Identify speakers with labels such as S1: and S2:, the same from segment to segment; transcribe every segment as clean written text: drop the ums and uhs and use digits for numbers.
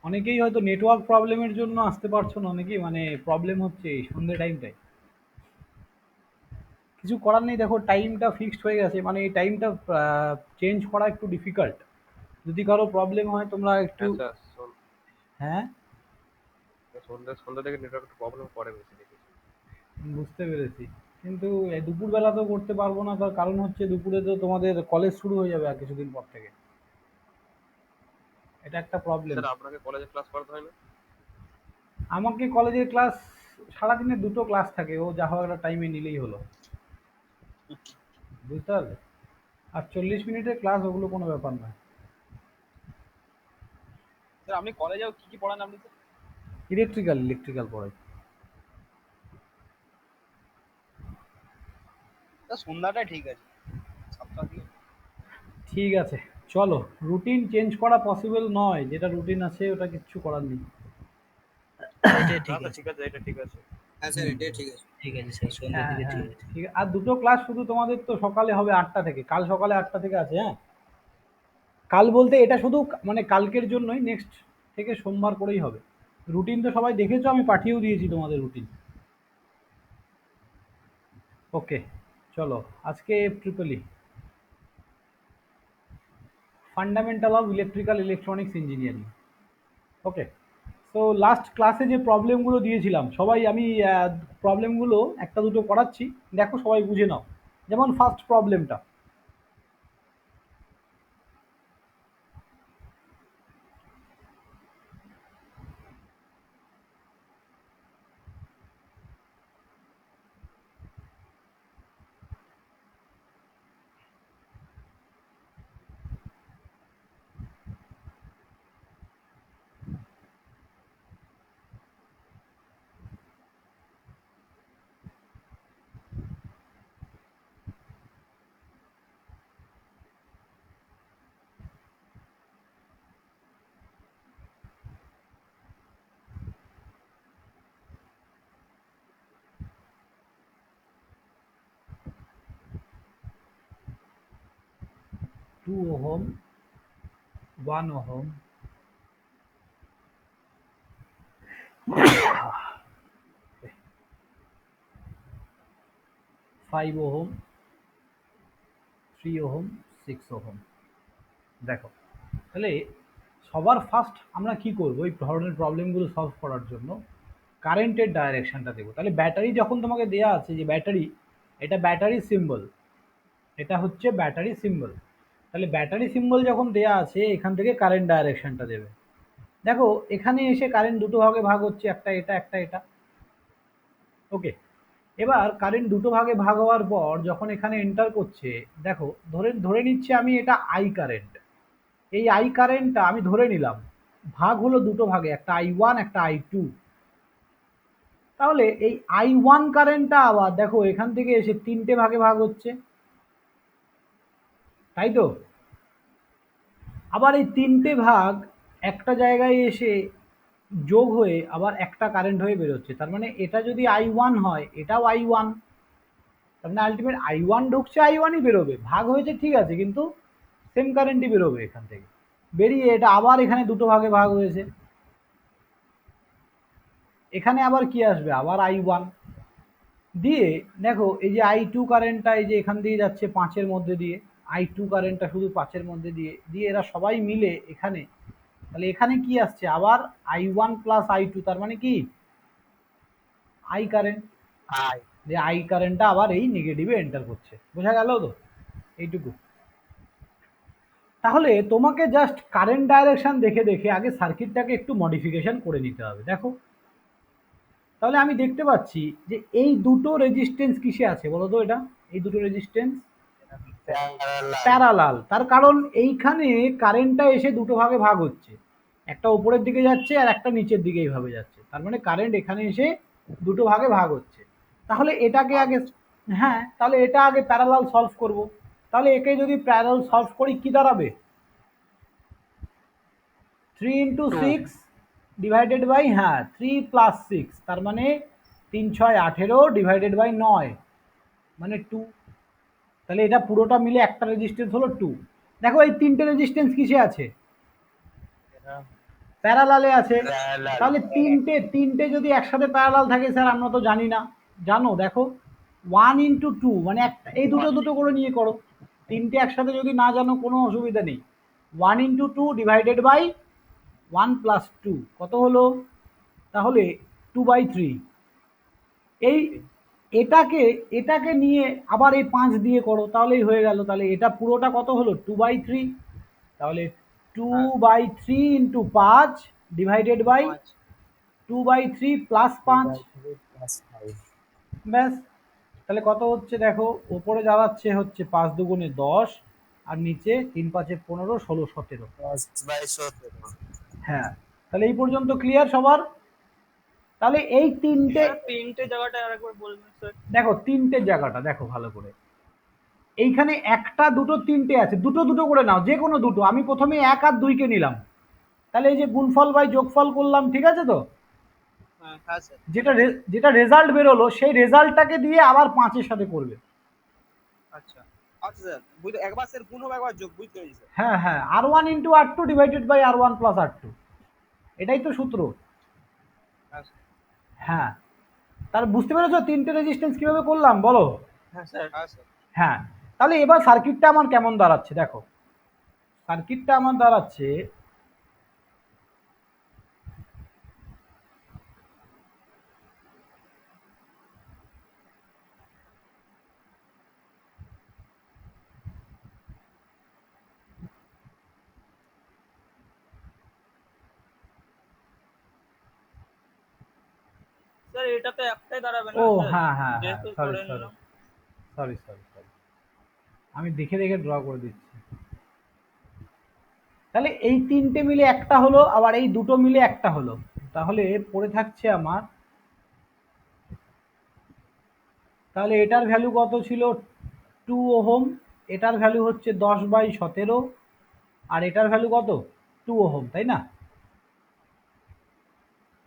S1: অনেকেই হয়তো নেটওয়ার্ক প্রবলেমের জন্য আসতে পারছো না, অনেকেই মানে প্রবলেম হচ্ছে এই সন্ধ্যে টাইমটায়। কিছু করার নেই, দেখো টাইমটা ফিক্সড হয়ে গেছে, মানে এই টাইমটা চেঞ্জ করা একটু ডিফিকাল্ট। যদি কারো প্রবলেম হয় তোমরা একটু।
S2: আচ্ছা,
S1: হ্যাঁ,
S2: সন্ধ্যা সন্ধ্যা থেকে নেটওয়ার্ক একটু প্রবলেম করে বেশি দেখেছি।
S1: বুঝতে পেরেছি। কিন্তু দুপুরবেলা তো করতে পারবো না, তার কারণ হচ্ছে দুপুরে তো তোমাদের কলেজ শুরু হয়ে যাবে আর কিছুদিন পর থেকে। এটা একটা প্রবলেম।
S2: স্যার, আপনাকে কলেজে ক্লাস করাতে হয় না?
S1: আমাকে কলেজের ক্লাস, সারাদিনে দুটো ক্লাস থাকে, ও যা হোক একটা টাইমে নিলেই হলো। বুঝতে পারলে? আর 40 মিনিটের ক্লাস, ওগুলো কোনো ব্যাপার না।
S3: স্যার আপনি কলেজেও কি কি পড়ান আপনি স্যার?
S1: ইলেকট্রিক্যাল পড়াই।
S3: স্যার সন্ধ্যাটাই ঠিক আছে, 7টা দিয়ে।
S1: ঠিক আছে, চলো। রুটিন চেঞ্জ করা পসিবল নয়, যেটা রুটিন আছে ওটা কিচ্ছু করার নেই।
S4: এটাই
S2: না
S4: ঠিক
S2: স্যার,
S4: আছে।
S2: ঠিক আছে, এটা ঠিক আছে।
S4: হ্যাঁ স্যার,
S1: হুম।
S4: এটাই ঠিক আছে। ঠিক আছে স্যার, সন্ধ্যের
S1: হ্যাঁ
S4: দিকে
S1: হ্যাঁ
S4: ঠিক আছে।
S1: ঠিক আছে। আর দুটো ক্লাস শুধু তোমাদের তো সকালে হবে 8টা থেকে, কাল সকালে 8টা থেকে আছে, হ্যাঁ। কাল বলতে এটা শুধু মানে কালকের জন্যই, নেক্সট থেকে সোমবার করেই হবে। রুটিন তো সবাই দেখেছো, আমি পাঠিয়েও দিয়েছি তোমাদের রুটিন। ওকে, চলো। আজকে triple E fundamental of electrical electronics engineering. Okay. তো লাস্ট ক্লাসে যে প্রবলেমগুলো দিয়েছিলাম সবাই, আমি প্রবলেমগুলো একটা দুটো করাচ্ছি, দেখো সবাই বুঝে নাও। যেমন ফার্স্ট প্রবলেমটা, 2 ohm, 1 ohm, 5 ohm, 3 ohm, 6 ohm. দেখো, তাহলে সবার ফার্স্ট আমরা কি করব এই ধরনের প্রবলেমগুলো সলভ করার জন্য? কারেন্টের ডাইরেকশনটা দেবো। তাহলে ব্যাটারি যখন তোমাকে দেয়া আছে যে ব্যাটারি, এটা ব্যাটারি সিম্বল, এটা হচ্ছে ব্যাটারি সিম্বল। তাহলে ব্যাটারি সিম্বল যখন দেয়া আছে, এখান থেকে কারেন্ট ডাইরেকশনটা দেবে। দেখো, এখানে এসে কারেন্ট দুটো ভাগে ভাগ হচ্ছে, একটা এটা একটা এটা। ওকে। এবার কারেন্ট দুটো ভাগে ভাগ হওয়ার পর যখন এখানে এন্টার করছে, দেখো ধরে ধরে নিচ্ছি আমি এটা আই কারেন্ট। এই আই কারেন্টটা আমি ধরে নিলাম ভাগ হলো দুটো ভাগে, একটা I1 একটা I2। তাহলে এই I1 কারেন্টটা আবার দেখো এখান থেকে এসে তিনটে ভাগে ভাগ হচ্ছে, তাই তো? আবার এই তিনটে ভাগ একটা জায়গায় এসে যোগ হয়ে আবার একটা কারেন্ট হয়ে বেরোচ্ছে। তার মানে এটা যদি I1 হয়, এটাও I1। তার মানে আলটিমেট I1 ঢুকছে, I1ই বেরোবে। ভাগ হয়েছে ঠিক আছে, কিন্তু সেম কারেন্টই বেরোবে এখান থেকে। বেরিয়ে এটা আবার এখানে দুটো ভাগে ভাগ হয়েছে, এখানে আবার কি আসবে? আবার I1 দিয়ে। দেখো এই যে I2 কারেন্টটা এই যে এখান দিয়ে যাচ্ছে 5-এর মধ্যে দিয়ে, I2 কারেন্টটা শুধু 5-এর মধ্যে দিয়ে দিয়ে এরা সবাই মিলে এখানে, তাহলে এখানে কি আসছে? আবার I1 প্লাস I2, তার মানে কি? I current.
S4: আয়।
S1: যে আই কারেন্টটা আবার এই নেগেটিভে এন্টার করছে। বোঝা গেল তো? এইটুকু। তাহলে তোমাকে জাস্ট কারেন্ট ডাইরেকশন দেখে দেখে আগে সার্কিটটাকে একটু মডিফিকেশন করে নিতে হবে। দেখো, তাহলে আমি দেখতে পাচ্ছি যে এই দুটো রেজিস্ট্যান্স কিসে আছে বলো তো? এটা, এই দুটো রেজিস্ট্যান্স প্যারালাল। তার কারণ এইখানে কারেন্টটা এসে দুটো ভাগে ভাগ হচ্ছে, একটা উপরের দিকে যাচ্ছে আর একটা নিচের দিকে এইভাবে যাচ্ছে। তার মানে কারেন্ট এখানে এসে দুটো ভাগে ভাগ হচ্ছে। তাহলে এটাকে আগে, হ্যাঁ, তাহলে এটা আগে প্যারালাল সলভ করব। তাহলে একে যদি প্যারালাল সলভ করি কি দাঁড়াবে? 3 × 6 ডিভাইডেড বাই, হ্যাঁ, 3 + 6, তার মানে 3 × 6 = 18 ডিভাইডেড বাই 9, মানে 2। তাহলে এটা পুরোটা মিলে একটা রেজিস্ট্যান্স হলো 2। দেখো এই তিনটে রেজিস্ট্যান্স কিসে আছে? প্যারালালে আছে।
S4: Parallel.
S1: তাহলে তিনটে তিনটে যদি একসাথে প্যারালাল থাকে স্যার আমরা তো জানি না, জানো দেখো 1 into 2 মানে একটা, এই দুটো দুটো করে নিয়ে করো, তিনটে একসাথে যদি না জানো কোনো অসুবিধা নেই। 1 into 2 ডিভাইডেড বাই 1 + 2 কত হলো? তাহলে 2/3। এই এটাকে এটাকে নিয়ে আবার এই 5 দিয়ে করো, তাহলেই হয়ে গেল। তাহলে এটা পুরোটা কত হলো? 2/3। তাহলে টু
S3: হ্যাঁ।
S1: By three into 5 divided by
S3: 5
S1: 2/3 plus 5।
S4: 2/3 plus 5.
S1: ব্যাস। তাহলে কত হচ্ছে দেখো, ওপরে দাঁড়াচ্ছে হচ্ছে 5 দুগুণে 10, আর নিচে 3 5 15 16 17।
S4: 10/17.
S1: হ্যাঁ, তাহলে এই পর্যন্ত ক্লিয়ার সবার? তাহলে এই তিনটে,
S3: তিনটে জায়গাটা আরেকবার বলবেন স্যার?
S1: দেখো তিনটে জায়গাটা দেখো ভালো করে, এইখানে একটা দুটো তিনটে আছে, দুটো দুটো করে নাও, যে কোনো দুটো। আমি প্রথমে 1 আর 2 কে নিলাম, তাহলে এই যে গুণফল বাই যোগফল করলাম, ঠিক আছে তো?
S3: হ্যাঁ স্যার।
S1: যেটা রেজাল্ট বেরোলো সেই রেজাল্টটাকে দিয়ে আবার 5-এর সাথে করবে।
S3: আচ্ছা আচ্ছা স্যার, বুঝতে একবার স্যার গুণ হবে একবার যোগ, বুঝতে পেরেছি স্যার।
S1: হ্যাঁ হ্যাঁ, R1 × R2 divided by R1 + R2, এটাই তো সূত্র।
S3: হ্যাঁ স্যার।
S1: হ্যাঁ, তার বুঝতে পেরেছো তিনটে রেজিস্ট্যান্স কিভাবে করলাম বলো?
S3: হ্যাঁ স্যার। হ্যাঁ স্যার।
S1: হ্যাঁ, তাহলে এবার সার্কিটটা আমার কেমন দাঁড়াচ্ছে দেখো, সার্কিটটা আমার দাঁড়াচ্ছে,
S3: স্যার এটা তো একটাই দাঁড়াবে না
S1: ও
S3: স্যার,
S1: হ্যাঁ হ্যাঁ হ্যাঁ,
S3: যেহেতু
S1: সরি
S3: ধরে
S1: সরি
S3: নিলাম।
S1: সরি সরি সরি, আমি দেখে দেখে ড্র করে দিচ্ছি। তাহলে এই তিনটে মিলে একটা হলো, আবার এই দুটো মিলে একটা হলো, তাহলে পড়ে থাকছে আমার, তাহলে এটার ভ্যালু কত ছিল? 2 ওহম। এটার ভ্যালু হচ্ছে 10/17, আর এটার ভ্যালু কত? 2 ওহম, তাই না?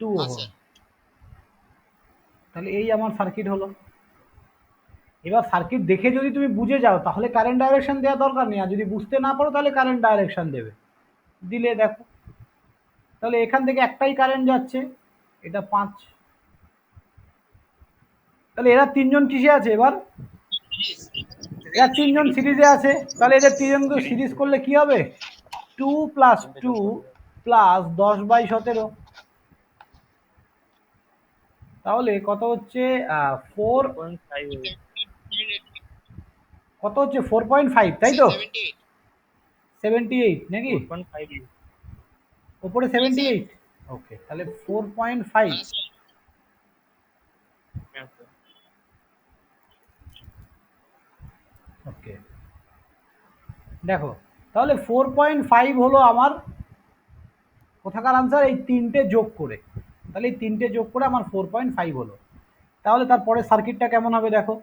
S1: 2 ওহম। তাহলে এই আমার সার্কিট হলো। এবার সার্কিট দেখে যদি তুমি বুঝে যাও তাহলে কারেন্ট ডাইরেকশন দেওয়া দরকার নেই, আর যদি বুঝতে না পারো তাহলে কারেন্ট ডাইরেকশন দেবে, দিলে দেখো, তাহলে এখান থেকে একটাই কারেন্ট যাচ্ছে, এটা 5। তাহলে এরা তিনজন কিসে আছে এবার? এরা তিনজন সিরিজে আছে, তাহলে এদের তিনজনকে সিরিজ করলে কি হবে? 2 + 2 প্লাস 10/17, তাহলে কত হচ্ছে? 4,
S4: 4.5.
S1: কত হচ্ছে? 4.5, তাই তো? 78 নাকি?
S4: 4.5.
S1: ওপরে 78, ওকে, তাহলে 4.5। ওকে, দেখো তাহলে 4.5 হলো আমার কোথাকার আনসার, এই তিনটে যোগ করে। তাহলে এই তিনটে যোগ করে আমার 4.5 হলো। তাহলে তারপরে সার্কিটটা কেমন হবে দেখো,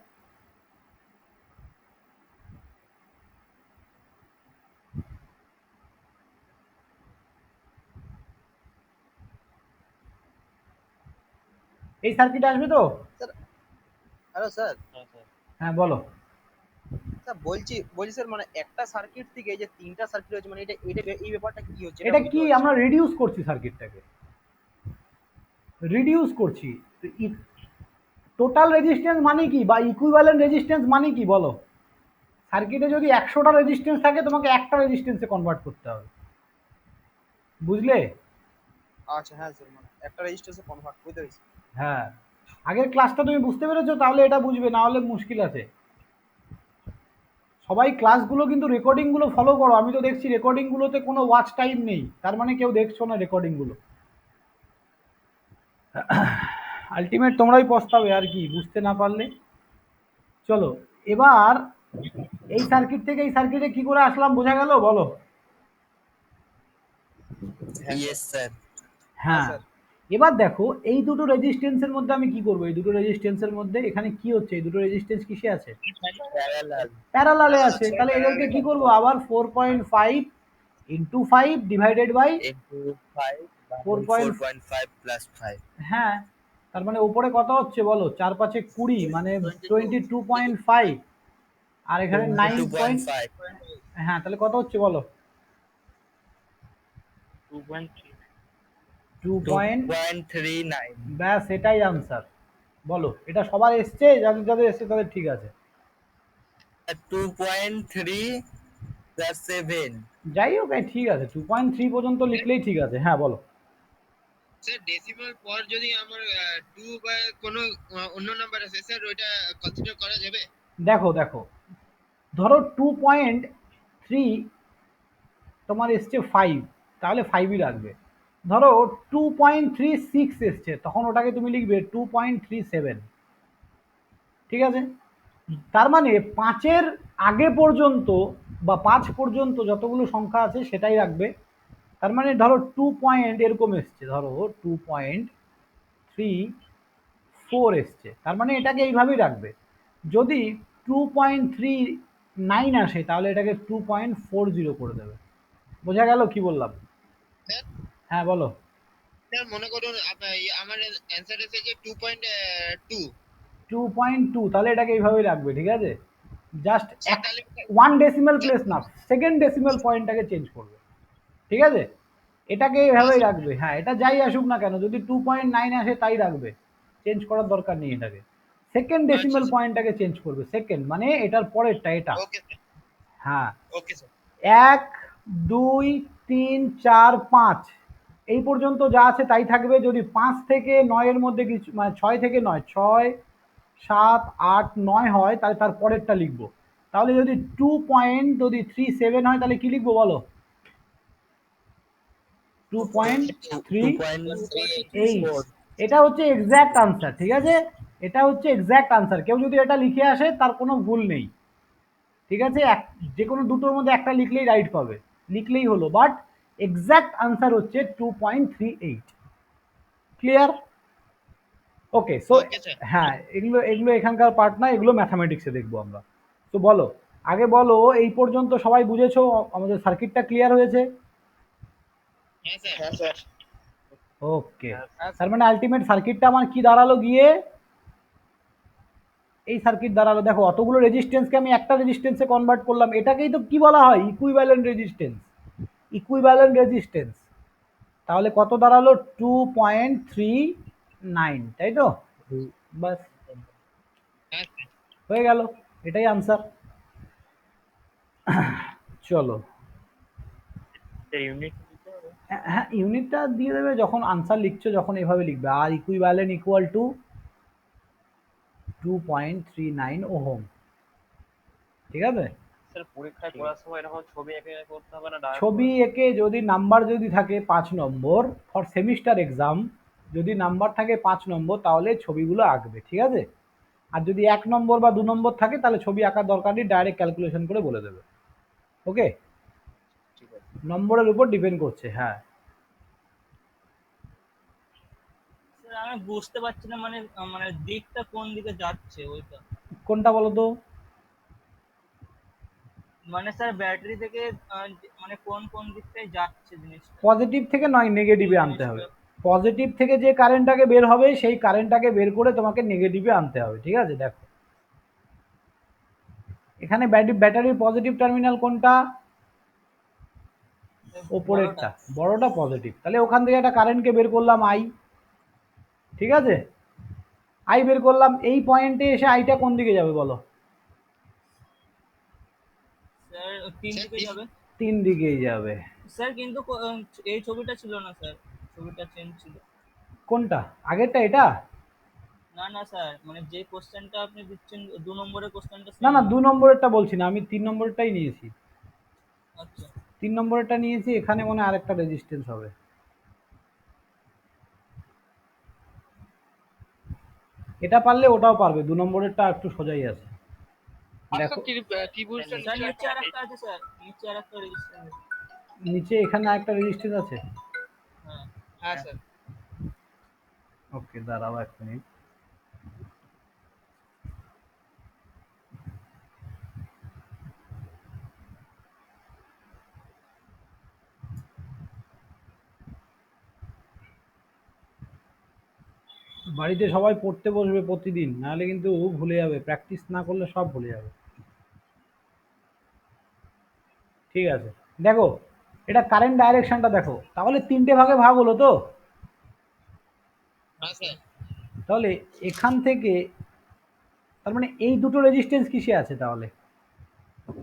S1: এই সার্কিট আসবে তো?
S3: Sir hello sir.
S1: হ্যাঁ বলো।
S3: স্যার বলছি বলছি স্যার, মানে একটা সার্কিট থেকে এই যে তিনটা সার্কিট হচ্ছে, মানে এটা এটা এই ব্যাপারটা কি হচ্ছে
S1: এটা
S3: বুঝতে
S1: কি,
S3: পারছি
S1: আমরা
S3: না।
S1: রিডিউস করছি সার্কিটটাকে, রিডিউস করছি। টোটাল রেজিস্ট্যান্স মানে কি, বা ইকুইভ্যালেন্ট রেজিস্ট্যান্স মানে কি বলো? সার্কিটে যদি 100টা রেজিস্ট্যান্স থাকে তোমাকে একটা রেজিস্ট্যান্সে কনভার্ট করতে হবে, বুঝলে?
S3: আচ্ছা হ্যাঁ স্যার, মানে একটা রেজিস্টারে কনভার্ট, বুঝতে পেরেছি।
S1: হ্যাঁ, আগের ক্লাসটা তুমি বুঝতে পেরেছো, তাহলে এটা বুঝবে, না হলে মুশকিল আছে। সবাই ক্লাসগুলো কিন্তু রেকর্ডিংগুলো ফলো করো, আমি তো দেখছি রেকর্ডিংগুলোতে কোনো ওয়াচ টাইম নেই, তার মানে কেউ দেখছো না রেকর্ডিংগুলো। আলটিমেট তোমরাই পস্তাবে আর কি, বুঝতে না পারলে। চলো এবার এই সার্কিট থেকে এই সার্কিটে কি করে আসলাম বোঝা গেল বলো?
S4: Yes, sir.
S3: হ্যাঁ
S1: হ্যাঁ,
S3: স্যার।
S1: এবার দেখো এই দুটো রেজিস্ট্যান্সের মধ্যে আমি কি করব, এই দুটো রেজিস্ট্যান্সের মধ্যে এখানে কি হচ্ছে, এই দুটো রেজিস্ট্যান্স কিসে আছে?
S4: Parallel.
S1: প্যারালালে আছে, তাহলে এদেরকে কি করব আবার 4.5 into 5 divided by
S4: Into 5 by
S1: 4.
S4: 4.5 plus 5.
S1: হ্যাঁ, তার মানে উপরে কত হচ্ছে বলো, 4 5 20 মানে 22.5, আর এখানে 9 পয়েন্ট,
S4: 22.5.
S1: হ্যাঁ তাহলে কত হচ্ছে বলো?
S4: 2.3. 2.39
S1: ব্যাস এটাই আনসার। বলো, এটা সবার এসছে, যাদের যাদের এসছে তাদের ঠিক আছে।
S4: 2.3 plus 7
S1: যাই হোক ঠিক আছে, 2.3 পর্যন্ত লিখলেই ঠিক আছে। হ্যাঁ বলো।
S3: স্যার ডেসিমাল পর যদি আমার 2 বা কোনো অন্য নাম্বার আছে স্যার ওইটা কনসিডার করা যাবে?
S1: দেখো দেখো, ধরো 2.3 তোমার এসছে 5, তাহলে 5ই রাখবে। ধরো 2.36 এসছে, তখন ওটাকে তুমি লিখবে 2.37। ঠিক আছে, তার মানে 5-এর আগে পর্যন্ত বা 5 পর্যন্ত যতগুলো সংখ্যা আছে সেটাই রাখবে। তার মানে ধরো 2 এরকম এসছে, ধরো 2.34 এসছে, তার মানে এটাকে এইভাবেই রাখবে। যদি 2.39 আসে তাহলে এটাকে 2.40 করে দেবে। বোঝা গেল কি বললাম?
S3: স্যার
S1: হ্যাঁ বলো।
S3: স্যার মনে করুন আমার অ্যান্সার এসেছে 2.2।
S1: 2.2, তাহলে এটাকে এইভাবেই রাখবে। ঠিক আছে, জাস্ট
S3: স্যার তাহলে
S1: 1 ডেসিমাল প্লেস না, সেকেন্ড ডেসিমাল পয়েন্টটাকে চেঞ্জ করবে। ঠিক আছে, এটাকে এইভাবেই রাখবে। হ্যাঁ, এটা যাই আসুক না কেন, যদি 2.9 আসে তাই রাখবে, চেঞ্জ করার দরকার নেই এটাকে। সেকেন্ড ডেসিমাল পয়েন্টটাকে চেঞ্জ করবে, সেকেন্ড মানে এটার পরেরটা, এটা।
S3: ওকে স্যার,
S1: হ্যাঁ,
S3: ওকে স্যার।
S1: 1 2 3 4 5 এই পর্যন্ত যা আছে তাই থাকবে। যদি 5 থেকে 9 এর মধ্যে কিছু, মানে 6 থেকে 9, 6 7 8 9 হয় তাহলে তার পরেরটা লিখবো। তাহলে যদি 2.37 হয় তাহলে কি লিখবো বলো? 2.38।
S4: 2.4
S1: এটা হচ্ছে এক্স্যাক্ট আনসার। ঠিক আছে, এটা হচ্ছে এক্স্যাক্ট আনসার। কেউ যদি এটা লিখে আসে তার কোনো ভুল নেই। ঠিক আছে, যে কোনো দুটোর মধ্যে একটা লিখলেই রাইট পাবে, লিখলেই হলো। বাট এক্স্যাক্ট আনসার হচ্ছে 2.38। ক্লিয়ার? ওকে, সো
S3: ওকে স্যার।
S1: হ্যাঁ, এগুলো এগুলো এখানকার পার্ট না, এগুলো ম্যাথামেটিক্সে দেখবো আমরা। তো বলো, আগে বলো এই পর্যন্ত সবাই বুঝেছো? আমাদের সার্কিটটা ক্লিয়ার হয়েছে?
S3: হ্যাঁ স্যার। হ্যাঁ স্যার।
S1: ওকে, তার মানে আলটিমেট সার্কিটটা আমার কি দাঁড়ালো গিয়ে? এই সার্কিট দাঁড়ালো। দেখো, অতগুলো রেজিস্ট্যান্সকে আমি একটা রেজিস্ট্যান্সে কনভার্ট করলাম, এটাকেই তো কি বলা হয়? Equivalent resistance. Equivalent resistance. তাহলে কত দাঁড়ালো? 2.39, তাই তো? বাস,
S3: হ্যাঁ স্যার।
S1: হয়ে গেল, এটাই আনসার। চলো,
S2: ইউনিট
S1: হ্যাঁ ইউনিটটা দিয়ে দেবে যখন আনসার লিখছো, যখন এভাবে লিখবে আর ইকুইভ্যালেন্ট ইকুয়াল টু 2.39 ওহম। ঠিক আছে,
S2: স্যার পরীক্ষায় করার সময় এরকম ছবি এঁকে করতে হবে না ডায়াগ্রাম
S1: ছবি এঁকে যদি নাম্বার যদি থাকে 5 নম্বর ফর সেমিস্টার এক্সাম, যদি নাম্বার থাকে 5 নম্বর তাহলে ছবিগুলো আঁকবে। ঠিক আছে, আর যদি 1 নম্বর বা 2 নম্বর থাকে তাহলে ছবি আঁকার দরকার নেই, ডাইরেক্ট ক্যালকুলেশন করে বলে দেবে। ওকে,
S2: ঠিক আছে।
S1: নম্বরের উপর ডিপেন্ড করছে। হ্যাঁ,
S5: স্যার আমি বুঝতে পারছি না, মানে মানে দিকটা কোন দিকে যাচ্ছে ওইটা।
S1: কোনটা বলো তো?
S5: মানে স্যার ব্যাটারি থেকে মানে কোন কোন দিকটায় যাচ্ছে জিনিসটা,
S1: পজিটিভ থেকে নয়,
S5: ওই
S1: নেগেটিভে আনতে হবে।
S5: জিনিসটা।
S1: পজিটিভ থেকে যে কারেন্টটাকে বের হবে সেই কারেন্টটাকে বের করে তোমাকে নেগেটিভে আনতে হবে। ঠিক আছে, দেখো এখানে ব্যাটারির পজিটিভ টার্মিনাল কোনটা? ওপরেরটা, বড়টা পজিটিভ। তাহলে ওখান থেকে একটা কারেন্টকে বের করলাম আই। ঠিক আছে, আই বের করলাম। এই পয়েন্টে এসে আইটা কোন দিকে যাবে বলো?
S5: স্যার 3 দিকে যাবে।
S1: 3 দিকেই যাবে।
S5: স্যার কিন্তু এই ছবিটা ছিল না স্যার, ছবিটা চেঞ্জ ছিল।
S1: কোনটা? আগেরটা, এটা?
S5: না না স্যার, মানে যে কোশ্চেনটা আপনি দিচ্ছেন 2 নম্বরের কোশ্চেনটা
S1: না
S5: সেম
S1: না,
S5: না।
S1: 2 নম্বরেরটা বলছি না আমি, 3 নম্বরেরটাই নিয়েছি।
S5: আচ্ছা
S1: 3 নম্বরেরটা নিয়েছি। এখানে মনে হয় আরেকটা রেজিস্ট্যান্স হবে। এটা পারলে ওটাও পারবে, 2 নম্বরেরটা একটু সোজাই আছে। দেখো
S3: ত্রিভুজটা
S5: স্যার, নিচে আরেকটা আছে স্যার, নিচে আরেকটা রেজিস্টার আছে।
S1: নিচে এখানে আরেকটা রেজিস্ট্যান্স আছে।
S5: হ্যাঁ
S3: হ্যাঁ স্যার।
S1: ওকে, দাঁড়াও 1 মিনিট। বাড়িতে সবাই পড়তে বসবে প্রতিদিন, নাহলে কিন্তু ভুলে যাবে। প্র্যাকটিস না করলে সব ভুলে যাবে। ঠিক আছে, দেখো এটা কারেন্ট ডাইরেকশনটা দেখো। তাহলে 3টে ভাগে ভাগ হলো তো।
S3: হ্যাঁ স্যার।
S1: তাহলে এখান থেকে তার মানে এই দুটো রেজিস্ট্যান্স কিসে আছে তাহলে?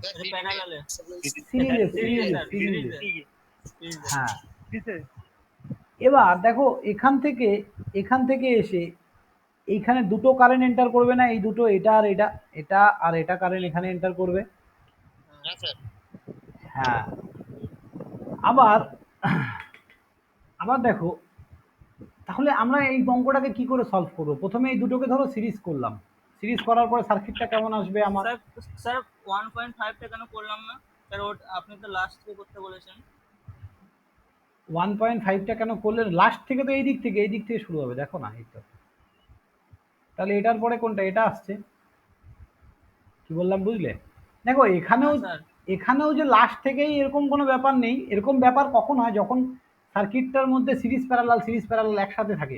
S3: স্যার
S5: প্যারালালে
S1: সিরিজে
S5: সিরিজে
S1: সিরিজে
S5: স্যার
S1: সিরিজে।
S5: সিরিজে
S1: হ্যাঁ, এবার দেখো এখান থেকে এসে এইখানে দুটো কারেন্ট এন্টার করবে না, এই দুটো, এটা আর এটা, এটা আর এটা কারেন্ট এখানে এন্টার করবে।
S3: হ্যাঁ স্যার।
S1: হ্যাঁ, আবার আবার দেখো, তাহলে আমরা এই অঙ্কটাকে কি করে সলভ করব? প্রথমে এই দুটোকে ধরো সিরিজ করলাম, সিরিজ করার পরে সার্কিটটা কেমন আসবে আমার?
S5: স্যার স্যার 1.5টা কেন করলাম না স্যার? ওটা আপনি তো লাস্ট থেকে করতে বলেছেন।
S1: 1.5টা কেন করলে? লাস্ট থেকে তো এই দিক থেকে শুরু হবে, দেখো না এই তো। তাহলে এটার পরে কোনটা? এটা আসছে। কি বললাম বুঝলে? দেখো
S5: হ্যাঁ স্যার।
S1: এখানেও যে লাস্ট থেকেই এরকম কোনো ব্যাপার নেই। এরকম ব্যাপার কখন হয়? যখন সার্কিটটার মধ্যে সিরিজ প্যারালাল একসাথে থাকে।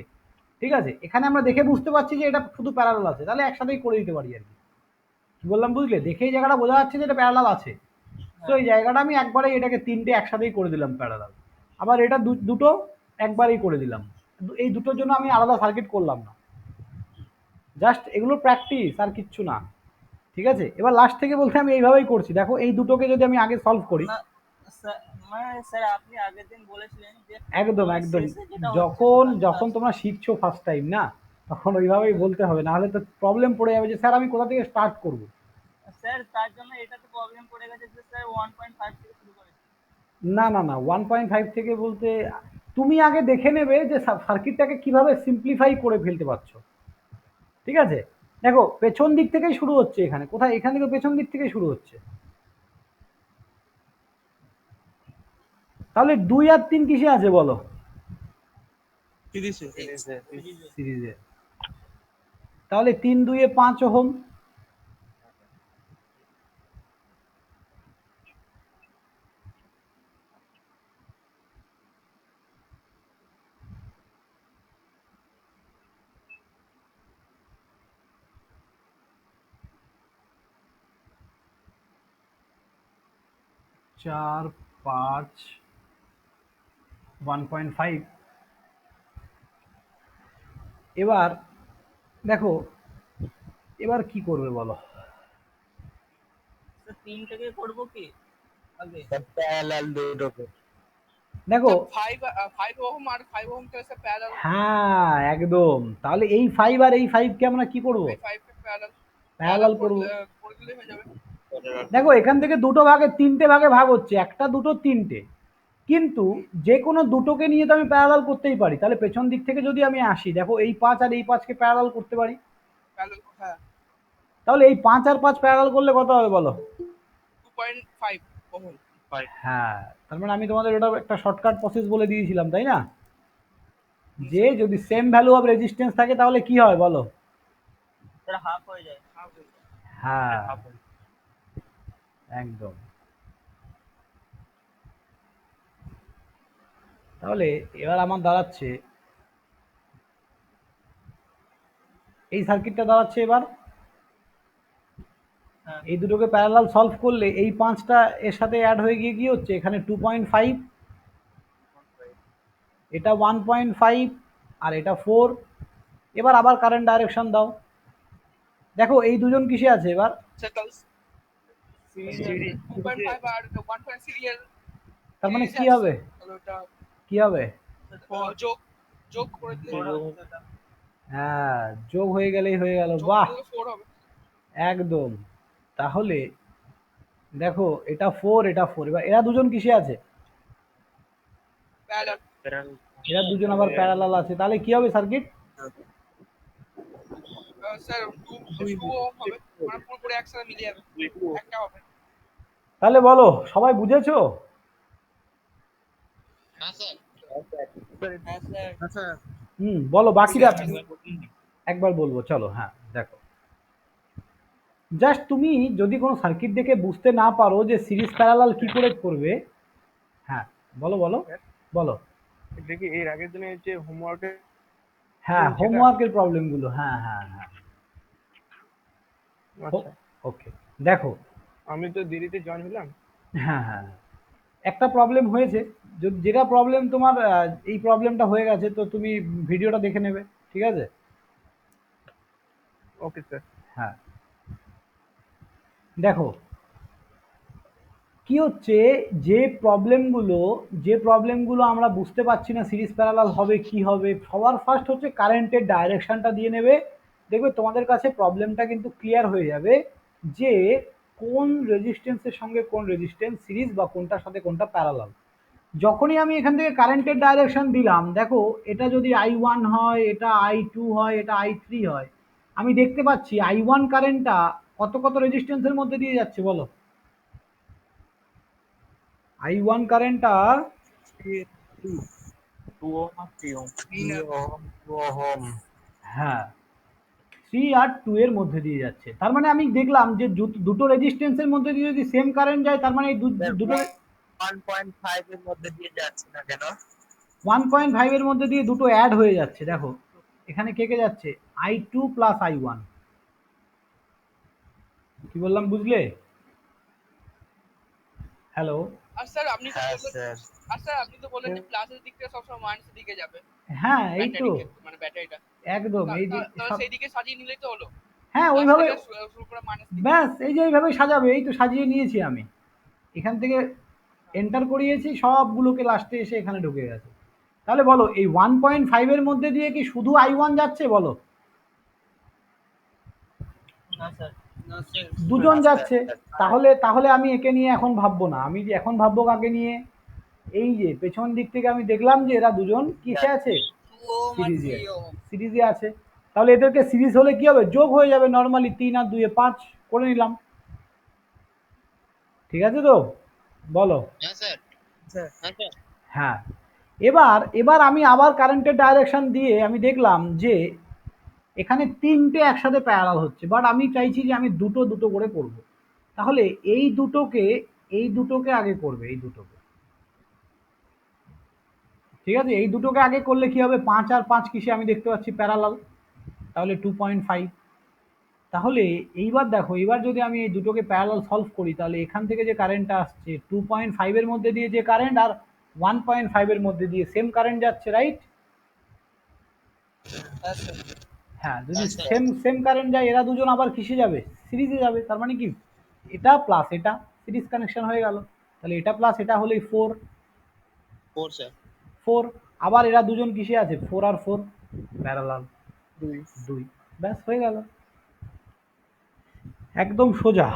S1: ঠিক আছে? এখানে আমরা দেখে বুঝতে পারছি যে এটা শুধু প্যারালাল আছে, তাহলে একসাথেই করে দিতে পারি আর কি। কি বললাম বুঝলে? দেখেই জায়গাটা বোঝা যাচ্ছে যে এটা প্যারালাল আছে। তো
S5: হ্যাঁ
S1: এই জায়গাটা আমি একবারেই এটাকে তিনটে একসাথেই করে দিলাম প্যারালাল। আবার এটা দুটো একবারেই করে দিলাম। এই দুটোর জন্য আমি আলাদা সার্কিট করলাম না। জাস্ট এগুলো প্র্যাকটিস, আর কিচ্ছু না। ঠিক আছে? এবার লাস্ট থেকে বলতে আমি এইভাবেই করছি। দেখো এই দুটোকে যদি আমি আগে সলভ করি,
S5: না স্যার, মানে স্যার আপনি আগের দিন বলেছিলেন যে
S1: একদম
S5: মানে
S1: একদম
S5: শেষে যেটা হচ্ছে
S1: যখন
S5: সেটা আস্তে
S1: যখন
S5: আস্তে।
S1: তোমরা শিখছো ফার্স্ট টাইম না, তখন ওইভাবেই বলতে হবে, না হলে তো প্রবলেম পড়ে যাবে যে স্যার আমি কোথা থেকে স্টার্ট করব।
S5: স্যার তার জন্য এটা তো প্রবলেম পড়ে গেছে যে স্যার 1.5 থেকে শুরু করেছি।
S1: না না না, 1.5 থেকে বলতে তুমি আগে দেখে নেবে যে সার্কিটটাকে কিভাবে সিম্পলিফাই করে ফেলতে পারছো। ঠিক আছে? দেখো পেছন দিক থেকেই শুরু হচ্ছে, এখানে কোথায়? এখান থেকে পেছন দিক থেকেই শুরু হচ্ছে। তাহলে 2 আর 3 কিসে আছে বলো?
S4: তিরিশে।
S5: সিরিজে।
S1: সিরিজে। তাহলে 3 2 এ 5 ওহম। চার, 5, 1.5। এবার দেখো, এবার কি করবে বলো?
S5: স্যার 3 থেকে করব কি আগে?
S4: প্যারালাল দুটোকে।
S1: দেখো,
S2: 5 ওহম আর 5 ওহম কে স্যার প্যারালাল,
S1: হ্যাঁ একদম। তাহলে এই 5 আর এই 5 কে আমরা কি করব?
S2: এই 5 কে প্যারালাল
S1: প্যারালাল করব।
S2: করে দিলে হয়ে যাবে।
S1: দেখো এখান থেকে দুটো ভাগে, তিনটে ভাগে ভাগ হচ্ছে, একটা, দুটো, তিনটে। কিন্তু যে কোনো দুটোকে নিয়ে তো আমি প্যারালাল করতেই পারি। তাহলে পেছন দিক থেকে যদি আমি আসি, দেখো এই 5 আর এই 5 কে প্যারালাল করতে পারি।
S2: প্যারালাল, হ্যাঁ।
S1: তাহলে এই 5 আর 5 প্যারালাল করলে কত হবে বলো?
S2: 2.5 ওহম।
S1: হ্যাঁ, তার মানে আমি তোমাদের ওটা একটা শর্টকাট প্রসেস বলে দিয়েছিলাম, তাই না? যে যদি সেম ভ্যালু অফ রেজিস্ট্যান্স থাকে তাহলে কি হয় বলো?
S5: স্যার হাফ হয়ে যায়।
S1: হ্যাঁ, একদম। তাহলে এবার আমার দাঁড়াচ্ছে, এই সার্কিটটা দাঁড়াচ্ছে এবার,
S5: হ্যাঁ
S1: এই দুটোকে প্যারালাল সলভ করলে এই 5টা এর সাথে অ্যাড হয়ে গিয়ে কি হচ্ছে? এখানে 2.5, এটা 1.5, আর এটা 4। এবার আবার কারেন্ট ডাইরেকশন দাও। দেখো এই দুজন কিসে আছে এবার?
S2: স্যার তাহলে
S5: সিরিজে।
S2: 2.5 আর 1.5 সিরিয়াল
S1: তার মানে
S2: সিরিজে
S1: কি
S2: আছে।
S1: হবে?
S2: তাহলে ওটা
S1: কি হবে?
S2: যোগ যোগ করে দিলে,
S1: হ্যাঁ, যোগ হয়ে গেলেই হয়ে গেল।
S2: যোগ
S1: বাহ,
S2: করে দিলে 4 হবে।
S1: একদম। তাহলে দেখো এটা 4, এটা 4। এবার এরা দুজন কিসে আছে?
S2: প্যারালাল।
S1: এরা দুজন আবার প্যারালাল আছে। তাহলে কি হবে সার্কিট?
S2: স্যার 2 ওহম হবে, মানে পুরোপুরি একসাথে মিলে যাবে, একটা হবে।
S1: তাহলে বলো, সবাই বুঝেছো?
S3: হ্যাঁ স্যার।
S5: হ্যাঁ স্যার।
S1: বলো বাকিটা একবার বলবো, চলো। হ্যাঁ দেখো, জাস্ট তুমি যদি কোনো সার্কিট দেখে বুঝতে না পারো যে সিরিজ প্যারালাল কি করে করবে। হ্যাঁ, বলো বলো বলো।
S2: দেখি এর আগের দিনে যে হোমওয়ার্কে,
S1: হ্যাঁ, হোমওয়ার্কের প্রবলেমগুলো, হ্যাঁ হ্যাঁ হ্যাঁ।
S2: আচ্ছা
S1: ওকে, দেখো।
S2: আমি তো দেরিতে জয়েন হলাম।
S1: হ্যাঁ হ্যাঁ, একটা প্রবলেম হয়েছে। যেটা প্রবলেম তোমার, এই প্রবলেমটা হয়ে গেছে, তো তুমি ভিডিওটা দেখে নেবে। ঠিক ঠিক আছে?
S2: Okay sir.
S1: হ্যাঁ, দেখো কি হচ্ছে, যে প্রবলেমগুলো আমরা বুঝতে পারছি না সিরিজ প্যারালাল হবে কি হবে, সবার ফার্স্ট হচ্ছে কারেন্টের ডাইরেকশনটা দিয়ে নেবে। দেখবে তোমাদের কাছে প্রবলেমটা কিন্তু ক্লিয়ার হয়ে যাবে যে কোন রেজিস্ট্যান্সের সঙ্গে কোন রেজিস্ট্যান্স সিরিজ বা কোনটার সাথে কোনটা প্যারালাল। যখনই আমি এখান থেকে কারেন্টের ডাইরেকশন দিলাম, দেখো এটা যদি I1 হয়, এটা I2 হয়, এটা I3 হয়, আমি দেখতে পাচ্ছি I1 কারেন্টটা কত কত রেজিস্ট্যান্সের মধ্যে দিয়ে যাচ্ছে বলো? I1 কারেন্টটা
S5: 2 ওহম আর 3 ওহম।
S4: 2 ওহম।
S1: হ্যাঁ 3 আর 2 এর মধ্যে দিয়ে যাচ্ছে। তার মানে আমি দেখলাম যে দুটো রেজিস্ট্যান্সের মধ্যে দিয়ে যদি সেম কারেন্ট যায়, তার মানে এই দুটো
S4: 1.5 এর মধ্যে দিয়ে যাচ্ছে না কেন?
S1: 1.5 এর মধ্যে দিয়ে দুটো অ্যাড হয়ে যাচ্ছে। দেখো এখানে কে কে যাচ্ছে, I2 প্লাস I1। কি বললাম বুঝলে? হ্যালো?
S2: আর স্যার আপনি তো
S4: হ্যাঁ
S2: বললেন,
S4: স্যার।
S2: আর স্যার আপনি তো বললেন যে প্লাসের দিক থেকে সবসময় মাইনাসের দিকে যাবে
S1: হ্যাঁ এই তো,
S2: ব্যাটারি ক্ষেত্রে, মানে ব্যাটারিটা।
S1: একদম এই যে
S2: তাহলে
S1: সব।
S2: সেই দিকে সাজিয়ে নিলেই তো হলো।
S1: হ্যাঁ
S2: প্লাস
S1: ওইভাবে,
S2: থেকে শুরু করে মাইনাস দিকে।
S1: ব্যাস এই যে এইভাবে সাজাবে, এই তো সাজিয়ে নিয়েছি আমি। এখান থেকে এন্টার করিয়েছি, সবগুলোকে লাস্টে এসে এখানে ঢুকে গেছে। তাহলে বলো এই 1.5 এর মধ্যে দিয়ে কি শুধু I1 যাচ্ছে বলো?
S5: না স্যার।
S3: না স্যার।
S1: দুজন
S4: না
S1: যাচ্ছে।
S4: স্যার।
S1: তাহলে তাহলে আমি একে নিয়ে এখন ভাববো না, আমি যে এখন ভাববো কাকে নিয়ে, এই যে পেছন দিক থেকে আমি দেখলাম যে এরা দুজন কিসে আছে,
S3: 2 ওহম আর
S1: সিরিজে,
S3: 3 ওহম।
S1: সিরিজে আছে। তাহলে এদেরকে সিরিজ হলে কি হবে, যোগ হয়ে যাবে নর্মালি, 3 আর 2 5 করে নিলাম। ঠিক আছে তো, বলো?
S3: হ্যাঁ স্যার।
S4: স্যার।
S3: হ্যাঁ স্যার।
S1: হ্যাঁ, এবার এবার আমি আবার কারেন্টের ডাইরেকশন দিয়ে আমি দেখলাম যে এখানে তিনটে একসাথে প্যারালাল হচ্ছে, বাট আমি চাইছি যে আমি দুটো দুটো করে করব। তাহলে এই দুটোকে আগে করবে, এই দুটোকে। ঠিক আছে, এই দুটোকে আগে করলে কি হবে, 5 আর 5 কিসে আমি দেখতে পাচ্ছি প্যারালাল, তাহলে 2.5। তাহলে এইবার দেখো, এইবার যদি আমি এই দুটোকে প্যারালাল সলভ করি, তাহলে এখান থেকে যে কারেন্টটা আসছে 2.5 এর মধ্যে দিয়ে যে কারেন্ট আর 1.5 এর মধ্যে দিয়ে সেম কারেন্ট যাচ্ছে, রাইট?
S3: হ্যাঁ স্যার।
S1: হ্যাঁ, যদি
S3: আচ্ছা।
S1: সেম সেম কারেন্ট যায়, এরা দুজন আবার কিসে যাবে, সিরিজে যাবে। তার মানে কি, এটা প্লাস এটা সিরিজ কানেকশন হয়ে গেল। তাহলে এটা প্লাস এটা হলেই 4,
S3: 4 স্যার।
S1: 4। আবার এরা দুজন কিসে আছে, 4 আর 4 প্যারালাল, 2। ব্যাস হয়ে গেল, একদম সোজা।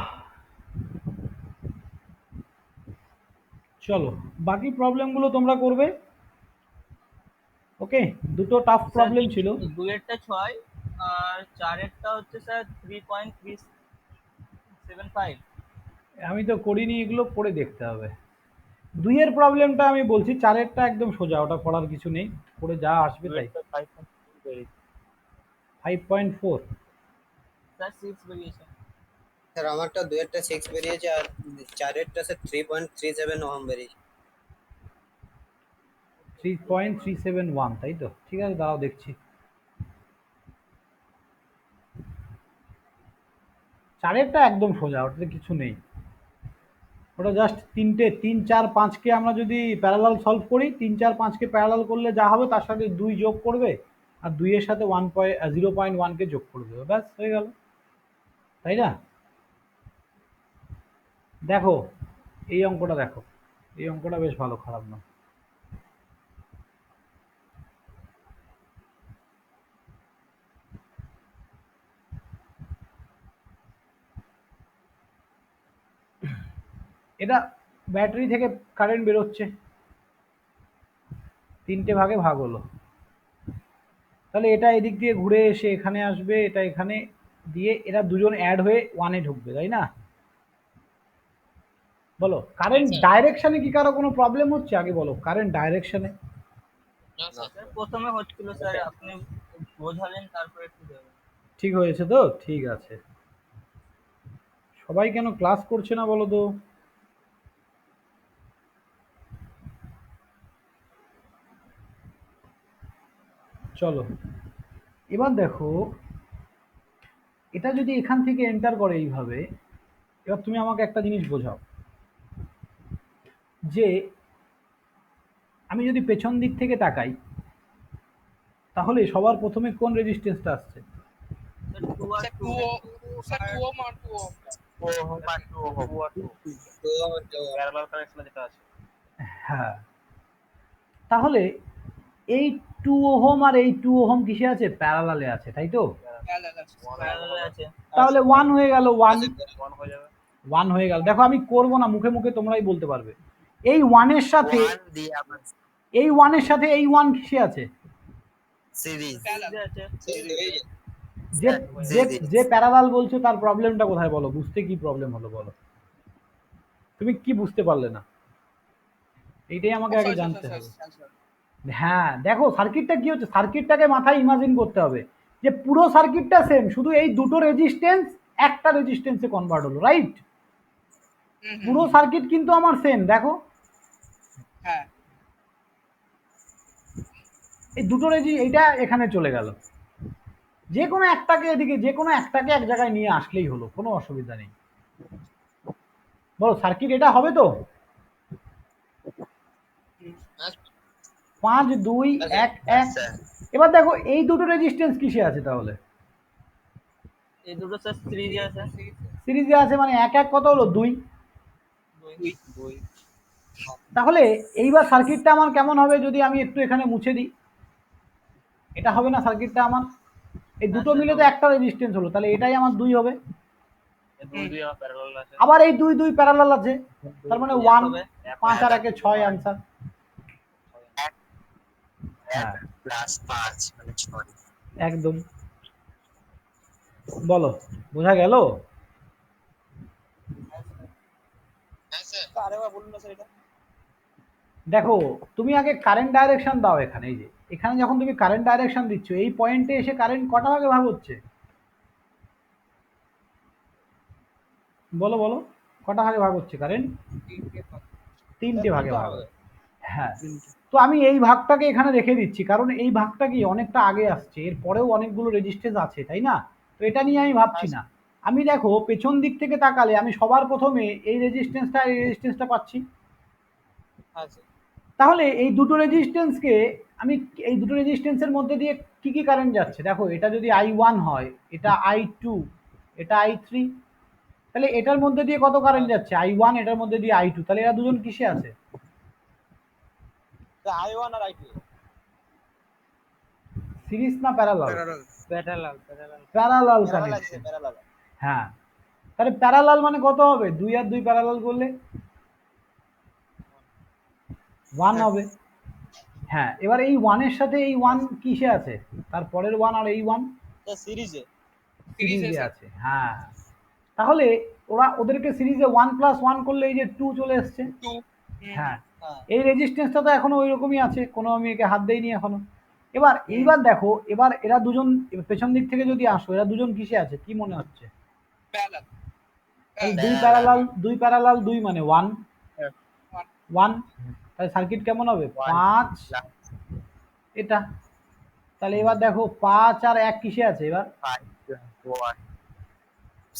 S1: চলো বাকি প্রবলেমগুলো তোমরা করবে। ওকে, দুটো টাফ প্রবলেম ছিল।
S5: 2 এরটা 6 আর 4 এরটা হচ্ছে স্যার 3.375।
S1: আমি তো করিনি, এগুলো করে দেখতে হবে। 2 এর প্রবলেমটা আমি বলছি, 4 এরটা একদম সোজা, ওটা করার কিছু নেই, করে যা আসবে
S5: 2
S1: তাই।
S5: এরটা 5.3 বেরিয়েছে
S1: 5.4।
S5: স্যার 6 বেরিয়েছে।
S3: স্যার আমারটা 2 এরটা 6 বেরিয়েছে আর 4 এরটা স্যার 3.37 ওহম বেরিয়েছে।
S1: 3.371, তাই তো? ঠিক আছে, দাঁড়াও দেখছি। 4 এরটা একদম সোজা, ওটাতে কিছু নেই। ওটা জাস্ট 3 4 5কে আমরা যদি প্যারালাল সলভ করি, 3 4 5কে প্যারালাল করলে যা হবে তার সাথে 2 যোগ করবে, আর 2 এর সাথে 0.1কে যোগ করে দেবে, ব্যাস হয়ে গেল, তাই না? দেখো এই অঙ্কটা দেখো, এই অঙ্কটা বেশ ভালো, খারাপ না। এটা ব্যাটারি থেকে কারেন্ট বেরোচ্ছে, তিনটে ভাগে ভাগ হলো। তাহলে এটা এদিক দিয়ে ঘুরে এসে এখানে আসবে, এটা এখানে দিয়ে এরা দুজন অ্যাড হয়ে 1-এ ঢুকবে, তাই না? বলো কারেন্ট ডাইরেকশনে কি কারো কোনো প্রবলেম হচ্ছে, আগে বলো কারেন্ট ডাইরেকশনে।
S3: না স্যার।
S5: স্যার প্রথমে হচ্ছিল স্যার, আপনি বোঝালেন তারপরে ঠিক হয়ে গেল।
S1: ঠিক হয়েছে তো, ঠিক আছে। সবাই কেন ক্লাস করছে না বলো তো? চলো এবার দেখো, এটা যদি এখান থেকে এন্টার করে এইভাবে, এবার তুমি আমাকে একটা জিনিস বোঝাও, যে আমি যদি পেছন দিক থেকে তাকাই, তাহলে সবার প্রথমে কোন রেজিস্ট্যান্সটা আসছে?
S5: স্যার 2 আর
S2: স্যার
S5: 2
S2: স্যার 2 ওহম আর 2 ওহম।
S4: 2 ওহম আর 2 ওহম।
S5: প্যারালাল কানেকশনে যেটা আছে।
S1: হ্যাঁ, তাহলে এই 2 ওহম আর এই 2 ওহম কিসে আছে? প্যারালালে আছে, তাই তো?
S5: প্যারালালে আছে।
S1: তাহলে 1 হয়ে গেল, 1
S5: 1 হয়ে যাবে।
S1: 1 হয়ে গেল। দেখো আমি করব না, মুখে মুখে তোমরাই বলতে পারবে। এই 1 এর সাথে
S4: 1 দিয়ে আবার
S1: এই 1 এর সাথে এই 1 কিসে আছে?
S4: সিরিজ।
S5: সিরিজে আছে।
S1: যে যে
S4: সিরিজ।
S1: যে প্যারালাল বলছো তার প্রবলেমটা কোথায় বলো? বুঝতে কি প্রবলেম হলো বলো? তুমি কি বুঝতে পারলে না? এইটাই আমাকে আগে জানতে হবে। হ্যাঁ, দেখো সার্কিটটা কি হচ্ছে, সার্কিটটাকে মাথায় ইমাজিন করতে হবে যে পুরো সার্কিটটা সেম, শুধু এই দুটো রেজিস্ট্যান্স একটা রেজিস্ট্যান্সে কনভার্ট হলো, রাইট? পুরো সার্কিট কিন্তু আমার সেম। দেখো
S2: হ্যাঁ
S1: এই দুটো এইটা এখানে চলে গেল, যে কোনো একটাকে এদিকে, যে কোনো একটাকে এক জায়গায় নিয়ে আসলেই হলো, কোনো অসুবিধা নেই। বলো সার্কিট এটা হবে তো? 5 2 1 1।
S4: আচ্ছা,
S1: এবার দেখো এই দুটো রেজিস্ট্যান্স কিসে আছে তাহলে?
S5: এই দুটো স্যার সিরিজে আছে।
S1: সিরিজে আছে, মানে 1 1 কত হলো? 2।
S5: 2
S1: তাহলে এইবার সার্কিটটা আমার কেমন হবে যদি আমি একটু এখানে মুছে দিই? এটা হবে না সার্কিটটা আমার? এই দুটো মিলে তো একটা রেজিস্ট্যান্স হলো, তাহলে এটাই আমার 2 হবে।
S5: এই 2 আর প্যারালাল আছে।
S1: আবার এই 2 2 প্যারালাল আছে, তার মানে 1
S5: হবে
S1: 5 আর 1 6 आंसर। হ্যাঁ,
S4: প্লাস 5 মানে 6।
S1: একদম। বলো বোঝা গেল?
S3: হ্যাঁ স্যার।
S2: আরেকবার বলুন না স্যার এটা।
S1: দেখো তুমি আগে কারেন্ট ডাইরেকশন দাও এখানে, এই যে এখানে যখন তুমি কারেন্ট ডাইরেকশন দিচ্ছ এই পয়েন্টে এসে কারেন্ট কটা ভাগে ভাগ হচ্ছে? বলো বলো, কটা ভাগে ভাগ হচ্ছে কারেন্ট? 3টে ভাগে ভাগ হবে। হ্যাঁ, তো আমি এই ভাগটাকে এখানে রেখে দিচ্ছি, কারণ এই ভাগটা কি অনেকটা আগে আসছে, এর পরেও অনেকগুলো রেজিস্ট্যান্স আছে, তাই না? তো এটা নিয়ে আমি ভাবছি না। আমি দেখো পেছন দিক থেকে তাকালে আমি সবার প্রথমে এই রেজিস্ট্যান্সটা পাচ্ছি। তাহলে এই দুটো রেজিস্ট্যান্সকে আমি, এই দুটো রেজিস্ট্যান্সের মধ্যে দিয়ে কি কি কারেন্ট যাচ্ছে? দেখো এটা যদি I1 হয়, এটা I2, এটা I3, তাহলে এটার মধ্যে দিয়ে কত কারেন্ট যাচ্ছে? I1, এটার মধ্যে দিয়ে I2, তাহলে এরা দুজন কিসে আছে?
S2: I1 আর I2
S1: সিরিজ না প্যারালাল?
S5: Parallel
S1: parallel connection. হ্যাঁ, তাহলে প্যারালাল মানে কত হবে? 2 আর 2 প্যারালাল করলে 1 হবে। হ্যাঁ, এবার এই 1 এর সাথে এই 1 কিসে আছে? তারপরের 1 আর এই 1
S2: সিরিজে
S1: সিরিজে আছে। হ্যাঁ, তাহলে ওদেরকে সিরিজে 1 প্লাস 1 করলে এই যে 2 চলে এসছে।
S2: 2।
S1: হ্যাঁ, এই রেজিস্ট্যান্সটা তো এখনো ওই রকমই আছে, কোনো আমি একে হাত দেইনি এখনো। এইবার দেখো, এবার এরা দুজন পেছন দিক থেকে যদি আসো, এরা দুজন কিসে আছে কি মনে হচ্ছে?
S2: প্যারালাল।
S1: তাহলে 2 প্যারালাল 2 মানে 1 1। তাহলে সার্কিট কেমন হবে? 5 এটা। তাহলে এবার দেখো 5 আর 1 কিসে আছে? এবার
S4: 5 1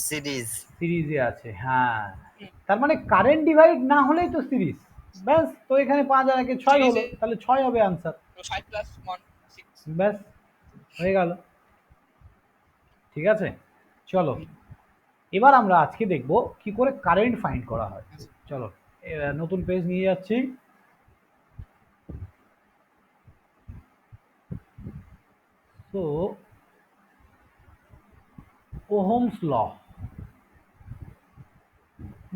S4: সিরিজ।
S1: সিরিজে আছে। হ্যাঁ, তার মানে কারেন্ট ডিভাইড না হলেই তো সিরিজ। ব্যাস, তো এখানে 5 আর 1 6 হলো, তাহলে 6 হবে आंसर।
S2: 5 প্লাস 1 6।
S1: ব্যাস, হয়ে গেল। ঠিক আছে, চলো এবার আমরা আজকে দেখব কি করে কারেন্ট ফাইন্ড করা হয়। চলো নতুন পেজ নিয়ে যাচ্ছি। তো ওহমস ল,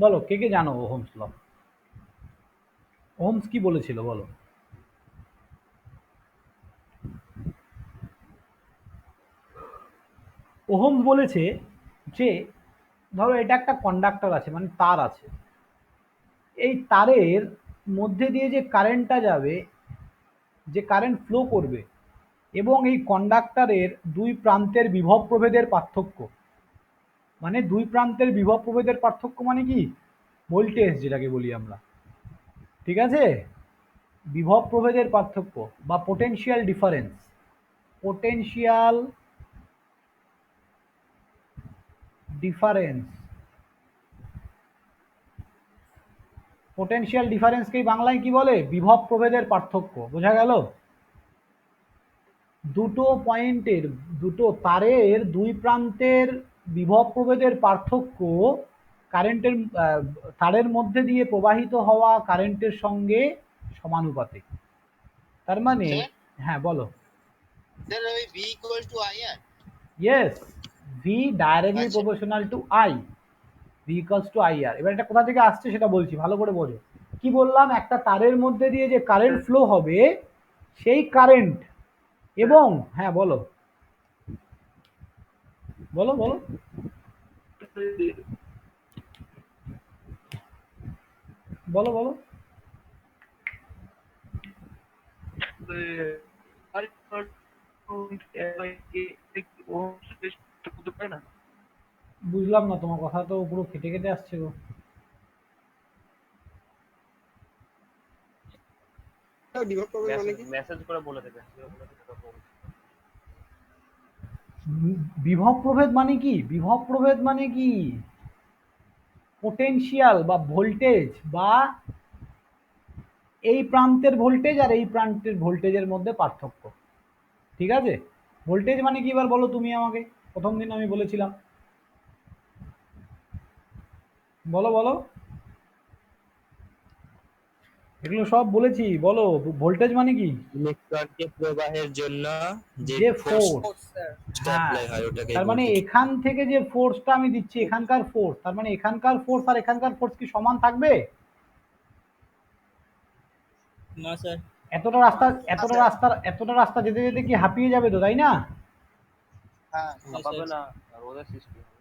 S1: বলো কে কে জানো ওহমস ল? ওহমস কি বলেছিল বলো? ওহমস বলেছে যে ধরো এটা একটা কন্ডাক্টর আছে, মানে তার আছে, এই তারের মধ্যে দিয়ে যে কারেন্টটা যাবে, যে কারেন্ট ফ্লো করবে, এবং এই কন্ডাক্টরের দুই প্রান্তের বিভব প্রভেদের পার্থক্য, মানে দুই প্রান্তের বিভব প্রভেদের পার্থক্য মানে কি? ভোল্টেজ যেটাকে বলি আমরা, ঠিক আছে? বিভব প্রভেদের পার্থক্য বা potential difference, potential difference, potential ডিফারেন্সকেই বাংলায় কি বলে? বিভব প্রভেদের পার্থক্য। বোঝা গেল? দুটো পয়েন্টের, দুটো তারের দুই প্রান্তের বিভব প্রভেদের পার্থক্য কারেন্টের তারের মধ্যে দিয়ে প্রবাহিত হওয়া কারেন্টের সঙ্গে সমানুপাতিক। তার মানে
S3: স্যার
S1: হ্যাঁ বলো।
S3: স্যার ওই V equals to I R.
S1: Yes, V directly
S3: আচ্ছা।
S1: Proportional to I, V equals to I R. এবার এটা কোথা থেকে আসছে সেটা বলছি, ভালো করে বোঝো। কি বললাম, একটা তারের মধ্যে দিয়ে যে কারেন্ট ফ্লো হবে সেই কারেন্ট এবং হ্যাঁ বলো বলো বলো বলো বলো বুঝলাম না, তোমার কথা তো পুরো কেটে কেটে আসছে গো।
S2: বিভব প্রবলেম মানে কি?
S5: মেসেজ করে বলে দেবে।
S1: বিভব প্রভেদ মানে কি? বিভব প্রভেদ মানে কি? পোটেনশিয়াল বা ভোল্টেজ, বা এই প্রান্তের ভোল্টেজ আর এই প্রান্তের ভোল্টেজের মধ্যে পার্থক্য। ঠিক আছে, ভোল্টেজ মানে কি এবার বলো তুমি আমাকে, প্রথম দিন আমি বলেছিলাম, বলো বলো, এগুলো সব বলেছি, বলো ভোল্টেজ মানে কি?
S4: ইলেকট্রনকে প্রবাহের জন্য যে
S1: যে
S4: ফোর্স
S1: ফোর্স, হ্যাঁ,
S4: অ্যাপ্লাই হয় ওটাকে
S1: তার মানে
S4: বলতে।
S1: এখান থেকে যে ফোর্সটা আমি দিচ্ছি, এখানকার ফোর্স, তার মানে এখানকার ফোর্স আর এখানকার ফোর্স কি সমান থাকবে?
S5: না স্যার।
S1: এতটা রাস্তা, এতটা রাস্তা যেতে যেতে কি হাঁপিয়ে যাবে তো, তাই না?
S2: হ্যাঁ
S5: পাবে না, রোদের সৃষ্টি হবে।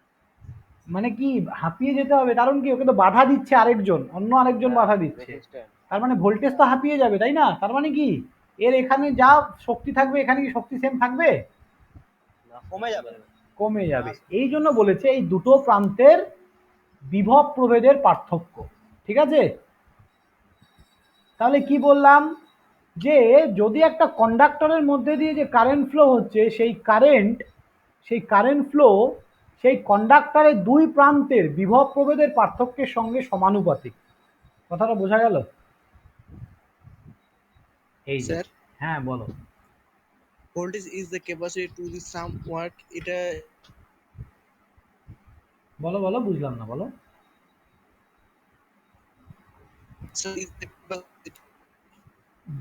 S1: মানে কি হাঁপিয়ে যেতে হবে, কারণ কি ওকে তো বাধা দিচ্ছে আরেকজন, অন্য আরেকজন বাধা দিচ্ছে, তার মানে ভোল্টেজ তো হাঁপিয়ে যাবে, তাই না? তার মানে কি এর এখানে যা শক্তি থাকবে এখানে কি শক্তি সেম থাকবে?
S5: কমে যাবে।
S1: কমে যাবে। এই জন্য বলেছে এই দুটো প্রান্তের বিভব প্রভেদের পার্থক্য। ঠিক আছে, তাহলে কি বললাম, যে যদি একটা কন্ডাক্টরের মধ্যে দিয়ে যে কারেন্ট ফ্লো হচ্ছে, সেই কারেন্ট ফ্লো সেই কন্ডাক্টরের দুই প্রান্তের বিভব প্রভেদের পার্থক্যের সঙ্গে সমানুপাতিক। কথাটা বোঝা গেল? এই যে,
S2: স্যার,
S1: হ্যাঁ বলো।
S2: voltage is the capacity to the some work. এটা
S1: বলো বলো, বুঝলাম না, বলো।
S2: so is the capacity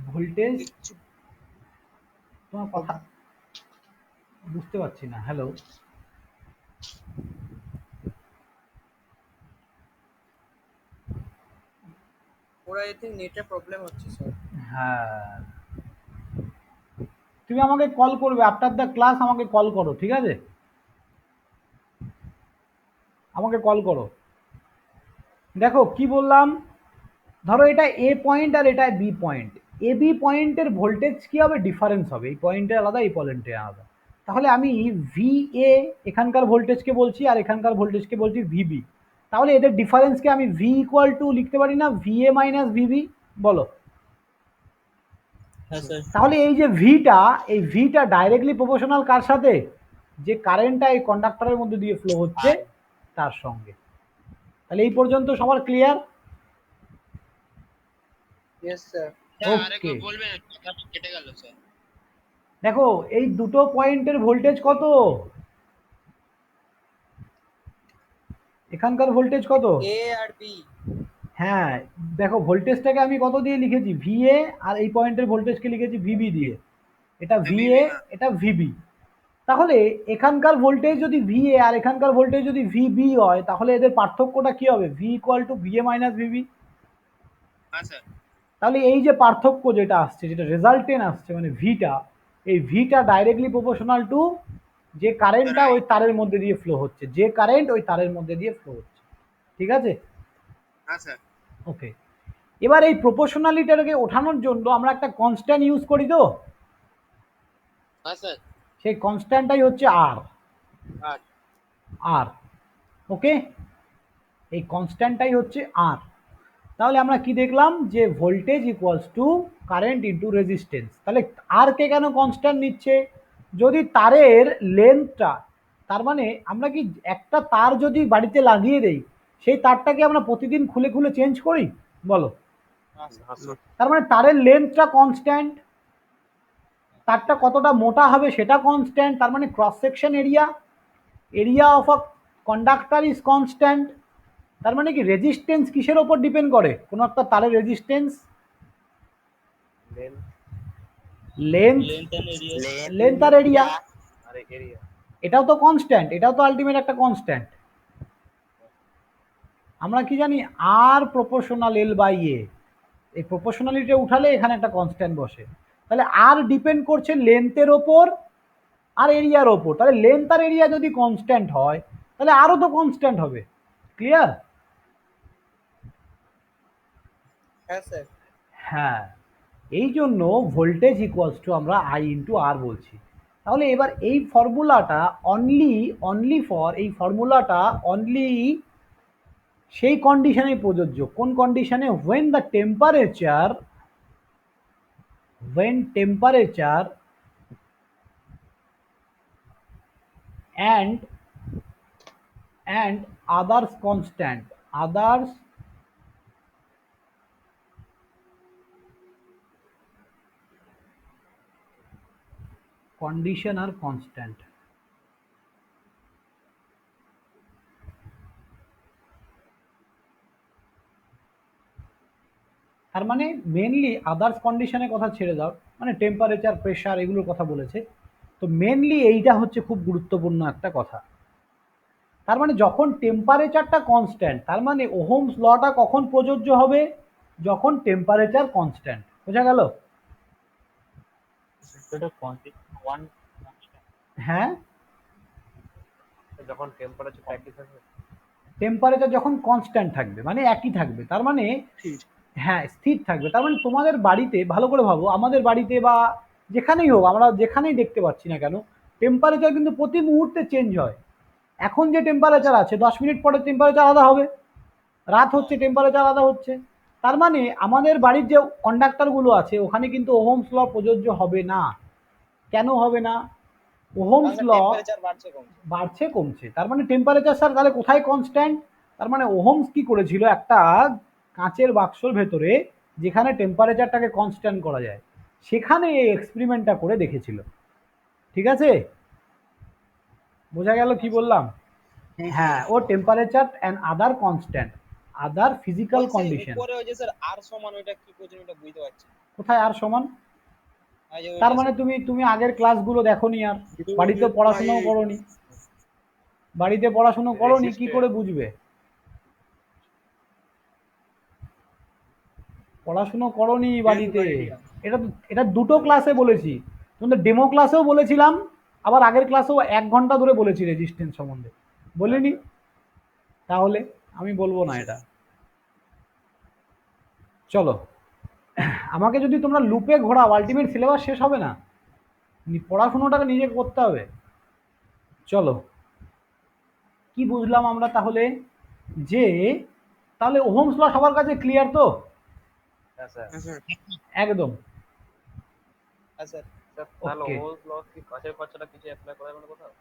S1: voltage,
S2: to
S1: তোমার কথা বুঝতে পারছি না, হ্যালো।
S2: ওরা আই থিঙ্ক নেটের প্রবলেম হচ্ছে স্যার।
S1: হ্যাঁ, তুমি আমাকে কল করবে আফটার দ্য ক্লাস, আমাকে কল করো, ঠিক আছে? আমাকে কল করো। দেখো কি বললাম, ধরো এটা এ পয়েন্ট আর এটা বি পয়েন্ট, এ বি পয়েন্টের ভোল্টেজ কি হবে, ডিফারেন্স হবে, এই পয়েন্টে আলাদা এই পয়েন্টে আলাদা। তাহলে আমি ভি এ এখানকার ভোল্টেজকে বলছি আর এখানকার ভোল্টেজকে বলছি ভিবি, তাহলে এদের ডিফারেন্সকে আমি ভি ইকুয়াল টু লিখতে পারি না, ভি এ মাইনাস ভিবি, বলো।
S5: হ্যাঁ স্যার।
S1: তাহলে এই যে ভিটা, এই ভিটা ডাইরেক্টলি প্রপোর্শনাল কার সাথে, যে কারেন্টটা এই কন্ডাক্টরের মধ্যে দিয়ে ফ্লো হচ্ছে তার সঙ্গে। তাহলে এই পর্যন্ত সবার clear?
S2: Yes sir.
S3: Sir
S1: okay,
S3: আরেকবার বলবেন, কথাটা কেটে গেল স্যার।
S1: দেখো এই দুটো পয়েন্টের ভোল্টেজ কত, এখানকার ভোল্টেজ কত?
S2: এ আর বি।
S1: হ্যাঁ, দেখো ভোল্টেজটাকে আমি কত দিয়ে লিখেছি, ভিএ, আর এই পয়েন্টের ভোল্টেজকে লিখেছি ভিবি দিয়ে। এটা ভিএ, এটা ভিবি। তাহলে এখানকার ভোল্টেজ যদি ভিএ আর এখানকার ভোল্টেজ যদি ভিবি হয়, তাহলে এদের পার্থক্যটা কি হবে, V equal to VA minus VB.
S3: হ্যাঁ স্যার।
S1: তাহলে এই যে পার্থক্য যেটা আসছে, যেটা রেজাল্টেন আসছে, মানে ভিটা, এই ভিটা ডাইরেক্টলি প্রপোর্শনাল টু যে কারেন্টটা ওই তারের মধ্যে দিয়ে ফ্লো হচ্ছে, যে কারেন্ট ওই তারের মধ্যে দিয়ে ফ্লো হচ্ছে। ঠিক আছে,
S3: হ্যাঁ স্যার।
S1: ওকে। এবার এই প্রপোর্শনালিটাকে ওঠানোর জন্য আমরা একটা কনস্ট্যান্ট ইউজ করি তো,
S3: হ্যাঁ স্যার।
S1: সেই কনস্ট্যান্টটাই হচ্ছে আর।
S3: আর
S1: আর ওকে, এই কনস্ট্যান্টটাই হচ্ছে আর। তাহলে আমরা কি দেখলাম, যে voltage equals to current into resistance. তাহলে আর কে কেন কনস্ট্যান্ট নিচ্ছে, যদি তারের লেন্থটা, তার মানে আমরা কি একটা তার যদি বাড়িতে লাগিয়ে দেই, সেই তারটাকে আমরা প্রতিদিন খুলে খুলে চেঞ্জ করি, বলো? তার মানে তারের লেন্থটা কনস্ট্যান্ট, তারটা কতটা মোটা হবে সেটা কনস্ট্যান্ট, তার মানে cross section area of a conductor is constant. তার মানে কি রেজিস্ট্যান্স কিসের ওপর ডিপেন্ড করে, কোনো একটা তারের resistance? Length,
S5: length and area.
S1: Length আর এরিয়া, এটাও তো কনস্ট্যান্ট, এটাও তো আলটিমেট একটা কনস্ট্যান্ট। আমরা কি জানি আর প্রপোর্শনাল এল বাই এ, এই প্রপোর্শনালিটি উঠালে এখানে একটা কনস্ট্যান্ট বসে, তাহলে আর ডিপেন্ড করছে লেন্থের ওপর আর এরিয়ার ওপর। তাহলে লেন্থ আর এরিয়া যদি কনস্ট্যান্ট হয় তাহলে আরও তো কনস্ট্যান্ট হবে। ক্লিয়ার?
S4: হ্যাঁ স্যার।
S1: হ্যাঁ, এই জন্য ভোল্টেজ ইকুয়ালস টু আমরা আই ইন্টু আর বলছি। তাহলে এবার এই ফর্মুলাটা এই ফর্মুলাটা অনলি সেই কন্ডিশনে প্রযোজ্য, কোন কন্ডিশনে? when temperature and others constant, others condition are constant। তার মানে মেনলি আদার্স কন্ডিশনের কথা ছেড়ে দাও, মানে টেম্পারেচার, প্রেশার এগুলোর কথা বলেছে। তো মেনলি এইটা হচ্ছে খুব গুরুত্বপূর্ণ একটা কথা। তার মানে যখন টেম্পারেচারটা কনস্ট্যান্ট, তার মানে ওহমস লটা কখন প্রযোজ্য হবে? যখন টেম্পারেচার কনস্ট্যান্ট। বোঝা গেল?
S5: এটা কনস্ট্যান্ট ওয়ান।
S1: হ্যাঁ,
S4: যখন টেম্পারেচার প্র্যাকটিস হবে,
S1: টেম্পারেচার যখন কনস্ট্যান্ট থাকবে মানে একই থাকবে, তার মানে হ্যাঁ স্থির থাকবে। তার মানে তোমাদের বাড়িতে ভালো করে ভাবো, আমাদের বাড়িতে বা যেখানেই হোক, আমরা যেখানেই দেখতে পাচ্ছি না কেন, টেম্পারেচার কিন্তু প্রতি মুহূর্তে চেঞ্জ হয়। এখন যে টেম্পারেচার আছে 10 মিনিট পরে টেম্পারেচার আলাদা হবে, রাত হচ্ছে টেম্পারেচার আলাদা হচ্ছে। তার মানে আমাদের বাড়ির যে কন্ডাক্টরগুলো আছে ওখানে কিন্তু ওহমস ল প্রযোজ্য হবে না। কেন হবে না? ওহমস ল বাড়ছে কমছে, তার মানে টেম্পারেচার স্যার তাহলে কোথায় কনস্ট্যান্ট? তার মানে ওহমস কি করেছিল, একটা কাঁচের বাক্সর ভেতরে যেখানে টেম্পারেচারটাকে কনস্ট্যান্ট করা যায় সেখানে এই এক্সপেরিমেন্টটা করে দেখেছিল। ঠিক আছে? বোঝা গেল কি বললাম? হ্যাঁ, ও temperature and other constant, other physical condition.
S2: উপরে ওই যে স্যার আর সমান ওইটা কি করছেন ওটা বুঝতে পারছি না।
S1: কোথায় আর সমান?
S2: এই যে
S1: তার
S2: ওইটা
S1: মানে তুমি আগের ক্লাসগুলো দেখোনি, আর বাড়িতে পড়াশোনাও করোনি, বাড়িতে পড়াশোনা করোনি কি করে বুঝবে? পড়াশুনো করোনি বাড়িতে। এটা দুটো ক্লাসে বলেছি, তোমাদের ডেমো ক্লাসেও বলেছিলাম, আবার আগের ক্লাসেও 1 ঘন্টা ধরে বলেছি রেজিস্ট্যান্স সম্বন্ধে, বলিনি? তাহলে আমি বলবো না এটা। চলো, আমাকে যদি তোমরা লুপে ঘোরাও আলটিমেট সিলেবাস শেষ হবে না, পড়াশুনোটাকে নিজে করতে হবে। চলো, কি বুঝলাম আমরা তাহলে? যে তাহলে ওহমস ল সবার কাছে ক্লিয়ার তো?
S4: হ্যাঁ স্যার।
S1: একদম।
S2: স্যার
S4: তাহলে
S1: Okay.
S4: ওহমস ল কি কাছের বাচ্চাটা কিছু অ্যাপ্লাই করা যাবে না কোথাও?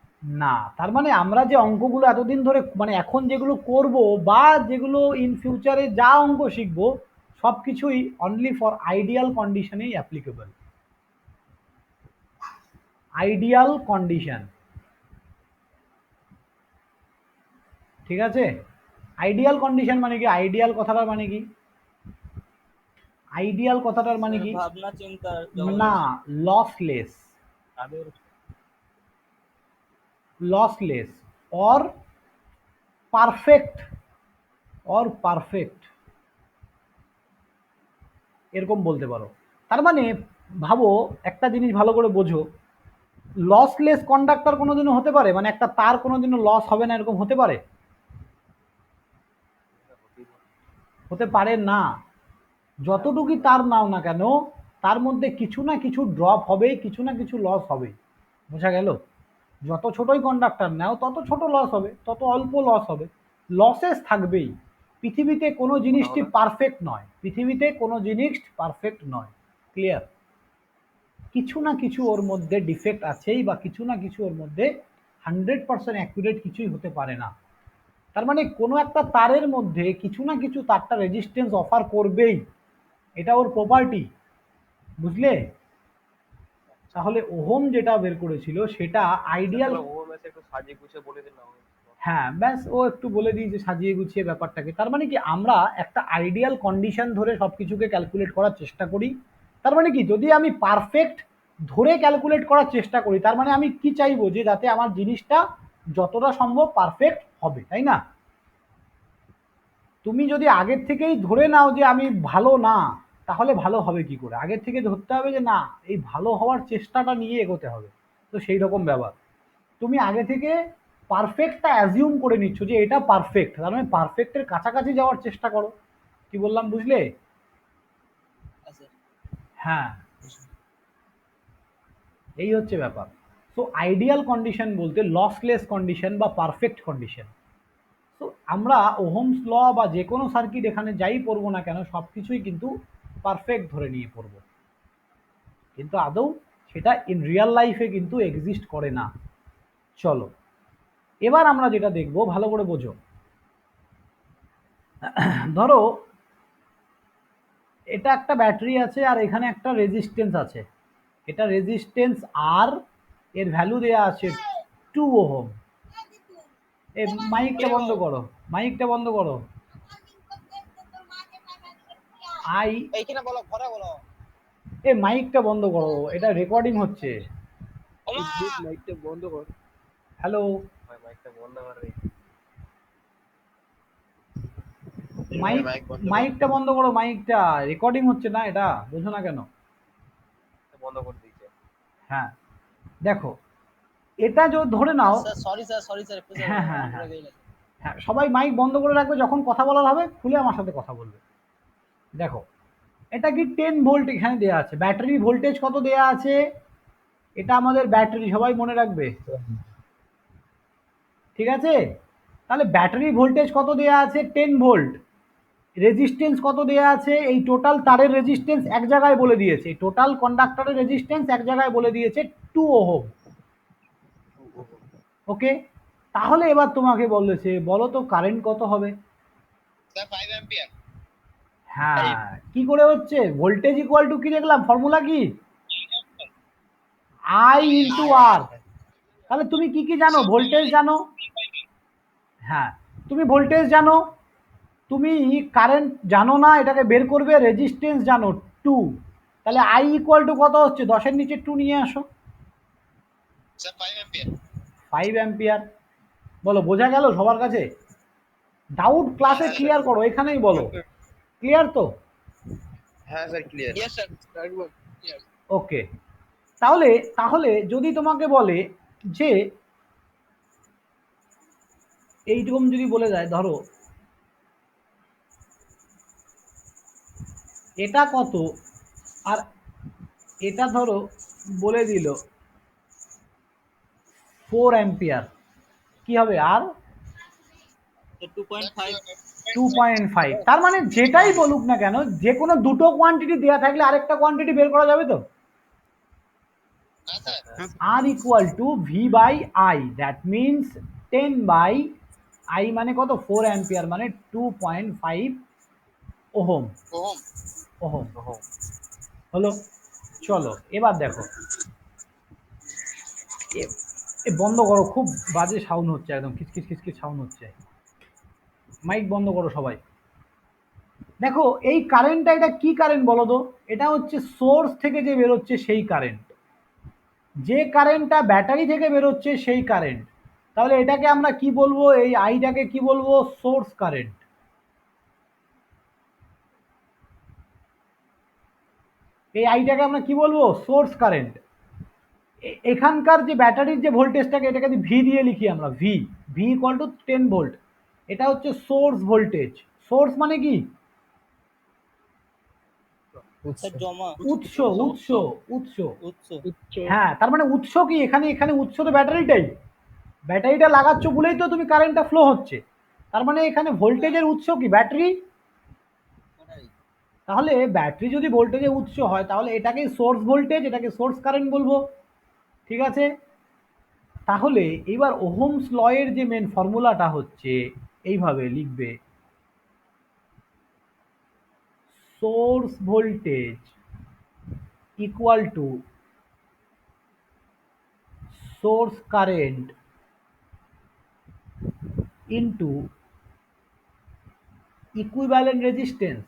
S1: না, তার মানে আমরা যে অঙ্কগুলো এতদিন ধরে মানে এখন যেগুলো করব বা যেগুলো ইন ফিউচারে যা অঙ্ক শিখবো সব কিছুই অনলি ফর আইডিয়াল কন্ডিশনেই অ্যাপ্লিকেবল। আইডিয়াল কন্ডিশন, ঠিক আছে? আইডিয়াল কন্ডিশন মানে কি? আইডিয়াল কথাটার মানে কি? আইডিয়াল কথাটার মানে কি?
S5: ভাবনা চিন্তা
S1: না, লসলেস,
S5: তাদের
S1: লসলেস অর পারফেক্ট, এরকম বলতে পারো। তার মানে ভাবো, একটা জিনিস ভালো করে বোঝো, লসলেস কন্ডাক্টর কোনোদিনও হতে পারে? মানে একটা তার কোনোদিনও লস হবে না এরকম হতে পারে? হতে পারে না। যতটুকুই তার নাও না কেন তার মধ্যে কিছু না কিছু ড্রপ হবেই, কিছু না কিছু লস হবেই। বোঝা গেল? যত ছোটই কন্ডাক্টর নাও তত ছোট লস হবে, তত অল্প লস হবে, লসেস থাকবেই। পৃথিবীতে কোনো জিনিসটি পারফেক্ট নয়, পৃথিবীতে কোনো জিনিস পারফেক্ট নয়। ক্লিয়ার? কিছু না কিছু ওর মধ্যে ডিফেক্ট আছেই, বা কিছু না কিছু ওর মধ্যে 100% অ্যাকুরেট কিছুই হতে পারে না। তার মানে কোনো একটা তারের মধ্যে কিছু না কিছু তারটা রেজিস্ট্যান্স অফার করবেই, এটা ওর প্রপার্টি। বুঝলে? তাহলে ওহম যেটা বের করেছিল সেটা আইডিয়াল। হ্যাঁ ব্যাস, ও একটু বলে দিয়েছে সাজিয়ে গুছিয়ে ব্যাপারটাকে। তার মানে কি, আমরা একটা আইডিয়াল কন্ডিশন ধরে সবকিছুকে ক্যালকুলেট করার চেষ্টা করি। তার মানে কি, যদি আমি পারফেক্ট ধরে ক্যালকুলেট করার চেষ্টা করি, তার মানে আমি কি চাইবো, যে যাতে আমার জিনিসটা যতটা সম্ভব পারফেক্ট হবে, তাই না? তুমি যদি আগের থেকেই ধরে নাও যে আমি ভালো না, তাহলে ভালো হবে কি করে? আগের থেকে ধরতে হবে যে না, এই ভালো হওয়ার চেষ্টাটা নিয়ে এগোতে হবে। তো সেই রকম ব্যাপার, তুমি আগে থেকে পারফেক্টটা অ্যাজিউম করে নিচ্ছ যে এটা পারফেক্ট, তার মানে পারফেক্টের কাছাকাছি যাওয়ার চেষ্টা করো। কি বললাম বুঝলে? হ্যাঁ, এই হচ্ছে ব্যাপার। সো আইডিয়াল কন্ডিশন বলতে লসলেস কন্ডিশন বা পারফেক্ট কন্ডিশন। তো আমরা ওহমস ল বা যে কোনো সার্কিট এখানে যাই পড়বো না কেন, সব কিছুই কিন্তু পারফেক্ট ধরে নিয়ে পড়বো, কিন্তু আদৌ সেটা ইন রিয়েল লাইফে কিন্তু এক্সিস্ট করে না। চলো এবার আমরা যেটা দেখবো, ভালো করে বোঝো। ধরো এটা একটা ব্যাটারি আছে আর এখানে একটা রেজিস্ট্যান্স আছে। এটা রেজিস্ট্যান্স আর, এর ভ্যালু দেয়া আছে 2 ওহম। এ মাইকটা বন্ধ করো, মাইকটা বন্ধ করো। আই,
S2: এইখানে বলো, ঘরে বলো।
S1: এ মাইকটা বন্ধ করো, এটা রেকর্ডিং হচ্ছে।
S2: মাইকটা বন্ধ কর।
S1: হ্যালো, মাইক, মাইকটা বন্ধ করো, মাইকটা রেকর্ডিং হচ্ছে না, এটা বোঝো না কেন? হ্যাঁ দেখো, এটা ধরে নাও।
S2: সরি স্যার একটু
S1: হ্যাঁ হ্যাঁ হ্যাঁ হ্যাঁ, সবাই মাইক বন্ধ করে রাখবে, যখন কথা বলার হবে খুলে আমার সাথে কথা বলবে। দেখো এটা কি 10 ভোল্ট এখানে দেয়া আছে, ব্যাটারি ভোল্টেজ কত দেয়া আছে? এটা আমাদের ব্যাটারি, সবাই মনে রাখবে, ঠিক আছে? তাহলে ব্যাটারি ভোল্টেজ কত দেয়া আছে? 10 ভোল্ট। রেজিস্ট্যান্স কত দেয়া আছে? এই টোটাল তারের রেজিস্ট্যান্স এক জায়গায় বলে দিয়েছে, টোটাল কন্ডাক্টরের রেজিস্ট্যান্স এক জায়গায় বলে দিয়েছে 2 ওহম। ওকে, তাহলে এবার তোমাকে বলেছে বলো তো কারেন্ট কত হবে?
S3: Sir 5 ampere.
S1: হ্যাঁ, কি করে হচ্ছে? ভোল্টেজ ইকুয়াল টু কি দেখলাম, ফর্মুলা কি? I into R. তাহলে তুমি কি কি জানো? ভোল্টেজ জানো, হ্যাঁ তুমি ভোল্টেজ জানো, তুমি কারেন্ট জানো না, এটাকে বের করবে, রেজিস্ট্যান্স জানো 2। তাহলে আই ইকুয়াল টু কত হচ্ছে? 10-এর নিচে 2 নিয়ে আসো।
S3: Sir 5 ampere.
S1: 5 অ্যাম্পিয়ার। বলো বোঝা গেল সবার কাছে? ডাউট ক্লাসে ক্লিয়ার করো, এখানেই বলো। ক্লিয়ার তো?
S3: হ্যাঁ স্যার ক্লিয়ার।
S2: ইয়েস স্যার, একবার
S1: ওকে, তাহলে তাহলে যদি তোমাকে বলে যে এইরকম যদি বলে দেয়, ধরো এটা কত, আর এটা ধরো বলে দিল 4 অ্যাম্পিয়ার, কি হবে? আর
S5: 2.5।
S1: 2.5। তার মানে যেটাই বলুক না কেন, যে কোনো দুটো কোয়ান্টিটি দেওয়া থাকলে আরেকটা কোয়ান্টিটি বের করা যাবে তো?
S3: হ্যাঁ স্যার।
S1: আর equal to V by I, that means 10 by I মানে কত? 4 অ্যাম্পিয়ার মানে 2.5 ওহম।
S3: ওহম।
S1: ওহম হলো। চলো এবার দেখো, এ বন্ধ করো, খুব বাজে সাউন্ড হচ্ছে, একদম খিচখিচ খিচখিচ সাউন্ড হচ্ছে। মাইক বন্ধ করো সবাই। দেখো এই কারেন্টটা, এটা কি কারেন্ট বলো তো? এটা হচ্ছে সোর্স থেকে যে বেরোচ্ছে সেই কারেন্ট, যে কারেন্টটা ব্যাটারি থেকে বেরোচ্ছে সেই কারেন্ট। তাহলে এটাকে আমরা কি বলবো? এই আইটাকে কি বলবো? Source current. এই আইটাকে আমরা কি বলবো? Source current. এখানকার যে ব্যাটারির যে ভোল্টেজটাকে, এটাকে যদি ভি দিয়ে লিখি আমরা, V, V equal two 10 volt, এটা হচ্ছে সোর্স ভোল্টেজ। সোর্স মানে কি?
S5: স্যার জমা,
S1: উৎস, উৎস, উৎস।
S5: উৎস।
S1: হ্যাঁ, তার মানে উৎস কি? এখানে এখানে উৎস তো ব্যাটারিটাই, ব্যাটারিটা লাগাচ্ছ বলেই তো তুমি কারেন্টটা ফ্লো হচ্ছে। তার মানে এখানে ভোল্টেজের উৎস কি? ব্যাটারি। তাহলে ব্যাটারি যদি ভোল্টেজের উৎস হয়, তাহলে এটাকে সোর্স ভোল্টেজ, এটাকে সোর্স কারেন্ট বলবো, ঠিক আছে? তাহলে এবার ওহমস ল এর যে মেন ফর্মুলাটা হচ্ছে, এইভাবে লিখবে, source voltage equal to source current into equivalent resistance.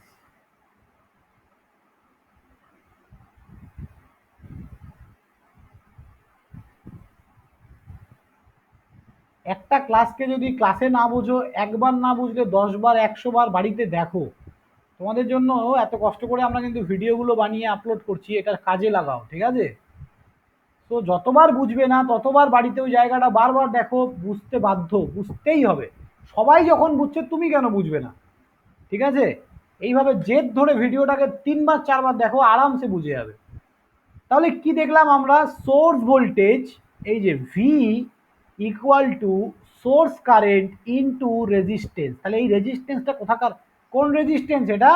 S1: একটা ক্লাসকে যদি ক্লাসে না বুঝো, একবার না বুঝলে 10 বার 100 বার বাড়িতে দেখো। তোমাদের জন্য এত কষ্ট করে আমরা কিন্তু ভিডিওগুলো বানিয়ে আপলোড করছি, এটা কাজে লাগাও, ঠিক আছে? তো যতবার বুঝবে না ততবার বাড়িতে ওই জায়গাটা বারবার দেখো, বুঝতে বাধ্য, বুঝতেই হবে। সবাই যখন বুঝছে তুমি কেন বুঝবে না? ঠিক আছে, এইভাবে জেদ ধরে ভিডিওটাকে 3 বার 4 বার দেখো, আরামসে বুঝে যাবে। তাহলে কি দেখলাম আমরা? সোর্স ভোল্টেজ, এই যে V equal to source current into resistance. তাহলে এই রেজিস্ট্যান্সটা কোথাকার, কোন রেজিস্ট্যান্স? এটা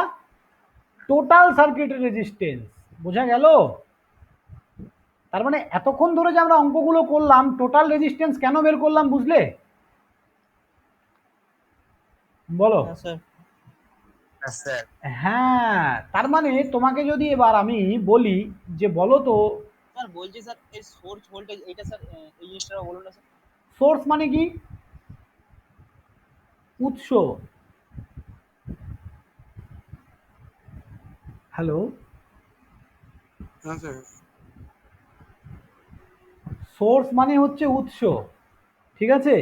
S1: টোটাল সার্কিটের রেজিস্ট্যান্স। বোঝা গেল? তার মানে এতক্ষণ ধরে যে আমরা অঙ্কগুলো করলাম, টোটাল রেজিস্ট্যান্স কেন বের করলাম, বুঝলে? বলো।
S5: হ্যাঁ স্যার।
S4: স্যার
S1: হ্যাঁ, তার মানে তোমাকে যদি এবার আমি বলি যে বলো তো,
S5: স্যার বলছি স্যার এই সোর্স ভোল্টেজ এটা স্যার এই জিনিসটা বলুন না স্যার।
S1: সোর্স মানে কি? উৎস। হ্যালো,
S2: হ্যাঁ স্যার।
S1: সোর্স মানে হচ্ছে উৎস, ঠিক আছে?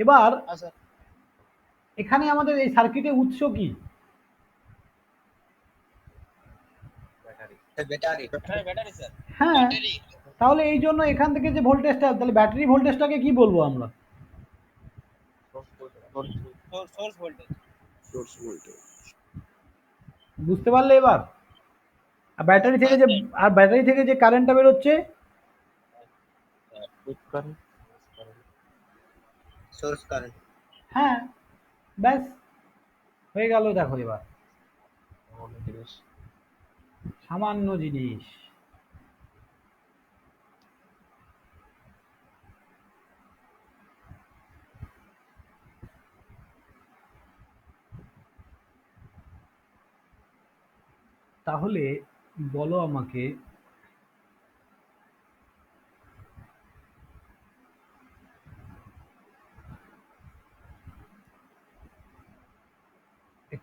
S1: এবার
S5: হ্যাঁ স্যার।
S1: এখানে আমাদের এই সার্কিটে উৎস কি?
S4: ব্যাটারি।
S5: Battery sir.
S1: হ্যাঁ,
S3: ব্যাটারি।
S1: তাহলে এই জন্য এখান থেকে যে ভোল্টেজটা, তাহলে ব্যাটারি ভোল্টেজটাকে কি বলবো আমরা?
S5: Source voltage.
S2: Source voltage.
S1: বুঝতে পারলে এবার? আর ব্যাটারি থেকে যে, আর ব্যাটারি থেকে যে কারেন্টটা বেরোচ্ছে,
S4: সোর্স কারেন্ট।
S1: হ্যাঁ, ব্যাস হয়ে গেল। দেখো এবার সামান্য জিনিস। তাহলে বলো আমাকে,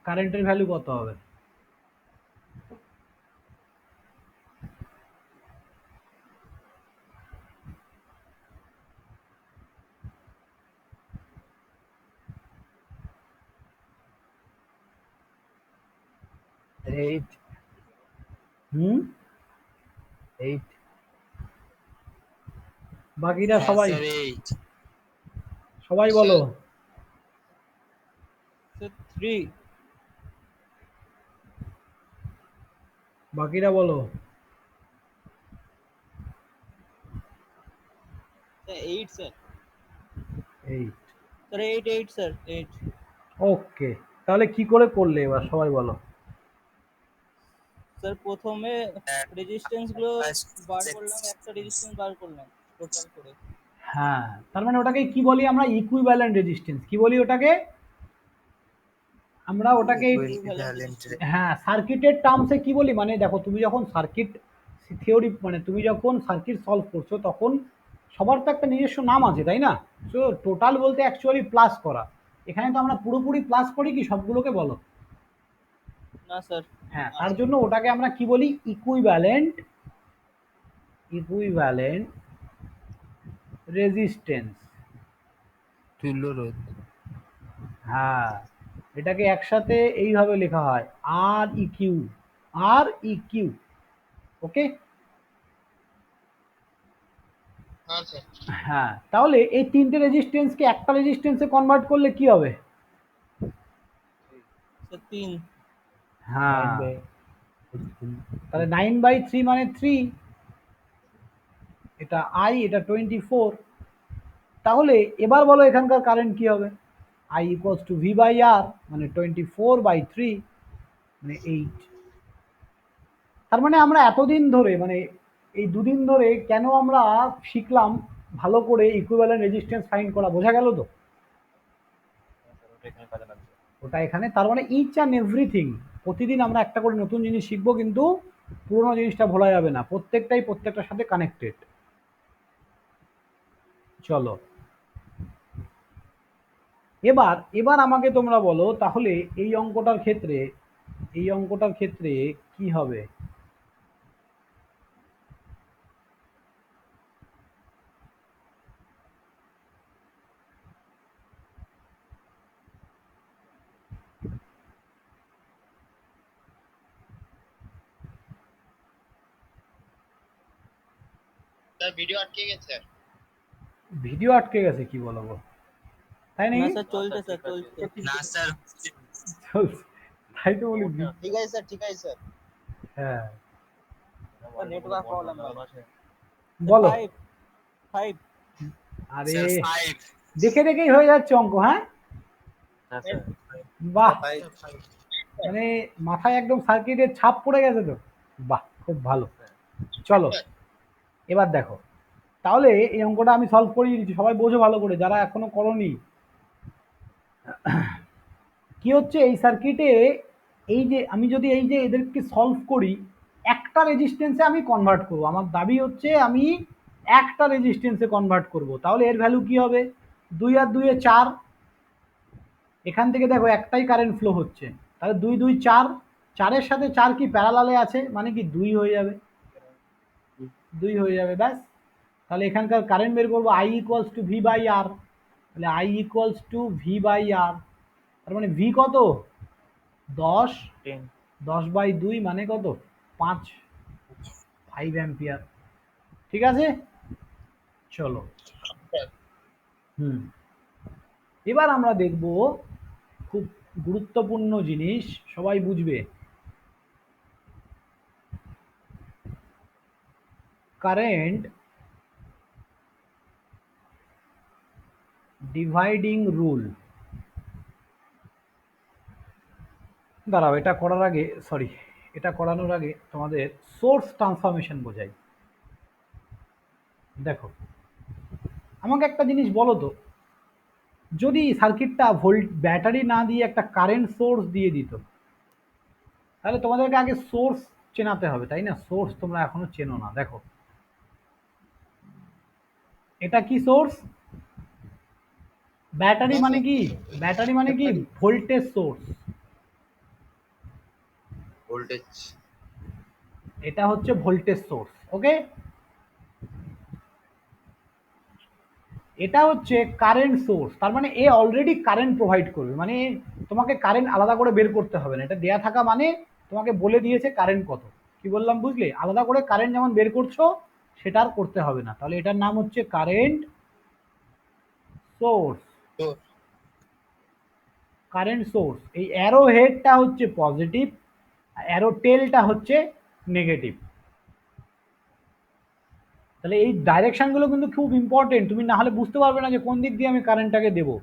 S1: কারেন্টের ভ্যালু কত হবে?
S4: এইট।
S1: হুম,
S4: 8।
S1: বাকিরা সবাই,
S3: স্যার 8।
S1: সবাই বলো।
S5: স্যার 3।
S1: বাকিরা বলো।
S5: Sir 8 sir.
S1: 8।
S5: Sir 8 sir 8।
S1: ওকে, তাহলে কি করে করলে এবার সবাই বলো।
S5: স্যার প্রথমে রেজিস্ট্যান্স গুলো বার করলাম, একটা রেজিস্ট্যান্স বার করলাম টোটাল করে।
S1: হ্যাঁ, তার মানে ওটাকে কি বলি আমরা? Equivalent resistance. কি বলি ওটাকে? আমরা ওটাকে, হ্যাঁ, সার্কিটের টার্মসে কি বলি? মানে দেখো, তুমি যখন সার্কিট থিওরি, মানে তুমি যখন সার্কিট সলভ করছো, তখন সবার তো একটা নিজস্ব নাম আছে, তাই না? তো টোটাল বলতে অ্যাকচুয়ালি প্লাস করা। এখানে তো আমরা পুরোপুরি প্লাস করি কি সবগুলোকে, বলো?
S5: না স্যার।
S1: হ্যাঁ, তার জন্য ওটাকে আমরা কি বলি? Equivalent, equivalent resistance.
S4: তুল্য রোধ।
S1: হ্যাঁ, এটাকে একসাথে এইভাবে লেখা হয়, আর ই কিউ, আর ই কিউ। ওকে।
S3: হ্যাঁ স্যার।
S1: হ্যাঁ, তাহলে এই তিনটে রেজিস্ট্যান্সকে একটা রেজিস্ট্যান্সে কনভার্ট করলে কি হবে?
S5: স্যার 3।
S1: হ্যাঁ, তাহলে 9/3 মানে 3, এটা আই, এটা 24। তাহলে এবার বলো এখানকার কারেন্ট কি হবে? I equals to V by R, মানে 24/3 মানে 8। তার মানে আমরা এতদিন ধরে, মানে এই দুদিন ধরে কেন আমরা শিখলাম ভালো করে ইকুইভ্যালেন্ট রেজিস্ট্যান্স ফাইন্ড করা? বোঝা গেল তো? ওটা এখানে, তার মানে ইচ অ্যান্ড এভরিথিং প্রতিদিন আমরা একটা করে নতুন জিনিস শিখবো, কিন্তু পুরোনো জিনিসটা ভোলা যাবে না, প্রত্যেকটাই প্রত্যেকটার সাথে কানেক্টেড। চলো এবার এবার আমাকে তোমরা বলো তাহলে এই অঙ্কটার ক্ষেত্রে কি হবে?
S3: স্যার ভিডিও আটকে গেছে স্যার।
S1: ভিডিও আটকে গেছে কি বলো গো? তাই
S5: না
S1: নাকি?
S5: স্যার চলছে স্যার চলছে।
S4: না স্যার
S1: চলছে। তাই তো বলি
S3: ঠিক আছে স্যার, ঠিক আছে স্যার।
S1: হ্যাঁ
S5: নেটওয়ার্ক প্রবলেম
S1: বলো।
S5: 5
S1: আরে
S4: স্যার 5
S1: দেখে দেখেই হয়ে যাচ্ছে অঙ্ক, হ্যাঁ বাহ, মানে মাথায় একদম সার্কিটের ছাপ পড়ে গেছে তো, বাহ খুব ভালো। চলো এবার দেখো, তাহলে এই অঙ্কটা আমি সলভ করিয়ে দিচ্ছি, সবাই বোঝো ভালো করে যারা এখনো করনি। কি হচ্ছে এই সার্কিটে, এই যে আমি যদি এই যে এদেরকে সলভ করি, একটা রেজিস্ট্যান্সে আমি কনভার্ট করব, আমার দাবি হচ্ছে আমি একটা রেজিস্ট্যান্সে কনভার্ট করব, তাহলে এর ভ্যালু কি হবে? 2 আর 2 এ 4, এখান থেকে দেখো একটাই কারেন্ট ফ্লো হচ্ছে, তাহলে 2 2 4, 4-এর সাথে 4 কি প্যারালালে আছে, মানে কি 2 হয়ে যাবে, 2 হয়ে যাবে ব্যাস। তাহলে এখানকার কারেন্ট বের করবো I equals to V by R, তাহলে I equals to V by R, তার মানে ভি কত? 10, 10/2 মানে কত? 5 অ্যাম্পিয়ার। ঠিক আছে, চলো হুম, এবার আমরা দেখব খুব গুরুত্বপূর্ণ জিনিস, সবাই বুঝবে, কারেন্ট ডিভাইডিং রুল। দাঁড়াও, এটা করার আগে সরি, এটা করানোর আগে তোমাদের সোর্স ট্রান্সফরমেশন বোঝাই। দেখো আমাকে একটা জিনিস বলো তো, যদি সার্কিটটা ব্যাটারি না দিয়ে একটা কারেন্ট সোর্স দিয়ে দিত, তাহলে তোমাদেরকে আগে সোর্স চেনাতে হবে, তাই না? সোর্স তোমরা এখনো চেনো না। দেখো এটা কি সোর্স? ব্যাটারি মানে কি? ব্যাটারি মানে কি? Voltage source.
S3: ভোল্টেজ।
S1: এটা হচ্ছে ভোল্টেজ সোর্স, ওকে। এটা হচ্ছে কারেন্ট সোর্স, তার মানে এ অলরেডি কারেন্ট প্রোভাইড করবে, মানে তোমাকে কারেন্ট আলাদা করে বের করতে হবে না, এটা দেয়া থাকা মানে তোমাকে বলে দিয়েছে কারেন্ট কত। কি বললাম বুঝলে? আলাদা করে কারেন্ট যেমন বের করছো সেটা আর করতে হবে না, তাহলে এটার নাম হচ্ছে কারেন্ট সোর্স। কারেন্ট সোর্স, এই অ্যারো হেডটা হচ্ছে পজিটিভ, অ্যারো টেলটা হচ্ছে নেগেটিভ। তাহলে এই ডাইরেকশনগুলো কিন্তু খুব ইম্পর্টেন্ট, তুমি না হলে বুঝতে পারবে না যে কোন দিক দিয়ে আমি কারেন্টটাকে দেবো।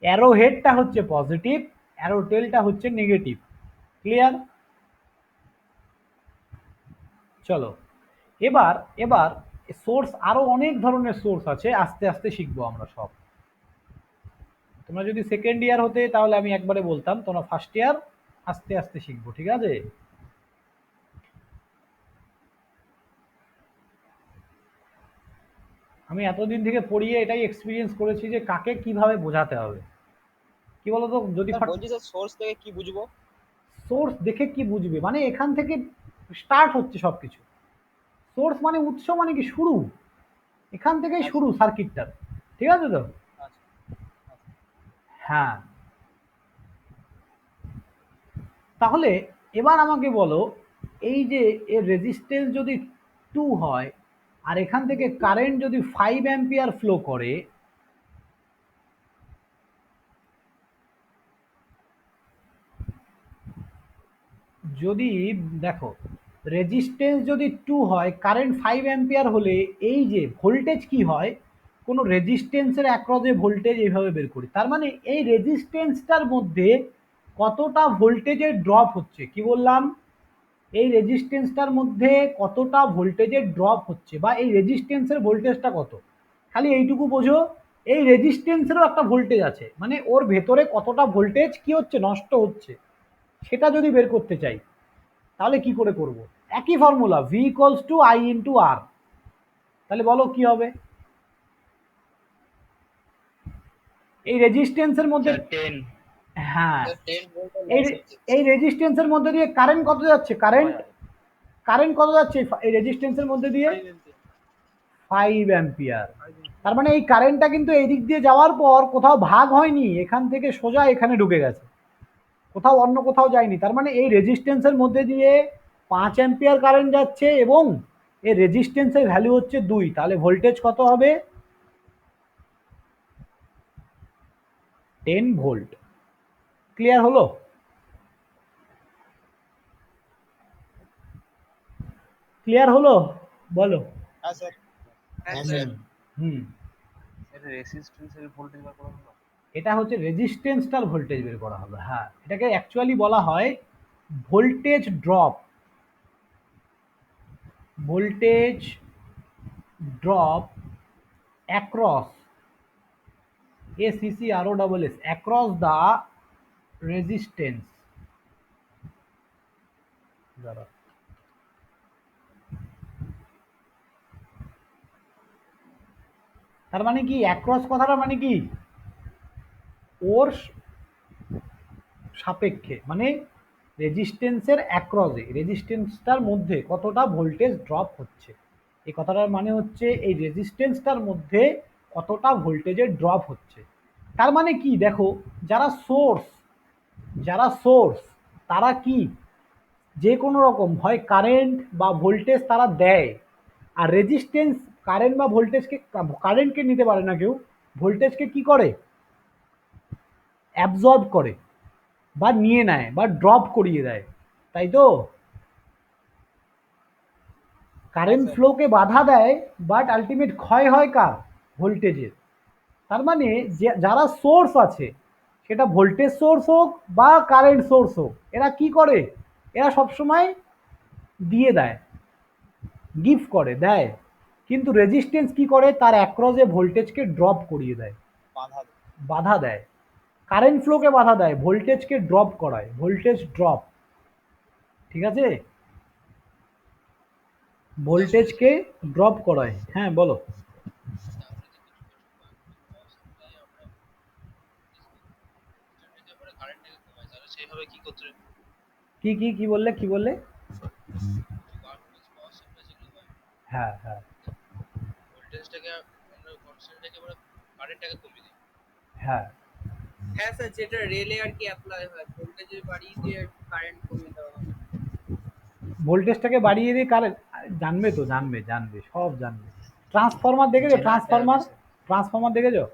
S1: অ্যারো হেডটা হচ্ছে পজিটিভ, অ্যারো টেলটা হচ্ছে নেগেটিভ। ক্লিয়ার? চলো এবার এবার সোর্স, আরো অনেক ধরনের সোর্স আছে, আস্তে আস্তে শিখবো আমরা সব। তোমরা যদি সেকেন্ড ইয়ার হতে তাহলে আমি একবারে বলতাম, তোমরা ফার্স্ট ইয়ার আস্তে আস্তে শিখবো, ঠিক আছে? আমি এতদিন থেকে পড়িয়ে এটাই এক্সপিরিয়েন্স করেছি যে কাকে কিভাবে বোঝাতে হবে। কি বলতো, যদি
S2: বলছি স্যার সোর্স থেকে কি বুঝবো?
S1: সোর্স দেখে কি বুঝবে, মানে এখান থেকে স্টার্ট হচ্ছে সবকিছু। সোর্স মানে উৎস, মানে কি শুরু, এখান থেকেই শুরু সার্কিটটার, ঠিক আছে তো? হ্যাঁ, তাহলে এবার আমাকে বলো, এই যে এর রেজিস্ট্যান্স যদি 2 হয় আর এখান থেকে কারেন্ট যদি 5 অ্যাম্পিয়ার ফ্লো করে, যদি দেখো রেজিস্ট্যান্স যদি 2 হয়, কারেন্ট 5 অ্যাম্পিয়ার হলে এই যে ভোল্টেজ কি হয়, কোনো রেজিস্ট্যান্সের অ্যাক্রসে ভোল্টেজ এইভাবে বের করি, তার মানে এই রেজিস্ট্যান্সটার মধ্যে কতটা ভোল্টেজের ড্রপ হচ্ছে। কি বললাম? এই রেজিস্ট্যান্সটার মধ্যে কতটা ভোল্টেজের ড্রপ হচ্ছে, বা এই রেজিস্ট্যান্সের ভোল্টেজটা কত, খালি এইটুকু বোঝো। এই রেজিস্ট্যান্সেরও একটা ভোল্টেজ আছে, মানে ওর ভেতরে কতটা ভোল্টেজ কি হচ্ছে, নষ্ট হচ্ছে, সেটা যদি বের করতে চাই তাহলে কি করে করব? একই formula, V equals to I into R. তাহলে বলো কি হবে? এই রেজিস্ট্যান্সের মধ্যে,
S5: স্যার 10
S1: হ্যাঁ,
S3: 10 ভোল্ট
S1: এই এই রেজিস্ট্যান্সের মধ্যে দিয়ে কারেন্ট কত যাচ্ছে? কারেন্ট কত যাচ্ছে এই রেজিস্ট্যান্সের মধ্যে দিয়ে? 5 অ্যাম্পিয়ার। তার মানে এই কারেন্টটা কিন্তু এই দিক দিয়ে যাওয়ার পর কোথাও ভাগ হয়নি, এখান থেকে সোজা এখানে ঢুকে গেছে, কোথাও অন্য কোথাও যায়নি। তার মানে এই রেজিস্ট্যান্সের মধ্যে দিয়ে 5 অ্যাম্পিয়ার কারেন্ট যাচ্ছে এবং এই রেজিস্ট্যান্সের ভ্যালু হচ্ছে 2। তাহলে ভোল্টেজ কত হবে? 10 ভোল্ট। ক্লিয়ার হলো? ক্লিয়ার হলো? বলো।
S2: হ্যাঁ স্যার।
S1: হুম,
S5: এটা রেসিস্ট্যান্সের ভোল্টেজ বার করা হলো।
S1: এটা হচ্ছে রেজিস্ট্যান্সটার ভোল্টেজ বের করা হবে। হ্যাঁ, এটাকে অ্যাকচুয়ালি বলা হয় voltage drop. Voltage drop across, ACCROSS, across the resistance. তার মানে কি অ্যাক্রস কথাটা মানে কি? ওর সাপেক্ষে, মানে রেজিস্ট্যান্সের অ্যাক্রসে, রেজিস্ট্যান্সটার মধ্যে কতটা ভোল্টেজ ড্রপ হচ্ছে, এই কথাটার মানে হচ্ছে এই রেজিস্ট্যান্সটার মধ্যে কতটা ভোল্টেজের ড্রপ হচ্ছে। তার মানে কি দেখো, যারা সোর্স তারা কি যে কোনো রকম হয় কারেন্ট বা ভোল্টেজ তারা দেয়, আর রেজিস্ট্যান্স কারেন্ট বা ভোল্টেজকে, কারেন্টকে নিতে পারে না কেউ, ভোল্টেজকে কি করে? অ্যাবজর্ব করে বা নিয়ে নেয় বা ড্রপ করিয়ে দেয়, তাই তো? কারেন্ট ফ্লোকে বাধা দেয়, বাট আলটিমেট ক্ষয় হয় কার? ভোল্টেজের। তার মানে যারা সোর্স আছে, সেটা ভোল্টেজ সোর্স হোক বা কারেন্ট সোর্স হোক, এরা কি করে? এরা সবসময় দিয়ে দেয়, গিফট করে দেয়। কিন্তু রেজিস্ট্যান্স কি করে? তার অ্যাক্রসে ভোল্টেজকে ড্রপ করিয়ে দেয়, বাধা দেয়। কারেন্ট ফ্লোকে বাধা দেয়, ভোল্টেজকে ড্রপ করায়, ভোল্টেজ ড্রপ। ঠিক আছে? ভোল্টেজকে ড্রপ করায়। হ্যাঁ বলো।
S3: কারেন্টটাকে কমায়, তাহলে সেইভাবে কি করতে হবে?
S1: কি বললে, কি বললে?
S3: পাওয়ার সাপ্লাই যেগুলো হয়,
S1: হ্যাঁ হ্যাঁ
S3: ভোল্টেজটাকে আমরা কনস্ট্যান্ট রেখে আমরা কারেন্টটাকে কমিয়ে দিই।
S1: হ্যাঁ,
S2: হ্যাঁ স্যার, যেটা রেলে আর কি অ্যাপ্লাই হয়, ভোল্টেজ বাড়িয়ে দিয়ে কারেন্ট কমিয়ে দেওয়া হয়।
S1: ভোল্টেজটাকে বাড়িয়ে দিয়ে কারেন্ট, জানবে তো, জানবে সব জানবে। ট্রান্সফরমার দেখেছো? ট্রান্সফরমার দেখেছো?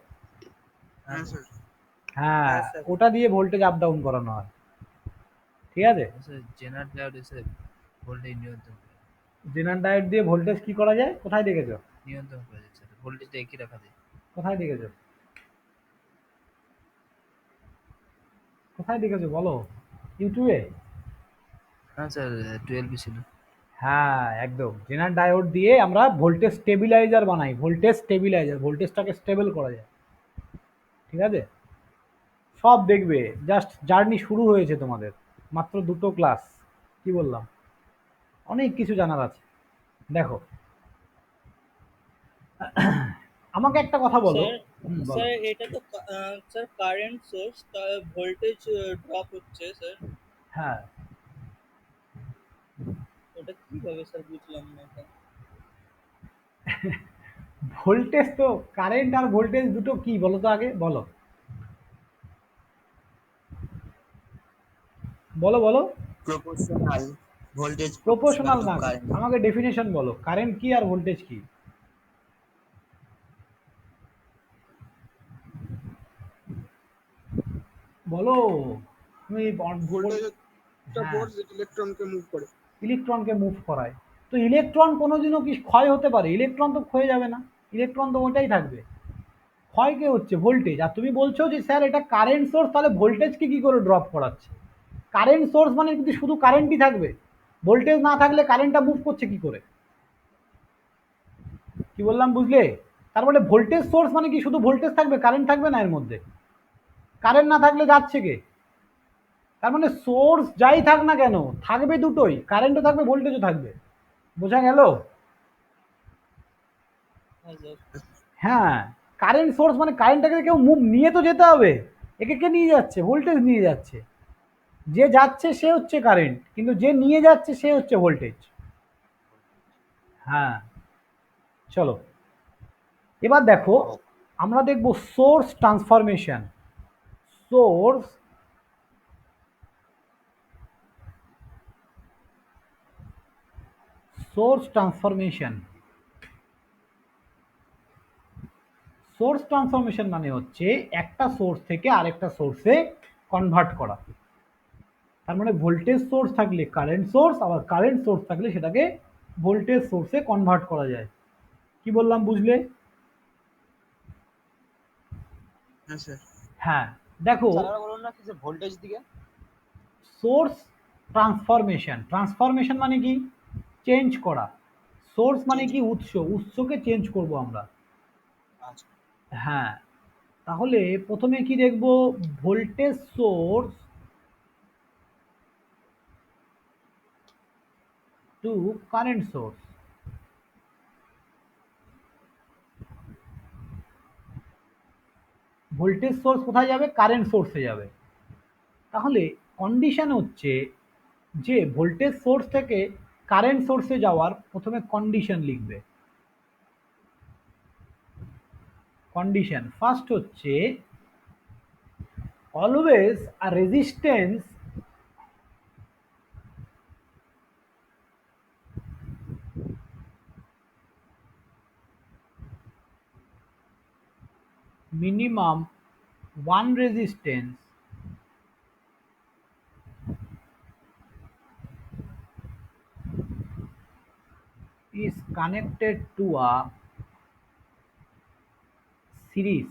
S2: হ্যাঁ স্যার।
S1: হ্যাঁ,
S2: হ্যাঁ, স্যার।
S1: ওটা দিয়ে ভোল্টেজ আপ ডাউন করানো হয়। ঠিক আছে?
S5: জেনারেল ডায়োড এসে ভোল্টেজ নিয়ন্ত্রণ করে,
S1: জেনার ডায়োড দিয়ে ভোল্টেজ কি করা যায়? কোথায় দেখেছো?
S5: নিয়ন্ত্রণ করা যাচ্ছে, ভোল্টেজটা একই রাখা যায়।
S1: কোথায় দেখেছো? কোথায় দেখেছো বলো? ইউটিউবে?
S5: হ্যাঁ স্যার, 12 ছিল।
S1: হ্যাঁ একদম, জেনার ডায়োড দিয়ে আমরা ভোল্টেজ স্টেবিলাইজার বানাই, ভোল্টেজ স্টেবিলাইজার, ভোল্টেজটাকে স্টেবল করা যায়। ঠিক আছে? সব দেখবে, জাস্ট জার্নি শুরু হয়েছে তোমাদের, মাত্র 2টো ক্লাস। কি বললাম? অনেক কিছু জানার আছে। দেখো, আমাকে একটা কথা বলো।
S5: স্যার
S1: বলো।
S5: স্যার এটা তো sir current source, voltage drop হচ্ছে স্যার,
S1: হ্যাঁ,
S5: ওটা কিভাবে স্যার বুঝলাম না এটা।
S1: ভোল্টেজ তো, কারেন্ট আর ভোল্টেজ দুটো কি বলো তো, আগে বলো, বলো।
S4: প্রপোর্শনাল, ভোল্টেজ
S1: প্রপোর্শনাল
S4: টু
S1: না,
S4: কারেন্ট।
S1: আমাকে ডেফিনেশন বলো, কারেন্ট কি আর ভোল্টেজ কি? বলো। তুমি
S2: ভোল্টেজ একটা
S1: হ্যাঁ,
S2: ফোর্স ইলেকট্রনকে মুভ করে।
S1: ইলেকট্রনকে মুভ করায়। তো ইলেকট্রন কোনোদিনও কি ক্ষয় হতে পারে? ইলেকট্রন তো ক্ষয়ে যাবে না, ইলেকট্রন তো ওটাই থাকবে। ক্ষয় কে হচ্ছে? ভোল্টেজ। আর তুমি বলছো যে স্যার এটা কারেন্ট সোর্স, তাহলে ভোল্টেজকে কি করে ড্রপ করাচ্ছে? কারেন্ট সোর্স মানে কিন্তু শুধু কারেন্টই থাকবে, ভোল্টেজ না থাকলে কারেন্টটা মুভ করছে কি করে? কি বললাম বুঝলে? তার মানে ভোল্টেজ সোর্স মানে কি শুধু ভোল্টেজ থাকবে, কারেন্ট থাকবে না এর মধ্যে? কারেন্ট না থাকলে যাচ্ছে কে? তার মানে সোর্স যাই থাক না কেন, থাকবে দুটোই, কারেন্টও থাকবে ভোল্টেজও থাকবে। বোঝা গেল?
S5: হ্যাঁ স্যার।
S1: হ্যাঁ, কারেন্ট সোর্স মানে কারেন্টটাকে কেউ মুভ নিয়ে তো যেতে হবে, একে কে নিয়ে যাচ্ছে? ভোল্টেজ নিয়ে যাচ্ছে। যে যাচ্ছে সে হচ্ছে কারেন্ট, কিন্তু যে নিয়ে যাচ্ছে সে হচ্ছে ভোল্টেজ। হ্যাঁ, চলো এবার দেখো আমরা দেখব source transformation. Source source transformation. Source transformation মানে হচ্ছে একটা সোর্স থেকে আরেকটা সোর্সে কনভার্ট করা। তার মানে ভোল্টেজ সোর্স থাকলে কারেন্ট সোর্স, আবার কারেন্ট সোর্স থাকলে সেটাকে ভোল্টেজ সোর্সে কনভার্ট করা যায়। কি বললাম বুঝলে?
S3: হ্যাঁ স্যার।
S1: হ্যাঁ, দেখো
S5: বলুন না কিছু ভোল্টেজ দিকে।
S1: সোর্স ট্রান্সফরমেশন, ট্রান্সফরমেশন মানে কি? চেঞ্জ করা। সোর্স মানে কি? উৎস, উৎসকে চেঞ্জ করব আমরা।
S5: আচ্ছা,
S1: হ্যাঁ, তাহলে প্রথমে কি দেখব? Voltage source to current source. Voltage source কোথায় যাবে? কারেন্ট সোর্সে যাবে। তাহলে কন্ডিশন হচ্ছে যে ভোল্টেজ সোর্স থেকে কারেন্ট সোর্সে যাওয়ার প্রথমে কন্ডিশন লিখবে। কন্ডিশন ফার্স্ট হচ্ছে always a resistance minimum one resistance is connected to a series.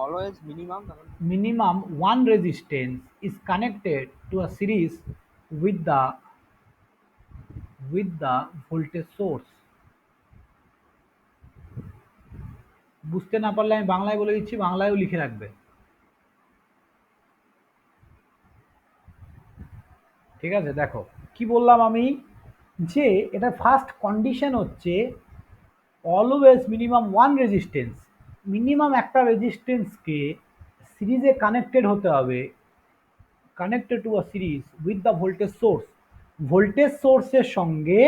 S5: Always minimum
S1: Minimum one resistance is connected to a series with the voltage source. বুঝতে না পারলে আমি বাংলায় বলে দিচ্ছি, বাংলায়ও লিখে রাখবে। ঠিক আছে, দেখো কি বললাম আমি, যে এটা ফার্স্ট কন্ডিশন হচ্ছে always minimum one resistance, minimum একটা রেজিস্ট্যান্সকে সিরিজে কানেক্টেড হতে হবে, connected to a series with the voltage source. Voltage সোর্সের সঙ্গে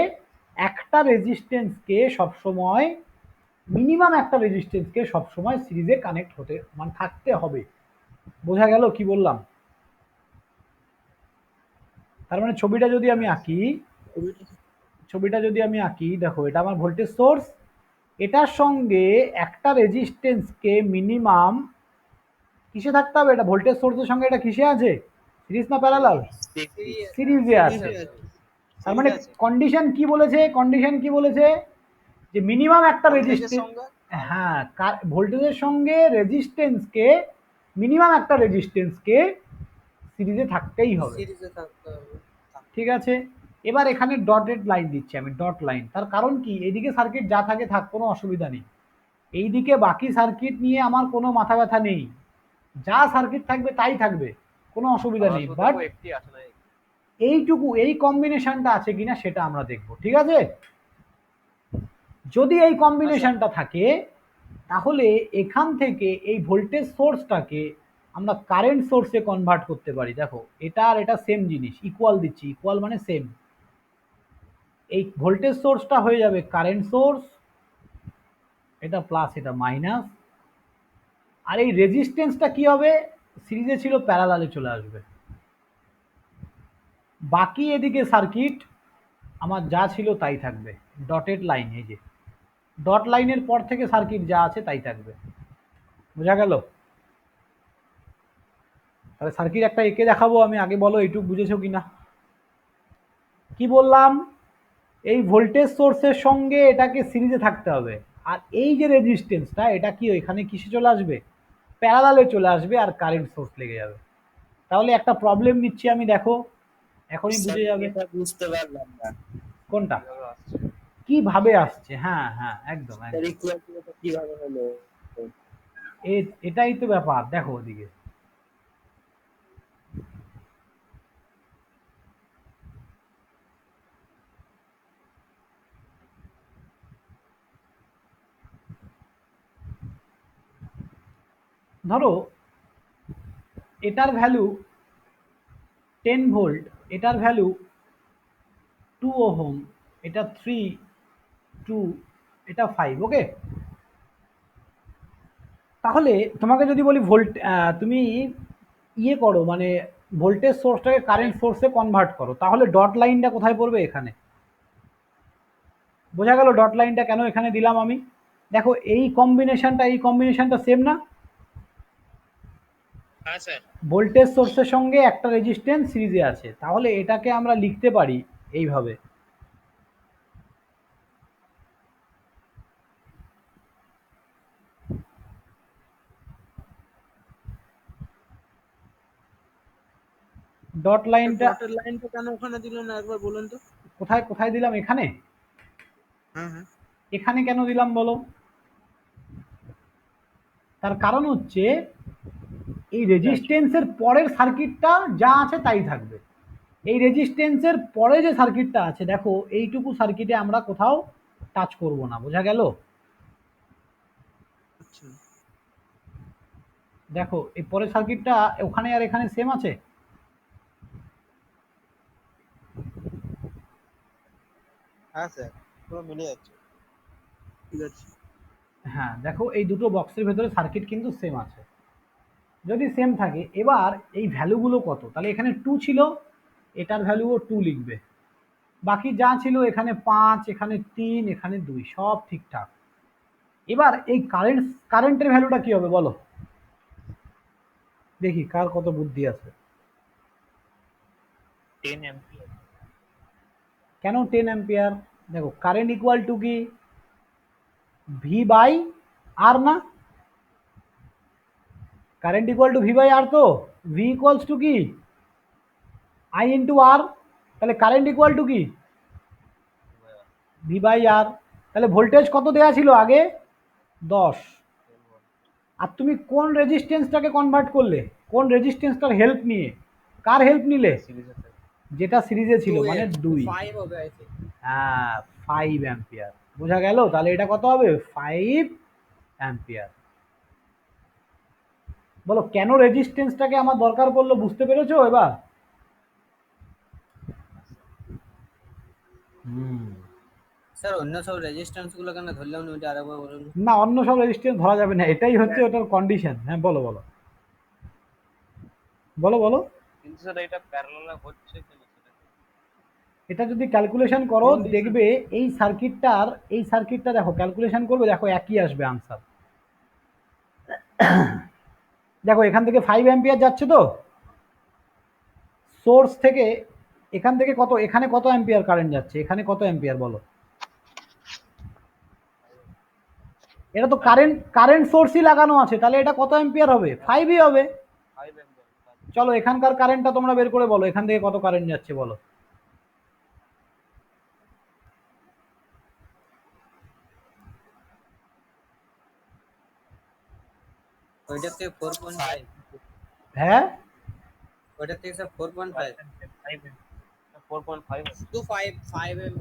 S1: একটা রেজিস্ট্যান্সকে সবসময়, মিনিমাম একটা রেজিস্ট্যান্সকে সবসময় সিরিজে কানেক্ট হতে মানে থাকতে হবে। বোঝা গেল কি বললাম? তার মানে ছবিটা যদি আমি আঁকি, দেখো এটা আমার ভোল্টেজ সোর্স, এটার সঙ্গে একটা রেজিস্ট্যান্সকে মিনিমাম কিসে থাকতে হবে? এটা ভোল্টেজ সোর্সের সঙ্গে এটা কিসে আছে? সিরিজ না প্যারালাল? সিরিজে আছে। তার মানে কন্ডিশন কি বলেছে? কন্ডিশন কি বলেছে? যে মিনিমাম একটা রেজিস্ট্যান্স, হ্যাঁ, ভোল্টেজের সঙ্গে রেজিস্ট্যান্সকে, মিনিমাম একটা রেজিস্ট্যান্সকে সিরিজে থাকতেই হবে।
S2: সিরিজে থাকতে হবে।
S1: ঠিক আছে, এবার এখানে ডটেড লাইন দিচ্ছি আমি, ডট লাইন। তার কারণ কি? এইদিকে সার্কিট যা থাকে থাক, কোনো অসুবিধা নেই। এইদিকে বাকি সার্কিট নিয়ে আমার কোনো মাথা ব্যথা নেই, যা সার্কিট থাকবে তাই থাকবে, কোনো অসুবিধা নেই। বাট এইটুকু, এই কম্বিনেশনটা আছে কিনা সেটা আমরা দেখব। ঠিক আছে, যদি এই কম্বিনেশনটা থাকে তাহলে এখান থেকে এই ভোল্টেজ সোর্সটাকে আমরা কারেন্ট সোর্সে কনভার্ট করতে পারি। দেখো এটা আর এটা সেম জিনিস, ইকুয়াল দিচ্ছি, ইকুয়াল মানে সেম। এই ভোল্টেজ সোর্সটা হয়ে যাবে কারেন্ট সোর্স, এটা প্লাস এটা মাইনাস, আর এই রেজিস্ট্যান্সটা কি হবে? সিরিজে ছিল প্যারালালে চলে আসবে। বাকি এদিকে সার্কিট আমার যা ছিল তাই থাকবে। ডটেড লাইন, এই যে ডট লাইনের পর থেকে সার্কিট যা আছে তাই থাকবে। বোঝা গেল? তাহলে সার্কিট একটা এঁকে দেখাবো আমি, আগে বলো এইটুকু বুঝেছো কিনা। কি বললাম? এই ভোল্টেজ সোর্সের সঙ্গে এটাকে সিরিজে থাকতে হবে, আর এই যে রেজিস্ট্যান্সটা এটা কি এখানে কিসে চলে আসবে? প্যারালালে চলে আসবে, আর কারেন্ট সোর্স লেগে যাবে। তাহলে একটা প্রবলেম নিচ্ছি আমি, দেখো এখনই বুঝে যাবে।
S4: এটা বুঝতে পারলাম না।
S1: কোনটা কিভাবে আসছে? হ্যাঁ হ্যাঁ, একদম একদম,
S4: ইকুয়ালিটি কিভাবে হলো?
S1: এটাই তো ব্যাপার। দেখো ওদিকে ধরো এটার ভ্যালু 10 ভোল্ট, এটার ভ্যালু 2 ওহম, এটা 3, 2, এটা 5, ওকে। তাহলে তোমাকে যদি বলি তুমি ইয়ে করো, মানে ভোল্টেজ সোর্সটাকে কারেন্ট সোর্সে কনভার্ট করো, তাহলে ডট লাইনটা কোথায় পড়বে? এখানে। বোঝা গেল ডট লাইনটা কেন এখানে দিলাম আমি? দেখো এই কম্বিনেশনটা সেম না?
S3: হ্যাঁ স্যার।
S1: ভোল্টেজ সোর্সের সঙ্গে একটা রেজিস্ট্যান্স সিরিজে আছে, তাহলে এটাকে আমরা লিখতে পারি এইভাবে। ডট লাইনটা
S2: ডটের লাইনটা কেন ওখানে দিলেন না একবার বলুন তো?
S1: কোথায় কোথায় দিলাম? এখানে।
S2: হ্যাঁ হ্যাঁ।
S1: এখানে কেন দিলাম বলো? তার কারণ হচ্ছে এই রেজিস্ট্যান্সের পরের সার্কিটটা যা আছে তাই থাকবে। এই রেজিস্ট্যান্সের পরে যে সার্কিটটা আছে, দেখো এইটুকু সার্কিটে আমরা কোথাও টাচ করব না। বোঝা গেল?
S2: আচ্ছা।
S1: দেখো এই পরের সার্কিটটা ওখানে আর এখানে সেম আছে।
S2: হ্যাঁ স্যার, পুরো মিলে যাচ্ছে। ঠিক আছে।
S1: হ্যাঁ, দেখো এই দুটো বক্সের ভেতরে সার্কিট কিন্তু সেম আছে। যদি সেম থাকে, এবার এই ভ্যালুগুলো কত? তাহলে এখানে 2 ছিল, এটার ভ্যালুও 2 লিখবে। বাকি যা ছিল এখানে 5, এখানে 3, এখানে 2, সব ঠিকঠাক। এবার এই কারেন্টের ভ্যালুটা কি হবে বলো? দেখি কার কত বুদ্ধি আছে।
S4: 10 অ্যাম্পিয়ার।
S1: কেন 10 অ্যাম্পিয়ার? দেখো কারেন্ট ইকুয়াল টু কি? ভি বাই আর না? Current equal to V by R, তো ভি ইকুয়ালস টু কি? I into R. তাহলে কারেন্ট ইকুয়াল টু কি? V by R. তাহলে ভোল্টেজ কত দেওয়া ছিল আগে? 10। আর তুমি কোন রেজিস্ট্যান্সটাকে কনভার্ট করলে? কোন রেজিস্ট্যান্সটার হেল্প নিয়ে? কার হেল্প নিলে? যেটা সিরিজে ছিল, মানে 2।
S2: 5 হবে আই থিংক।
S1: হ্যাঁ, 5 অ্যাম্পিয়ার। বোঝা গেল? তাহলে এটা কত হবে? 5 অ্যাম্পিয়ার। বলো কেন রেজিস্ট্যান্সটাকে আমার দরকার পড়লো, বুঝতে পেরেছো এবার?
S2: স্যার অন্য সব রেজিস্ট্যান্স গুলো কেন ধরলাম না, ওটা আরেকবার বলুন।
S1: না, অন্য সব রেজিস্ট্যান্স ধরা যাবে না, এটাই হচ্ছে ওটার কন্ডিশন। হ্যাঁ বলো বলো বলো বলো।
S4: কিন্তু স্যার এটা প্যারালাল হচ্ছে কেন সেটা?
S1: এটা যদি ক্যালকুলেশন করো দেখবে এই সার্কিটটা দেখো, ক্যালকুলেশন করবে, দেখো একই আসবে আনসার। দেখো এখান থেকে 5 অ্যাম্পিয়ার যাচ্ছে, তো সোর্স থেকে এখান থেকে কত, এখানে কত অ্যাম্পিয়ার কারেন্ট যাচ্ছে, এখানে কত অ্যাম্পিয়ার বলো? এটা তো কারেন্ট সোর্সই লাগানো আছে, তাহলে এটা কত অ্যাম্পিয়ার হবে? 5ই হবে।
S4: 5 অ্যাম্পিয়ার।
S1: চলো এখানকার কারেন্টটা তোমরা বের করে বলো, এখান থেকে কত কারেন্ট যাচ্ছে বলো?
S2: ওইটা থেকে 4.5।
S1: হ্যাঁ,
S2: ওইটা থেকে স্যার 4.5
S4: 4.5
S2: টু 5 এমএম।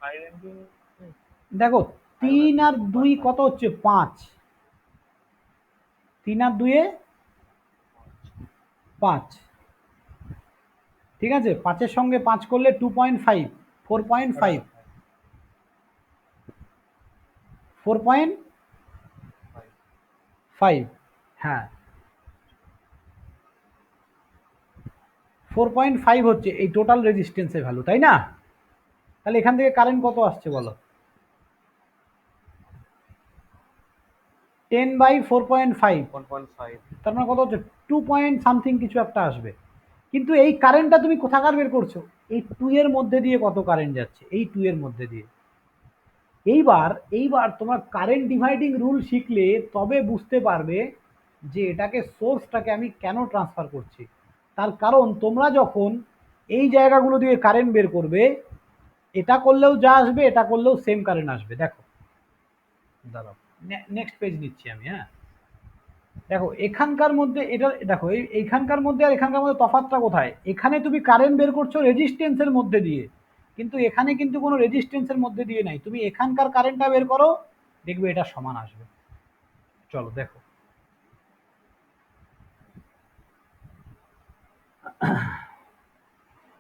S4: 5 অ্যাম্পিয়ার।
S1: দেখো 3 আর 2 কত হচ্ছে? 5। 3 আর 2 5। ঠিক আছে, 5-এর সঙ্গে 5 করলে 2.5, 4.5, 4.5। হ্যাঁ, 4.5 হচ্ছে এই টোটাল রেজিস্ট্যান্সের ভ্যালু, তাই না? তাহলে এখান থেকে কারেন্ট কত আসছে বলো? 10 বাই 4.5,
S4: 1.5।
S1: তার মানে কত হচ্ছে? 2 পয়েন্ট সামথিং কিছু একটা আসবে। কিন্তু এই কারেন্টটা তুমি কোথাকার বের করছো? এই 2 এর মধ্যে দিয়ে কত কারেন্ট যাচ্ছে? এই 2 এর মধ্যে দিয়ে। এইবার তোমার কারেন্ট ডিভাইডিং রুল শিখলে তবে বুঝতে পারবে যে এটাকে সোর্সটাকে আমি কেন ট্রান্সফার করছি। তার কারণ তোমরা যখন এই জায়গাগুলো দিয়ে কারেন্ট বের করবে, এটা করলেও যা আসবে, এটা করলেও সেম কারেন্ট আসবে। দেখো দাঁড়াও, নেক্সট পেজ নিচ্ছি আমি। হ্যাঁ, দেখো এখানকার মধ্যে এটা দেখো, এইখানকার মধ্যে আর এখানকার মধ্যে তফাৎটা কোথায়? এখানে তুমি কারেন্ট বের করছো রেজিস্ট্যান্সের মধ্যে দিয়ে, কিন্তু এখানে কিন্তু কোনো রেজিস্ট্যান্সের মধ্যে দিয়ে নাই। তুমি এখানকার কারেন্টটা বের করো, দেখবে এটা সমান আসবে। চলো দেখো,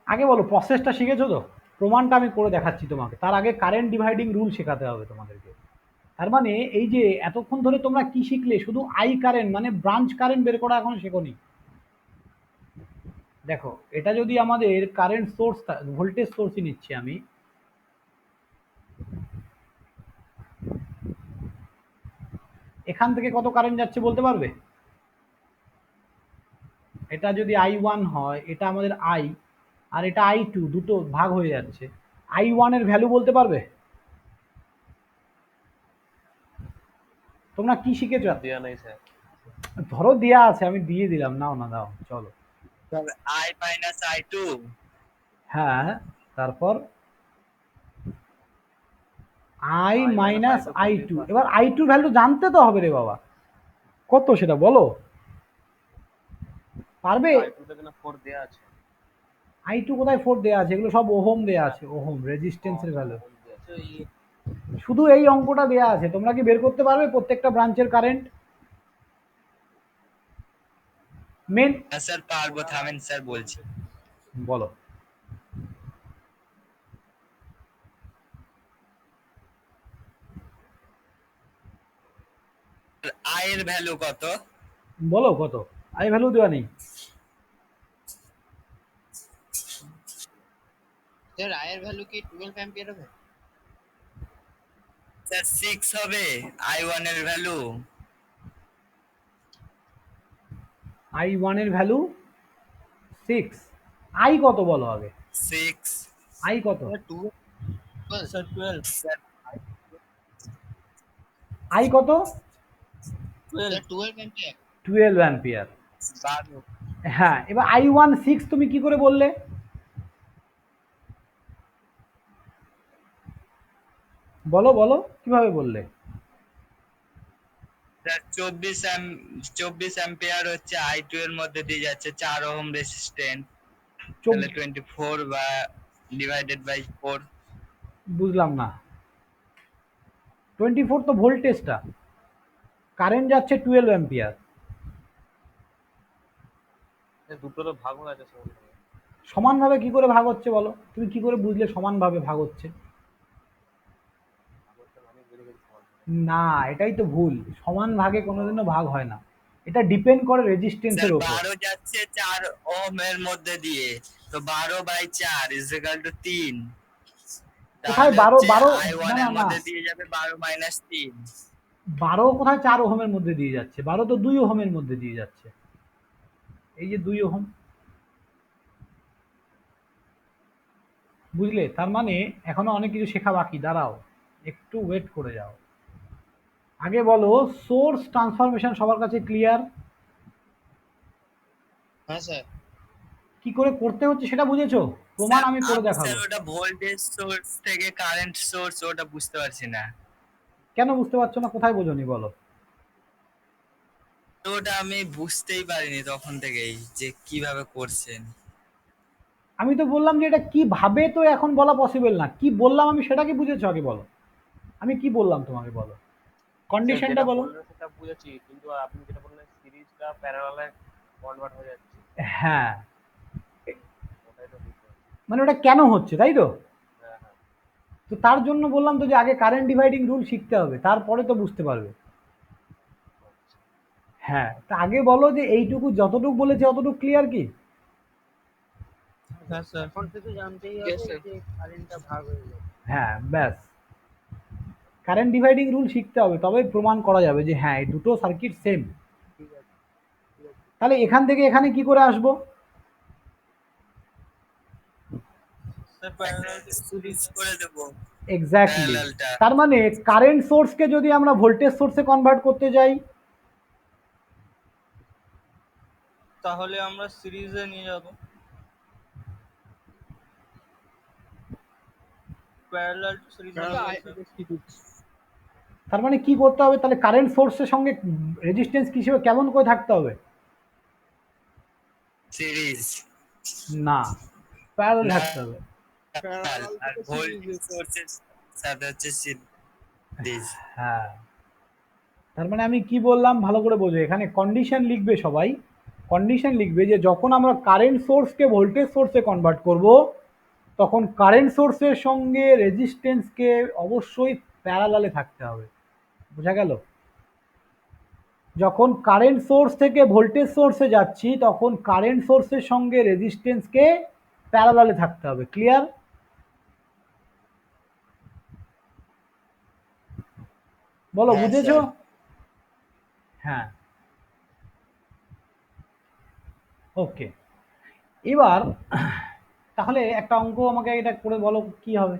S1: আগে বলো প্রসেসটা শিখেছো তো? প্রমাণটা আমি করে দেখাচ্ছি তোমাকে, তার আগে কারেন্ট ডিভাইডিং রুল শেখাতে হবে তোমাদেরকে। তার মানে এই যে এতক্ষণ ধরে তোমরা কি শিখলে, শুধু আই কারেন্ট মানে ব্রাঞ্চ কারেন্ট বের করা এখনো শেখোনি। দেখো এটা যদি আমাদের কারেন্ট সোর্স, ভোল্টেজ সোর্সই নিচ্ছি আমি, এখান থেকে কত কারেন্ট যাচ্ছে বলতে পারবে? এটা যদি I1 হয়, এটা আমাদের I, আর এটা I2, দুটো ভাগ হয়ে যাচ্ছে। I1 এর ভ্যালু বলতে পারবে? তোমরা কি শিখেছো?
S6: দেয়া নাই স্যার।
S1: ধরো দেয়া আছে, আমি দিয়ে দিলাম, নাও না দাও, চলো।
S4: I minus I2।
S1: হ্যাঁ, তারপর I
S6: I minus
S1: minus
S6: I2
S1: I2। এবার I2 ভ্যালু জানতে তো হবে রে বাবা, কত সেটা বলো, পারবে?
S6: I2 তে কিনা 4 দেয়া আছে।
S1: I2 কোথায় 4 দেয়া আছে? এগুলো সব ওহম দেয়া আছে, ওহম রেজিস্ট্যান্সের ভ্যালু।
S2: তো ইয়ে
S1: শুধু এই অঙ্কটা দেয়া আছে, তোমরা কি বের করতে পারবে প্রত্যেকটা ব্রাঞ্চের কারেন্ট? মেন
S4: হ্যাঁ স্যার পারবো, থামেন স্যার বলছি।
S1: বলো।
S4: I এর ভ্যালু কত?
S1: বলো কত? আই ভ্যালু দেওয়া নেই।
S3: স্যার আয়ের ভ্যালু কি 12 অ্যাম্পিয়ার হবে?
S4: স্যার 6 হবে I1 এর ভ্যালু।
S1: I1 এর ভ্যালু 6। আই কত বলো আগে?
S4: 6
S1: আই কত?
S5: স্যার 12।
S4: স্যার
S1: আই কত?
S5: 12।
S3: 12 অ্যাম্পিয়ার।
S1: 12 অ্যাম্পিয়ার।
S4: 12।
S1: হ্যাঁ, এবার I1 6 তুমি কি করে বললে? বলো বলো কিভাবে বললে?
S4: স্যার 24 অ্যাম্পিয়ার হচ্ছে I2 এর মধ্যে দিয়ে যাচ্ছে 4 ওহম রেজিস্ট্যান্স, তাহলে 24 বা ডিভাইডেড বাই 4।
S1: বুঝলাম না। 24 তো ভোল্টেজটা, কারেন্ট যাচ্ছে 12 অ্যাম্পিয়ার।
S6: দুটো তো ভাগ হয়ে আছে সমান।
S1: সমানভাবে কি করে ভাগ হচ্ছে বলো? তুমি কি করে বুঝলে সমানভাবে ভাগ হচ্ছে?
S6: আমি বেরিয়ে গেছি সমান।
S1: না, এটাই তো ভুল। সমান ভাগে কোনোদিনও ভাগ হয় না, এটা ডিপেন্ড করে
S4: স্যার
S1: রেজিস্ট্যান্সের উপর।
S4: 12 যাচ্ছে 4 ওহম এর মধ্যে দিয়ে, তো 12 বাই 4 ইজ ইকুয়াল টু 3।
S1: কোথায়
S4: তাহলে
S1: 12?
S4: হচ্ছে
S1: 12
S4: I1
S1: না না
S4: এর
S1: না,
S4: মধ্যে দিয়ে যাবে 12 মাইনাস 3।
S1: 12 কোথায় 4 ওহমের মধ্যে দিয়ে যাচ্ছে? 12 তো 2 ওহমের মধ্যে দিয়ে যাচ্ছে, এই যে 2 ওহম। বুঝলে? তার মানে এখনো অনেক কিছু শেখা বাকি, দাঁড়াও একটু ওয়েট করে যাও। আগে বলো সোর্স ট্রান্সফরমেশন সবার কাছে ক্লিয়ার?
S3: হ্যাঁ স্যার।
S1: কি করে করতে হচ্ছে সেটা বুঝেছো? প্রমাণ আমি করে
S4: স্যার
S1: দেখাবো।
S4: ওটা ভোল্টেজ সোর্স থেকে কারেন্ট সোর্স, ওটা বুঝতে পারছি না।
S1: কেন বুঝতে পারছো না? কোথায় বোঝোনি বলো?
S4: তো ওটা আমি বুঝতেই পারিনি তখন থেকেই যে কিভাবে করছেন।
S1: আমি তো বললাম যে এটা কিভাবে, তো এখন বলা পসিবল না। কি বললাম আমি সেটা কি বুঝেছো আগে বলো? আমি কি বললাম তোমাকে বলো,
S6: স্যার
S1: কন্ডিশনটা
S6: যেটা
S1: বলো।
S6: বললেন সেটা বুঝেছি, কিন্তু আপনি যেটা বললেন সিরিজটা প্যারালালে কনভার্ট হয়ে যাচ্ছে,
S1: হ্যাঁ,
S6: ওটাই তো বুঝতে পারছি।
S1: মানে ওটা কেন হচ্ছে, তাই তো?
S6: হ্যাঁ হ্যাঁ।
S1: তো তার জন্য বললাম তো যে আগে কারেন্ট ডিভাইডিং রুল শিখতে হবে, তারপরে তো বুঝতে পারবে। হ্যাঁ, তা আগে বলো যে এইটুকু যতটুকু বলেছে অতটুকু ক্লিয়ার কি?
S5: হ্যাঁ স্যার।
S2: এখন শুধু জানতেই
S3: Yes,
S2: হবে
S3: sir.
S2: যে কারেন্টটা ভাগ হয়ে যাবে।
S1: হ্যাঁ ব্যাস, কারেন্ট ডিভাইডিং রুল শিখতে হবে, তবে প্রমাণ করা যাবে যে হ্যাঁ এই দুটো সার্কিট সেম।
S2: ঠিক আছে, ঠিক আছে।
S1: তাহলে এখান থেকে এখানে কি করে আসবো?
S5: স্যার প্যারালাল
S4: সিরিজ করে দেব
S1: এক্স্যাক্টলি।
S4: প্যারালালটা।
S1: তার মানে কারেন্ট সোর্সকে যদি আমরা ভোল্টেজ সোর্সে কনভার্ট করতে যাই,
S5: তাহলে আমরা সিরিজে নিয়ে যাব। Parallel to series.
S1: তার মানে কি করতে হবে তাহলে? কারেন্ট সোর্সের সঙ্গে রেজিস্ট্যান্স হিসেবে কেমন করে থাকতে হবে?
S4: সিরিজ
S1: না, প্যারালাল
S4: না,
S1: থাকতে হবে।
S4: আর ভোল্টেজ সোর্সের সাথে হচ্ছে সিরিজ।
S1: হ্যাঁ, তার মানে আমি কি বললাম ভালো করে বোঝো, এখানে কন্ডিশন লিখবে সবাই কন্ডিশন লিখবে যে যখন আমরা কারেন্ট সোর্সকে ভোল্টেজ সোর্সে কনভার্ট করব, তখন কারেন্ট সোর্সের সঙ্গে রেজিস্ট্যান্সকে অবশ্যই প্যারালালে থাকতে হবে। বোঝা গেল? যখন কারেন্ট সোর্স থেকে ভোল্টেজ সোর্সে যাচ্ছি, তখন কারেন্ট সোর্সের সঙ্গে রেজিস্ট্যান্সকে প্যারালালে থাকতে হবে। ক্লিয়ার? বলো,
S4: হ্যাঁ,
S1: বুঝেছো?
S4: স্যার।
S1: হ্যাঁ, ওকে। এবার তাহলে একটা অঙ্ক আমাকে এটা করে বলো কি হবে।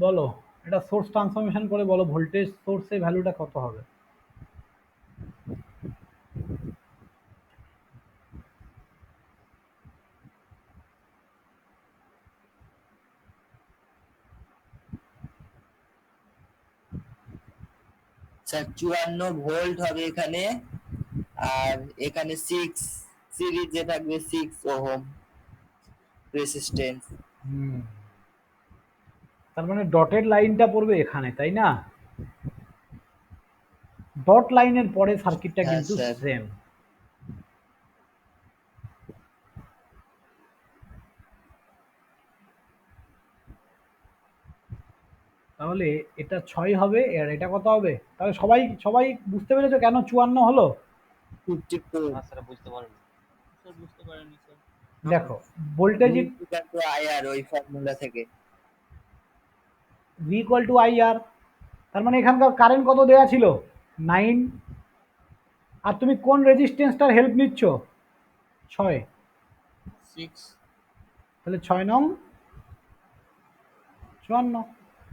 S1: বলো, এটা সোর্স ট্রান্সফরমেশন করে বলো ভোল্টেজ সোর্সের ভ্যালুটা কত হবে।
S4: স্যার 54 ভোল্ট হবে এখানে, আর এখানে 6 সিরিজে থাকবে 6 ওহম রেসিস্ট্যান্স।
S1: হুম, তার মানে ডটেড লাইনটা পড়বে এখানে, তাই না? ডট লাইনের পরে সার্কিটটা
S4: হ্যাঁ
S1: কিন্তু
S4: স্যার।
S1: সেম। তাহলে এটা 6 হবে, আর এটা কত হবে? তাহলে সবাই সবাই বুঝতে পেরেছো কেন 54 হলো?
S4: 54
S6: না স্যার বুঝতে পারিনি।
S5: স্যার বুঝতে পারেনি স্যার।
S1: দেখো, ভোল্টেজ
S4: আইআর ওই ফর্মুলা থেকে।
S1: V ইকুয়াল টু IR, তার মানে এখানকার কারেন্ট কত দেওয়া ছিল? 9। আর তুমি কোন রেজিস্ট্যান্সটার হেল্প নিচ্ছ? 6।
S5: 6।
S1: তাহলে 6 নং 54।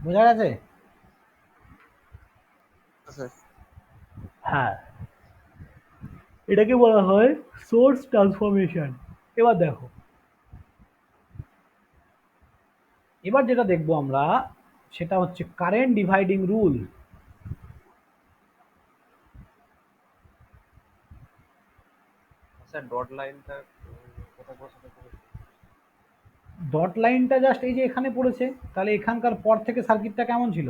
S1: বোঝা গেছে?
S4: স্যার
S1: হ্যাঁ, এটাকে বলা হয় সোর্স ট্রান্সফরমেশন। এবার দেখো, এবার যেটা দেখবো আমরা সেটা হচ্ছে current dividing rule.
S6: Sir dot লাইনটা কোথায় বসাতে হবে?
S1: ডট লাইনটা জাস্ট এই যে এখানে পড়েছে, তাহলে এখানকার পর থেকে সার্কিটটা কেমন ছিল?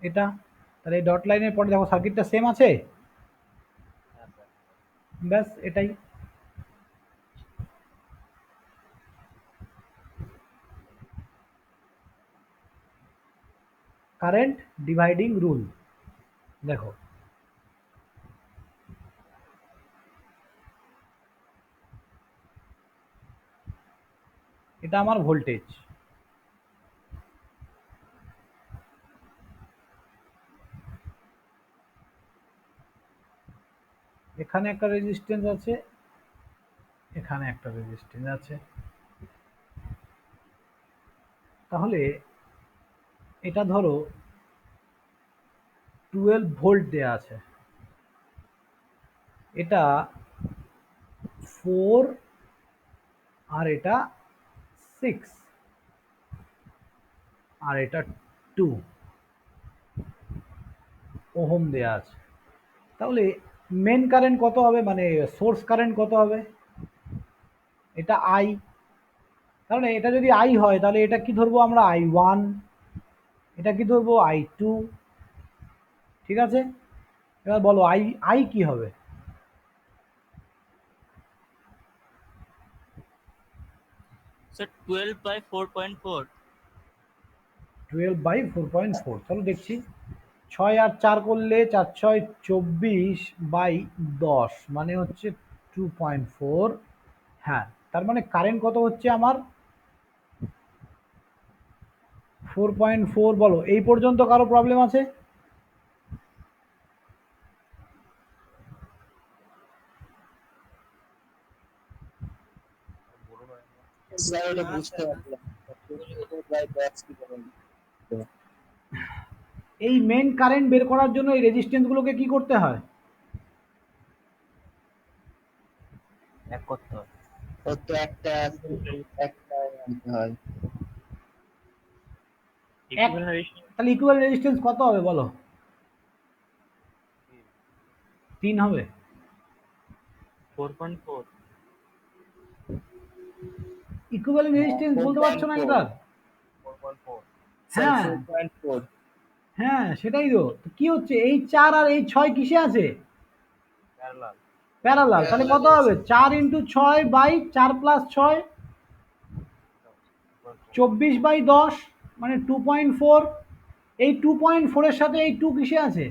S1: এটা, তাহলে এই ডট লাইনের পরে দেখো সার্কিটটা সেম আছে।
S6: হ্যাঁ স্যার।
S1: ব্যাস এটাই কারেন্ট ডিভাইডিং রুল। দেখো, এটা আমার ভোল্টেজ, এখানে একটা রেজিস্ট্যান্স আছে, এখানে একটা রেজিস্ট্যান্স আছে। তাহলে এটা ধরো 12 ভোল্ট দেয়া আছে, এটা 4 আর এটা 6 আর এটা 2 ওহম দেয়া আছে। তাহলে মেন কারেন্ট কত হবে, মানে সোর্স কারেন্ট কত হবে? এটা আই। তাহলে এটা যদি আই হয় তাহলে এটা কি ধরবো আমরা? I1। এটা কি ধরবো? I2। ঠিক আছে, এবার বলো আই আই কি হবে?
S5: স্যার 12/4.4।
S1: 12/4.4। চলো দেখছি, 6 আর 4 করলে 4 6 24/10, মানে হচ্ছে 2.4। হ্যাঁ, তার মানে কারেন্ট কত হচ্ছে আমার? 4.4। বলো, এই পর্যন্ত কারো প্রবলেম আছে?
S6: বলুন না।
S4: স্যার ওটা
S2: না
S4: বুঝতে
S2: স্যার,
S4: পারলাম। 24/10 কি করে?
S1: এই মেন কারেন্ট বের করার জন্য এই রেজিস্ট্যান্সগুলোকে কি করতে হয়?
S6: এক করতে হবে।
S4: ওর তো একটা আনতে হয়।
S6: ইকুইভ্যালেন্ট রেজিস্ট্যান্স
S1: তাহলে ইকুইভ্যালেন্ট রেজিস্ট্যান্স কত হবে বলো? 3 হবে।
S6: 4.4
S1: ইকুইভ্যালেন্ট রেজিস্ট্যান্স বলতে পারছো না
S4: 4.4
S1: এটার?
S6: 4.4
S4: স্যার
S1: হ্যাঁ
S4: 4.4
S1: হ্যাঁ সেটাই তো। তো কি হচ্ছে, এই 4 আর এই 6 কিসে আছে?
S6: Parallel
S1: parallel. তাহলে কত হবে? 4 ইন্টু 6 বাই 4 প্লাস 6 24/10 মানে 2.4। এই 2.4 এর সাথে এই 2 কিসে আছে?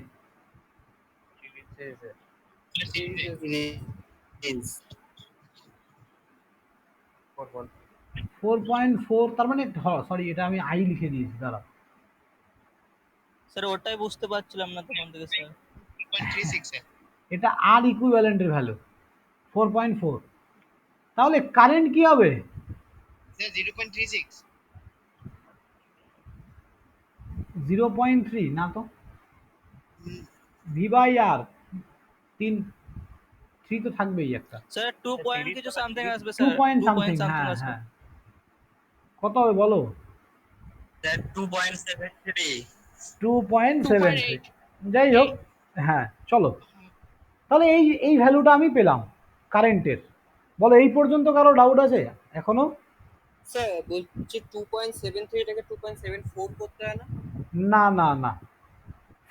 S4: সিরিজ
S1: 4.4 তার মানে সরি এটা আমি আই লিখে দিয়েছি, দাঁড়া।
S5: স্যার ওটাই বুঝতে পারছিলাম না তখন থেকে স্যার।
S3: 1.36 স্যার।
S1: এটা আর ইকুইভ্যালেন্টের ভ্যালু 4.4। তাহলে কারেন্ট কি হবে?
S3: স্যার 0.36
S1: 0.3 না তো, ভি বাই আর 3 তো থাকবেই একটা,
S5: স্যার 2 পয়েন্ট কিছু সামথিং আসবে
S1: 2
S5: sir,
S1: point
S5: 2
S1: something.
S5: Point something
S1: হ্যাঁ
S5: আসবে।
S1: হ্যাঁ, কত হবে বলো?
S4: স্যার 2.73
S1: 2.73। যাই হোক, হ্যাঁ চলো, তাহলে এই ভ্যালুটা আমি পেলাম কারেন্টের। বলো এই পর্যন্ত কারো ডাউট আছে এখনো?
S2: স্যার বলছি 2.73 এটাকে 2.74 করতে হয় না?
S1: না না না,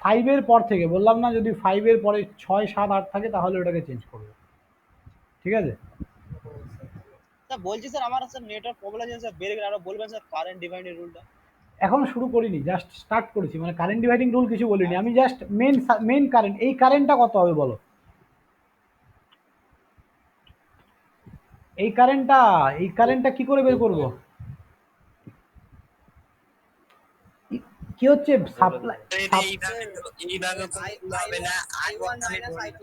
S1: 5 এর পর থেকে বললাম না, যদি 5 এর পরে 6 7 8 থাকে তাহলে ওটাকে চেঞ্জ করবে, ঠিক আছে?
S7: স্যার বলছি স্যার আমার স্যার নেটওয়ার্ক প্রবলেম আছে স্যার, বেড়ে গেলে আরো বলবেন স্যার কারেন্ট ডিভাইডের রুলটা।
S1: এখনো শুরু করিনি, জাস্ট স্টার্ট করেছি, মানে কারেন্ট ডিভাইডিং রুল কিছু বলিনি আমি, জাস্ট মেন কারেন্ট। এই কারেন্টটা কত হবে বলো? এই কারেন্টটা কি করে বের করব? কি হচ্ছে সাপ্লাই?
S4: এইভাবে করলে হবে না,
S2: I1 minus I2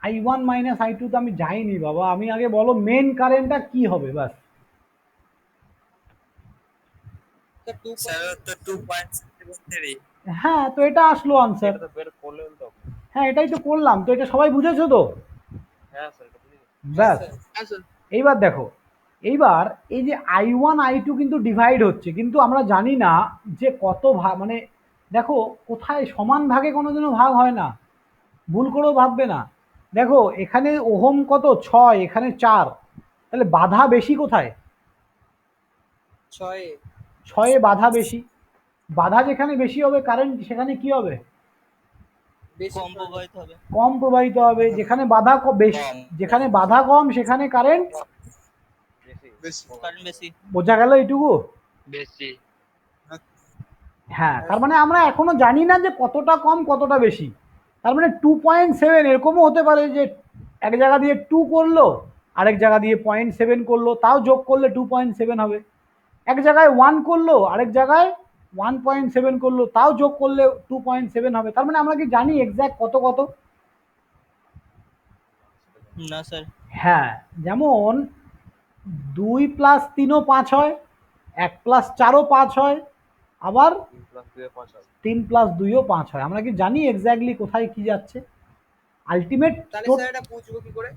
S1: I1 minus I2 তো আমি যাইনি বাবা, আমি আগে বলো মেন কারেন্টটা কি হবে ব্যাস।
S2: স্যার 2.
S4: স্যার তো 2.73।
S1: হ্যাঁ তো এটা আসলো আনসার।
S6: এটা তো বের করলেন তো।
S1: হ্যাঁ এটাই তো করলাম, তো এটা সবাই বুঝেছো তো?
S6: হ্যাঁ স্যার এটা বুঝেছি।
S1: ব্যাস।
S2: হ্যাঁ স্যার।
S1: এইবার দেখো, এইবার এই যে I1 I2 কিন্তু ডিভাইড হচ্ছে, কিন্তু আমরা জানি না যে কত ভাগ, মানে দেখো কোথায় সমান ভাগে কোনোদিনও ভাগ হয় না, ভুল করেও ভাববে না। দেখো এখানে ওহম কত 6, এখানে 4, তাহলে বাধা বেশি কোথায়?
S2: 6
S1: 6 বাধা বেশি। বাধা যেখানে বেশি হবে কারেন্ট সেখানে কি হবে?
S2: বেশি
S5: কম প্রবাহিত হবে।
S1: কম প্রবাহিত হবে। যেখানে বাধা বেশি,
S4: কম।
S1: যেখানে বাধা কম সেখানে কারেন্ট
S6: বেশি
S5: কারেন্ট বেশি।
S1: বোঝা গেল এইটুকু?
S4: বেশি।
S1: হ্যাঁ, তার মানে আমরা এখনো জানি না যে কতটা কম কতটা বেশি। তার মানে 2.7 এরকমও হতে পারে যে এক জায়গা দিয়ে 2 করলো, আরেক জায়গা দিয়ে 0.7 করলো, তাও যোগ করলে 2.7 হবে। এক জায়গায় 1 করলো, আরেক জায়গায় 1.7 করলো, তাও যোগ করলে 2.7 হবে। তার মানে আমরা কি জানি এক্স্যাক্ট কত কত?
S5: না স্যার।
S1: হ্যাঁ, যেমন 2 প্লাস 3ও 5 হয়, 1 প্লাস 4ও 5 হয়, আবার
S6: 3+2 5
S1: 3 প্লাস 2ও 5 হয়। আমরা কি জানি এক্স্যাক্টলি কোথায় কি যাচ্ছে আলটিমেট?
S2: তাহলে স্যার এটা বুঝবো কি করে?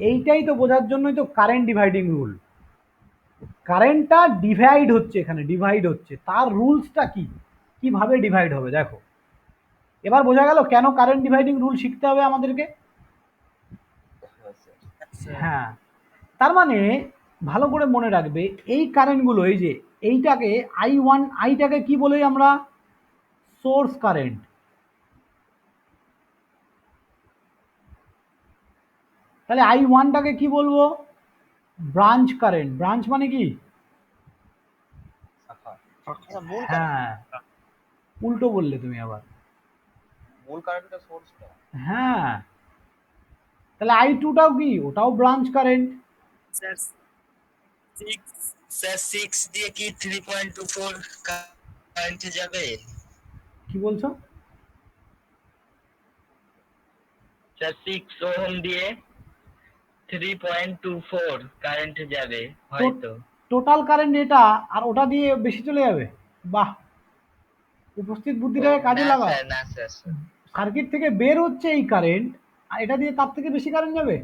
S1: এইটাই তো বোঝার জন্যই তো কারেন্ট ডিভাইডিং রুল। কারেন্টটা ডিভাইড হচ্ছে, এখানে ডিভাইড হচ্ছে, তার রুলসটা কি, কিভাবে ডিভাইড হবে দেখো। এবার বোঝা গেল কেন কারেন্ট ডিভাইডিং রুল শিখতে হবে আমাদেরকে। হ্যাঁ, তার মানে ভালো করে মনে রাখবে এই কারেন্টগুলো, এই যে এইটাকে I1 আইটাকে কি বলি আমরা? Source current. তাহলে I1টাকে কি বলবো? Branch current. ব্রাঞ্চ মানে কি?
S7: আচ্ছা মূল কারেন্ট।
S1: হ্যাঁ, উল্টো বললে তুমি আবার।
S6: মূল কারেন্টটা সোর্সটা।
S1: হ্যাঁ, তাহলে I2টাও কি? ওটাও ব্রাঞ্চ কারেন্ট।
S4: স্যার 6 দিয়ে কি 3.24 কারেন্টে যাবে?
S1: কি বলছো?
S4: স্যার 6 ওহম দিয়ে 3.24 কারেন্টে যাবে হয়তো।
S1: টোটাল কারেন্ট এটা, আর ওটা দিয়ে বেশি চলে যাবে। বাহ, উপস্থিত বুদ্ধিটাকে কাজে
S4: না
S1: লাগাও।
S4: স্যার, না স্যার।
S1: সার্কিট থেকে বের হচ্ছে এই কারেন্ট, আর এটা দিয়ে তার থেকে বেশি কারেন্ট যাবে।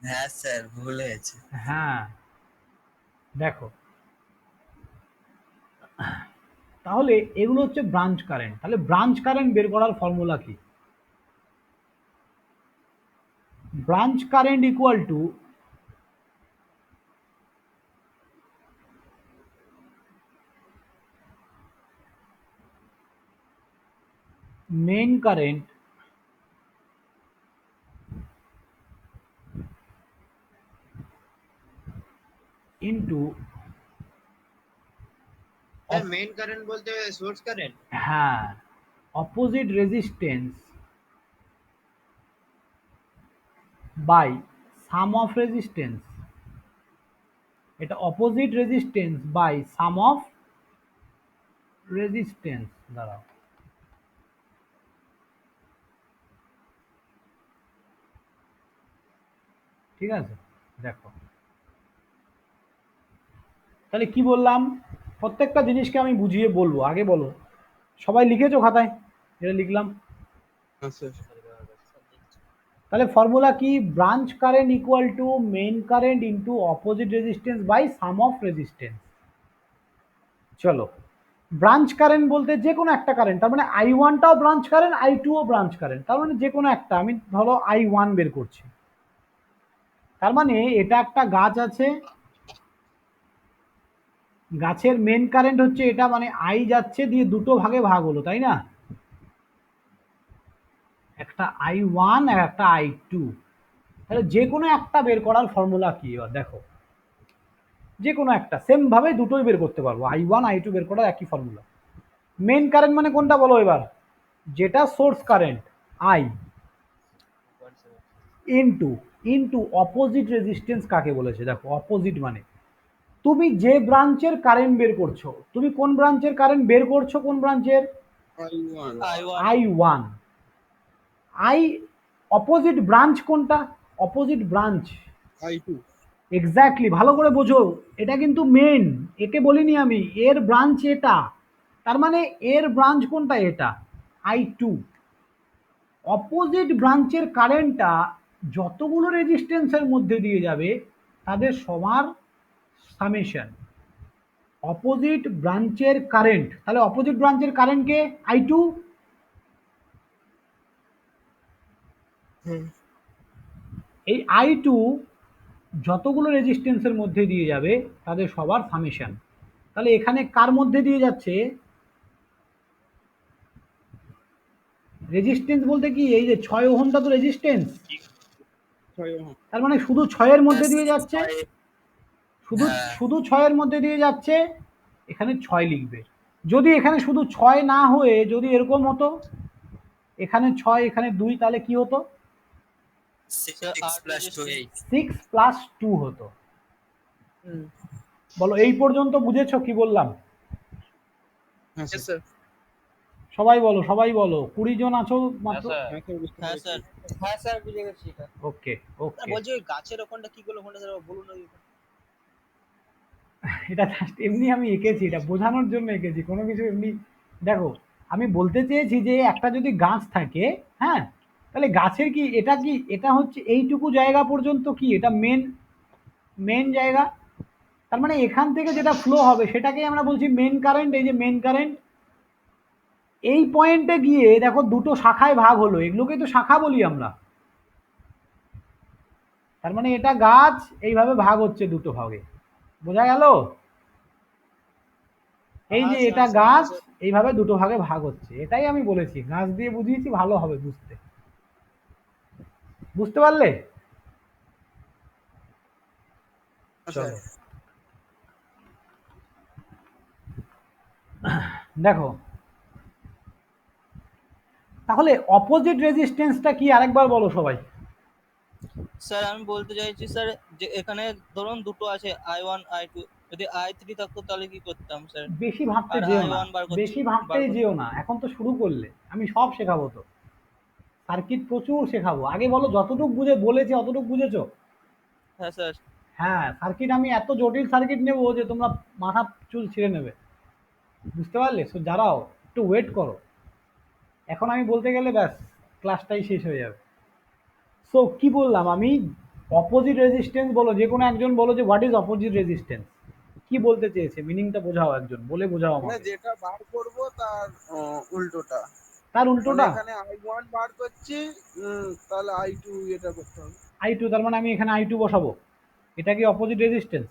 S4: হ্যাঁ স্যার, ভুল হয়েছে।
S1: হ্যাঁ, দেখো তাহলে এগুলো হচ্ছে ব্রাঞ্চ কারেন্ট। তাহলে ব্রাঞ্চ কারেন্ট বের করার ফর্মুলা কি? Branch current equal to main current into,
S3: sir main current বলতে সোর্স কারেন্ট?
S1: হ্যাঁ, opposite resistance by sum of resistance. এটা opposite resistance by sum of resistance দ্বারা। ঠিক আছে, দেখো তাহলে কি বললাম, প্রত্যেকটা জিনিসকে আমি বুঝিয়ে বলবো, আগে বলো। সবাই লিখেছো খাতায়? এটা লিখলাম। তাহলে ফর্মুলা কি? Branch current equal to main current into opposite resistance by sum of resistance. চলো, ব্রাঞ্চ কারেন্ট বলতে যে কোনো একটা কারেন্ট, তার মানে আই ওয়ানটাও ব্রাঞ্চ কারেন্ট, আই টুও ব্রাঞ্চ কারেন্ট, তার মানে যে কোনো একটা। আমি ধরো আই ওয়ান বের করছি, তার মানে এটা একটা গাছ আছে, গাছের মেন কারেন্ট হচ্ছে এটা, মানে আই যাচ্ছে দিয়ে দুটো ভাগে ভাগ হলো, তাই না? একটা আই ওয়ান আর একটা আই টু। তাহলে যে কোনো একটা বের করার ফর্মুলা কি? এবার দেখো, যে কোনো একটা সেম ভাবে দুটোই বের করতে পারবো, আই ওয়ান আই টু বের করার একই ফর্মুলা। মেন কারেন্ট মানে কোনটা বলো এবার? যেটা source current I, into into opposite resistance কাকে বলেছে? দেখো অপোজিট মানে তুমি যে ব্রাঞ্চের কারেন্ট বের করছো, তুমি কোন ব্রাঞ্চের কারেন্ট বের করছো, কোন ব্রাঞ্চের? I one. I opposite branch কোনটা? Opposite branch
S3: I two.
S1: Exactly, ভালো করে বোঝো, এটা কিন্তু মেন, একে বলিনি আমি, এর ব্রাঞ্চ এটা, তার মানে এর ব্রাঞ্চ কোনটা? এটা আই টু। অপোজিট ব্রাঞ্চের কারেন্টটা যতগুলো রেজিস্ট্যান্সের মধ্যে দিয়ে যাবে তাদের সবার সামেশন। অপোজিট ব্রাঞ্চের কারেন্ট, তাহলে অপোজিট ব্রাঞ্চের কারেন্টকে আই টু, এই আই টু যতগুলো রেজিস্ট্যান্সের মধ্যে দিয়ে যাবে তাদের সবার সামেশন। তাহলে এখানে কার মধ্যে দিয়ে যাচ্ছে? রেজিস্ট্যান্স বলতে কি, এই যে 6 ওহমটা তো রেজিস্ট্যান্স, তার মানে শুধু 6-এর মধ্যে দিয়ে যাচ্ছে, শুধু
S4: হ্যাঁ।
S1: শুধু 6-এর মধ্যে দিয়ে যাচ্ছে, এখানে 6 লিখবে। যদি এখানে শুধু 6 না হয়ে যদি এরকম হতো, এখানে 6 এখানে 2, তাহলে কি হতো?
S4: 6 প্লাস 2 8।
S1: 6 প্লাস 2 হতো। বলো এই পর্যন্ত বুঝেছো কি বললাম? সবাই বলো, সবাই বলো, 20 জন আছো মাত্র।
S5: হ্যাঁ স্যার।
S2: হ্যাঁ স্যার, বুঝে গেছি এটা।
S1: ওকে
S7: স্যার
S1: ওকে,
S7: বলছি ওই গাছের ওখানটা কি করলো ওখানটা স্যার বলুন না।
S1: এটা জাস্ট এমনি আমি এঁকেছি, এটা বোঝানোর জন্য এঁকেছি, কোনো কিছু এমনি। দেখো, আমি বলতে চেয়েছি যে একটা যদি গাছ থাকে, হ্যাঁ, তাহলে গাছের কি এটা, কি এটা হচ্ছে এইটুকু জায়গা পর্যন্ত, কি এটা মেন মেন জায়গা, তার মানে এখান থেকে যেটা ফ্লো হবে সেটাকেই আমরা বলছি মেন কারেন্ট। এই যে মেন কারেন্ট, এই পয়েন্টে গিয়ে দেখো দুটো শাখায় ভাগ হলো, এগুলোকে তো শাখা বলি আমরা। তার মানে এটা গাছ এইভাবে ভাগ হচ্ছে দুটো ভাগে, বোঝা গেল? এই যে এটা গাছ এইভাবে দুটো ভাগে ভাগ হচ্ছে, এটাই আমি বলেছি, গাছ দিয়ে বুঝিয়েছি, ভালো হবে বুঝতে। বুঝতে পারলে? চলো দেখো, তাহলে অপোজিট রেজিস্ট্যান্সটা কি আরেকবার বলো সবাই।
S5: স্যার আমি বলতে চাইছি স্যার, যে এখানে ধরুন দুটো আছে আই ওয়ান আই টু, যদি আই থ্রি থাকতো তাহলে কি করতাম স্যার?
S1: বেশি ভাবতে
S5: আর
S1: যেও
S5: আই
S1: না,
S5: ওয়ান বার করছি,
S1: বেশি ভাবতেই যেও না, এখন তো শুরু করলে, আমি সব শেখাবো তো, সার্কিট প্রচুর শেখাবো। আগে বলো যতটুকু বুঝে বলেছি অতটুকু বুঝেছো?
S5: হ্যাঁ স্যার।
S1: হ্যাঁ, সার্কিট আমি এত জটিল সার্কিট নেবো যে তোমরা মাথা চুল ছিঁড়ে নেবে, বুঝতে পারলে? সো যারাও একটু ওয়েট করো, এখন আমি বলতে গেলে ব্যাস ক্লাসটাই শেষ হয়ে যাবে। সো কি বললাম আমি? অপোজিট রেজিস্ট্যান্স বলো, যে কোনো একজন বলো যে হোয়াট ইজ অপোজিট রেজিস্ট্যান্স, কি কি বলতে চেয়েছে, মিনিংটা বোঝাও, একজন বলে বোঝাও
S8: মানে
S1: আমাকে।
S8: যেটা বার করব তার উল্টোটা।
S1: তার
S8: মানে
S1: উল্টোটা
S8: এখানে I1 বার করছি, তাহলে I2 এটা করতে হবে।
S1: আই টু, তার মানে আমি এখানে আই টু বসাবো, এটা কি অপোজিট রেজিস্ট্যান্স?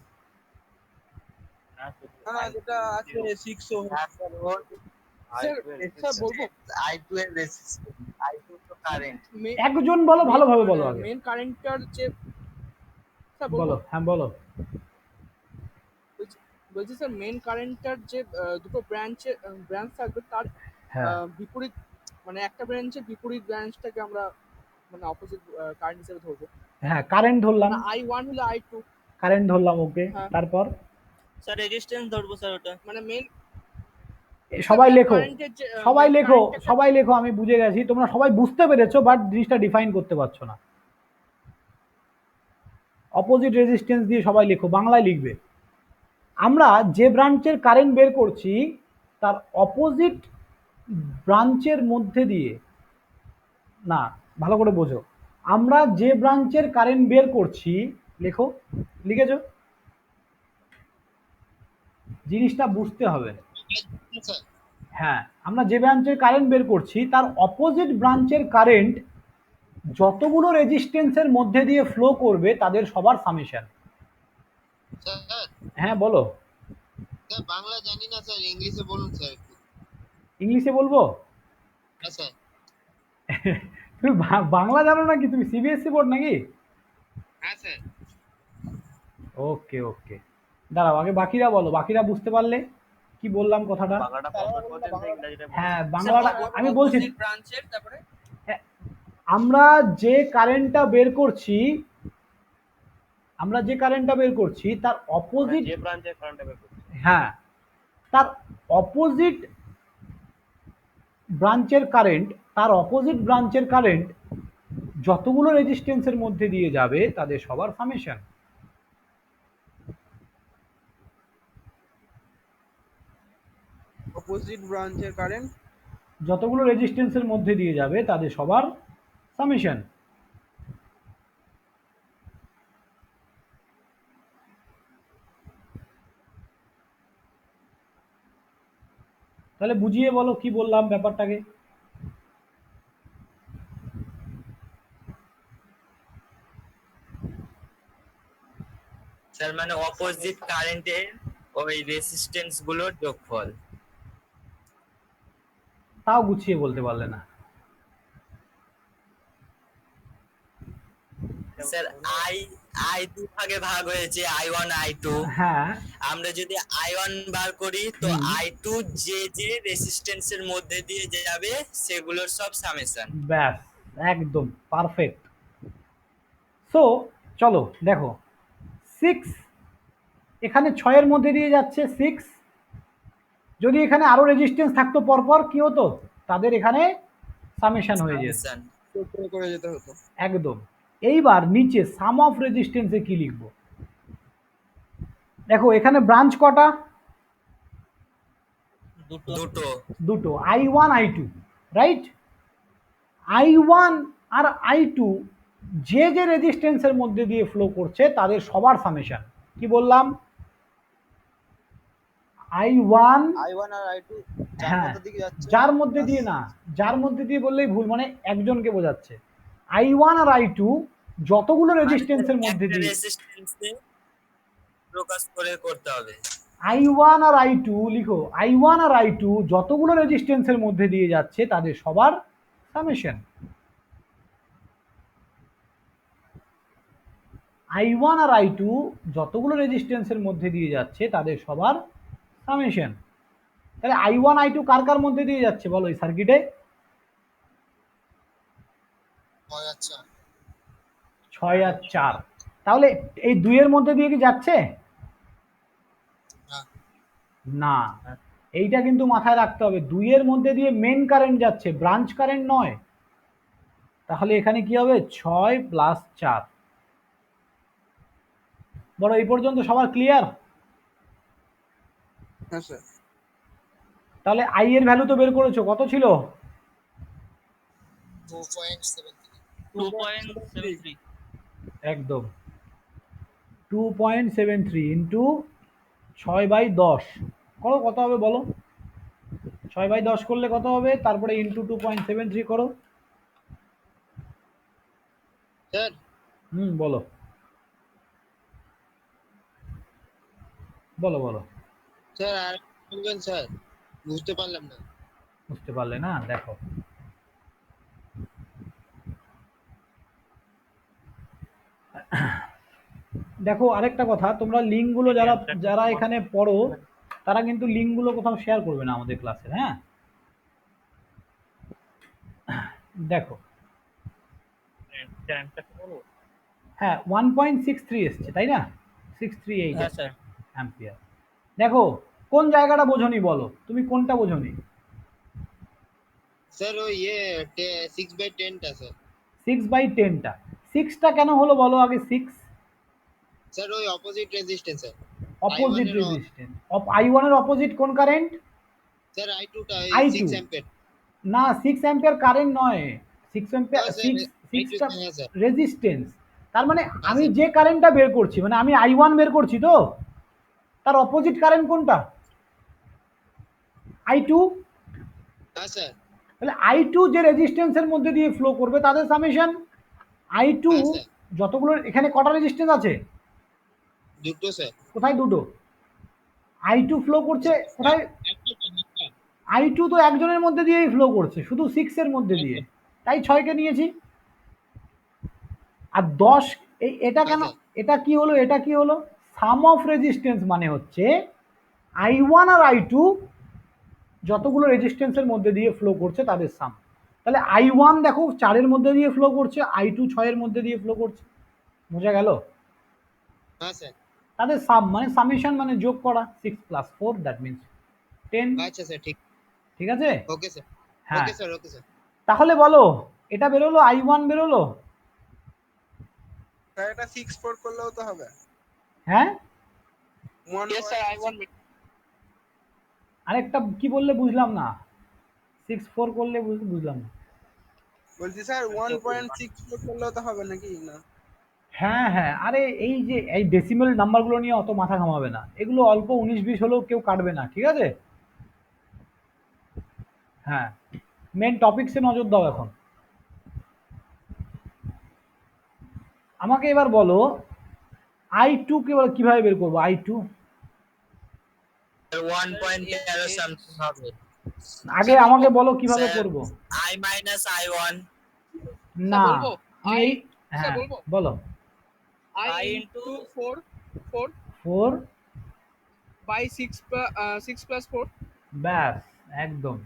S6: না
S8: না না, যেটা আছে 6 ওহম।
S2: স্যার স্যার বলবো
S4: I2 এর রেজিস্ট্যান্স, I2 তো কারেন্ট।
S1: একজন বলো, ভালোভাবে বলো আগে।
S2: মেন কারেন্টটার যে স্যার বলবো
S1: বলো, হ্যাঁ বলো।
S2: বলছি স্যার মেন কারেন্টটার যে দুটো ব্রাঞ্চ থাকবে তার
S1: হ্যাঁ
S2: বিপরীত, মানে একটা ব্রাঞ্চের বিপরীত ব্রাঞ্চটাকে আমরা মানে অপোজিট কারেন্ট হিসেবে ধরবো।
S1: হ্যাঁ, কারেন্ট ধরলাম,
S2: মানে I1 হলো I2।
S1: কারেন্ট ধরলাম, ওকে।
S2: হ্যাঁ।
S1: তারপর
S5: স্যার রেজিস্ট্যান্স ধরবো স্যার ওটা।
S2: মানে মেন
S1: সবাই লেখো,
S2: কারেন্টের যে
S1: সবাই
S2: main
S1: লেখো,
S2: current একটা-
S1: সবাই লেখো। আমি বুঝে গেছি তোমরা সবাই বুঝতে পেরেছো, বাট জিনিসটা ডিফাইন করতে পারছো না। অপোজিট রেজিস্ট্যান্স দিয়ে সবাই লেখো, বাংলায় লিখবে। আমরা যে ব্রাঞ্চের কারেন্ট বের করছি তার অপোজিট ব্রাঞ্চের মধ্যে দিয়ে, না ভালো করে বোঝো, আমরা যে ব্রাঞ্চের কারেন্ট বের করছি, লেখো, লিখেছো? জিনিসটা বুঝতে হবে। হ্যাঁ, আমরা যে ব্রাঞ্চের কারেন্ট বের করছি তার অপোজিট ব্রাঞ্চের কারেন্ট যতগুলো রেজিস্ট্যান্সের মধ্যে দিয়ে ফ্লো করবে তাদের সবার সামেশন।
S3: স্যার
S1: হ্যাঁ বলো।
S3: স্যার বাংলা জানি না স্যার, ইংলিশে বলুন স্যার একটু।
S1: ইংলিশে বলবো?
S3: হ্যাঁ স্যার।
S1: তুমি বাংলা জানো নাকি? তুমি সিবিএসসি বোর্ড নাকি?
S3: হ্যাঁ স্যার।
S1: ওকে ওকে, দাঁড়াও আগে বাকিরা বলো, বাকিরা বুঝতে পারলে কি বললাম কথাটা?
S6: বাংলাটা কমপ্লিট করতেন না ইংরেজিটা বলুন।
S1: হ্যাঁ বাংলাটা আমি বলছি।
S2: ব্রাঞ্চের তারপরে
S1: আমরা যে কারেন্টটা বের করছি, আমরা যে কারেন্টটা বের করছি তার
S6: মানে
S1: অপোজিট,
S6: যে ব্রাঞ্চের কারেন্টটা বের করছে।
S1: হ্যাঁ তার অপোজিট ব্রাঞ্চের কারেন্ট, তার অপোজিট ব্রাঞ্চের কারেন্ট যতগুলো রেজিস্ট্যান্সের মধ্যে দিয়ে যাবে তাদের সবার সামেশন।
S8: অপোজিট ব্রাঞ্চের কারেন্ট
S1: যতগুলো রেজিস্ট্যান্সের মধ্যে দিয়ে যাবে তাদের সবার সামেশন। তাহলে বুঝিয়ে বলো কি বললাম ব্যাপারটাকে।
S4: স্যার মানে অপোজিট কারেন্টের ওই রেজিস্ট্যান্স গুলোর যোগফল।
S1: তাও গুছিয়ে বলতে পারলে না।
S4: স্যার আই দু ভাগে ভাগ হয়েছে, I1 I2।
S1: হ্যাঁ
S4: আমরা যদি I1 বার করি তো
S1: হুম।
S4: I2 যে যে রেজিস্ট্যান্সের মধ্যে দিয়ে যাবে সেগুলোর সব সামেশন।
S1: ব্যাস, একদম পারফেক্ট। সো চলো দেখো, 6 এখানে 6-এর মধ্যে দিয়ে যাচ্ছে 6। যদি এখানে আরো রেজিস্ট্যান্স থাকতো পরপর কি হতো, তাদের এখানে সামেশন হয়ে যেত।
S4: সামেশন
S8: করে যেতে হতো।
S1: একদম। এইবার নিচে সাম অফ রেজিস্ট্যান্সে কি লিখবো? দেখো এখানে ব্রাঞ্চ কটা?
S5: দুটো।
S4: দুটো।
S1: দুটো, I1 I2, রাইট? I1 আর I2 যে যে রেজিস্ট্যান্সের মধ্যে দিয়ে ফ্লো করছে তাদের সবার সামেশন। কি বললাম? I1
S7: আর I2 যার
S1: হ্যাঁ,
S7: মধ্যে দিকে যাচ্ছে,
S1: যার মধ্যে দিয়ে না, যার মধ্যে দিয়ে বললেই ভুল, মানে একজনকে বোঝাচ্ছে। I1 আর I2 যতগুলো রেজিস্ট্যান্সের মধ্যে
S4: একটা
S1: দিয়ে,
S4: রেজিস্ট্যান্সে প্রকাশ করে করতে হবে।
S1: I1 আর I2 লিখো, I1 আর I2 যতগুলো রেজিস্ট্যান্সের মধ্যে দিয়ে যাচ্ছে তাদের সবার সামেশন। I1 আর I2 যতগুলো রেজিস্ট্যান্সের মধ্যে দিয়ে যাচ্ছে তাদের সবার সামেশন। তাহলে I1 I2 কার কার মধ্যে দিয়ে যাচ্ছে বলো এই সার্কিটে?
S3: আচ্ছা
S1: 6 আর 4। তাহলে এই 2 এর মধ্যে দিয়ে কি যাচ্ছে? না, এইটা কিন্তু মাথায় রাখতে হবে। 2 এর মধ্যে দিয়ে মেন কারেন্ট যাচ্ছে, ব্রাঞ্চ কারেন্ট নয়। তাহলে এখানে কি হবে? 6 প্লাস 4। বড় এই পর্যন্ত সবার ক্লিয়ার?
S8: হ্যাঁ স্যার।
S1: তাহলে আই এর ভ্যালু তো বের করেছো, কত ছিল?
S5: 2.73।
S1: একদম 2.73 ইন্টু 6/10 করো, কত হবে বলো? 6/10 করলে কত হবে? তারপরে ইন্টু 2.73 করো।
S3: স্যার
S1: বলো বলো বলো।
S3: স্যার আর বলবেন স্যার, বুঝতে পারলাম না।
S1: বুঝতে পারলে না? দেখো, দেখো আরেকটা কথা, তোমরা লিঙ্কগুলো যারা যারা এখানে পড়ো তারা কিন্তু লিঙ্কগুলো কোথাও শেয়ার করবে না আমাদের ক্লাসে, হ্যাঁ? দেখো, হ্যাঁ 1.63 এসছে তাই না? 638
S5: হ্যাঁ স্যার।
S1: অ্যাম্পিয়ার। দেখো কোন জায়গাটা বোঝনি বলো, তুমি কোনটা বোঝনি?
S3: স্যার ওই 6/10টা স্যার।
S1: 6/10টা, 6টা কেন হলো বলো আগে? 6
S3: স্যার ওই opposite resistance sir.
S1: Opposite
S3: I1 এর
S1: রেজিস্ট্যান্স। I1 এর অপোজিট কোন কারেন্ট?
S3: স্যার I2 টা ওই
S1: I2
S3: 6 অ্যাম্পিয়ার।
S1: না, 6 অ্যাম্পিয়ার কারেন্ট নয়, 6 অ্যাম্পিয়ার,
S3: স্যার
S1: 6টা
S3: হ্যাঁ স্যার।
S1: রেজিস্ট্যান্স। তার মানে
S3: হ্যাঁ,
S1: আমি
S3: স্যার।
S1: যে কারেন্টটা বের করছি, মানে আমি I1 বের করছি, তো তার অপোজিট কারেন্ট কোনটা? I2।
S3: হ্যাঁ স্যার।
S1: তাহলে I2 যে রেজিস্ট্যান্সের মধ্যে দিয়ে ফ্লো করবে তাদের সামেশন I2।
S3: হ্যাঁ স্যার।
S1: যতগুলো এখানে কটা রেজিস্ট্যান্স আছে?
S3: দুটো স্যার।
S1: কোথায় দুটো? I2 ফ্লো করছে কোথায়? I2 তো একজনের মধ্যে দিয়েই ফ্লো করছে, শুধু 6 এর মধ্যে দিয়ে, তাই 6কে নিয়েছি। আর 10, এটা কেন?
S3: আচ্ছা।
S1: এটা কি হলো? এটা কি হলো? সাম অফ রেজিস্ট্যান্স মানে হচ্ছে I1 আর I2 যতগুলো রেজিস্ট্যান্সের মধ্যে দিয়ে ফ্লো করছে তাদের সাম। তাহলে I1 দেখো 4-এর মধ্যে দিয়ে ফ্লো করছে, I2 6-এর মধ্যে দিয়ে ফ্লো করছে। বোঝা গেল?
S3: হ্যাঁ স্যার।
S1: তাদের সাম মানে সামেশন, মানে যোগ করা। 6 + 4 দ্যাট মিন্স 10।
S3: আচ্ছা স্যার, ঠিক।
S1: ঠিক আছে?
S3: Okay sir.
S1: হ্যাঁ,
S3: ওকে স্যার, ওকে স্যার।
S1: তাহলে বলো, এটা বেরোলো I1 বেরোলো,
S8: স্যার এটা 6/4 করলেও তো হবে।
S1: হ্যাঁ?
S8: 1
S2: Yes sir, I1
S1: আরেকটা কি বললে বুঝলাম না, 6/4 করলে বুঝলাম না।
S8: বলছি স্যার 1.64 করলেও তো হবে নাকি না?
S1: হ্যাঁ হ্যাঁ, আরে এই যে এই ডেসিমেল নাম্বারগুলো নিয়ে অত মাথা ঘামাবে না, এগুলো অল্প 19-20 হলেও কেউ কাটবে না, ঠিক আছে? হ্যাঁ, মেন টপিকসে নজর দাও এখন। আমাকে এবার বলো I2 কিভাবে বের করবো? I2
S4: 1.13 সামথিং হবে।
S1: আগে আমাকে বলো কিভাবে
S4: স্যার,
S1: করব।
S4: I minus I1।
S1: না,
S2: বলবো?
S1: তুমি
S2: I- স্যার
S1: হ্যাঁ
S2: বলবো?
S1: বলো।
S2: I into 4
S1: 4,
S2: by 6 plus 4.
S1: ব্যাস, একদম।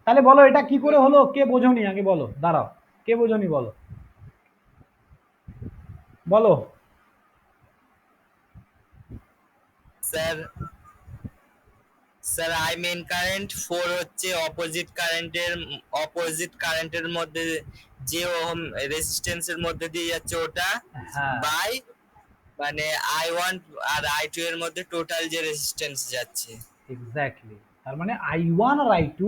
S1: তাহলে বলো এটা কি করে হলো, কে বোঝনি আগে বলো, দাঁড়াও, কে বোঝনি বলো বলো।
S4: Sir, sir I main current, 4 হচ্ছে অপোজিট কারেন্টের মধ্যে যে ওহম রেজিস্ট্যান্সের মধ্যে দিয়ে যাচ্ছে ওটা,
S1: হ্যাঁ
S4: বাই মানে I1 আর I2 এর মধ্যে টোটাল যে রেজিস্ট্যান্স যাচ্ছে।
S1: এক্স্যাক্টলি, তার মানে I1 আর I2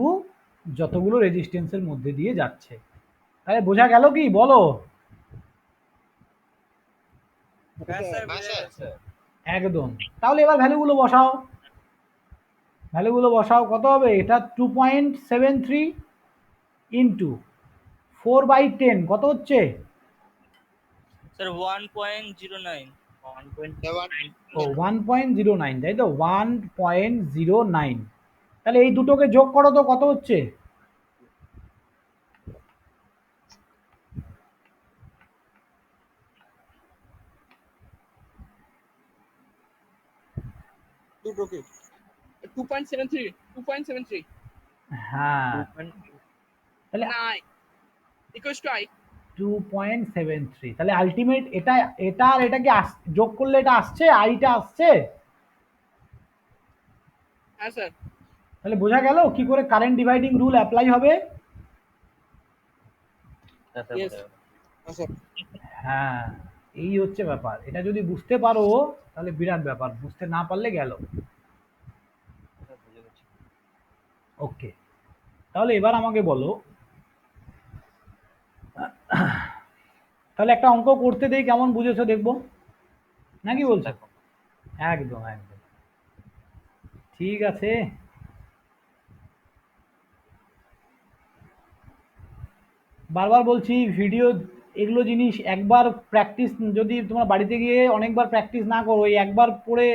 S1: যতগুলো রেজিস্ট্যান্সের মধ্যে দিয়ে যাচ্ছে। তাহলে বোঝা গেল কি বলো?
S3: হ্যাঁ স্যার।
S1: একদম। তাহলে এবার ভ্যালুগুলো বসাও, কত হবে? এটা 2.73 ইন্টু 4/10 কত হচ্ছে?
S5: স্যার 1.09।
S1: ও 1.09, তাই তো, 1.09। তাহলে এই দুটোকে যোগ করো তো কত হচ্ছে?
S8: দুটোকে
S2: 2.73
S1: হ্যাঁ, তাহলে
S2: না equals to I.
S1: 2.73, তাহলে আলটিমেট এটা, এটা আর এটা কি যোগ করলে এটা আসছে, আইটা আসছে।
S2: হ্যাঁ স্যার।
S1: তাহলে বোঝা গেল কি করে কারেন্ট ডিভাইডিং রুল অ্যাপ্লাই হবে।
S2: Yes.
S1: হ্যাঁ, এই হচ্ছে ব্যাপার, এটা যদি বুঝতে পারো তাহলে বিরাট ব্যাপার, বুঝতে না পারলে গেল। ওকে, তাহলে এবার আমাকে বলো, তাহলে একটা অঙ্ক করতে দেই, কেমন বুঝেছো দেখবো, নাকি বলছো? একদম একদম। ঠিক আছে, বারবার বলছি ভিডিও এগুলো জিনিস একবার প্র্যাকটিস, যদি তোমরা বাড়িতে গিয়ে অনেকবার প্র্যাকটিস না করো, এই একবার পড়ে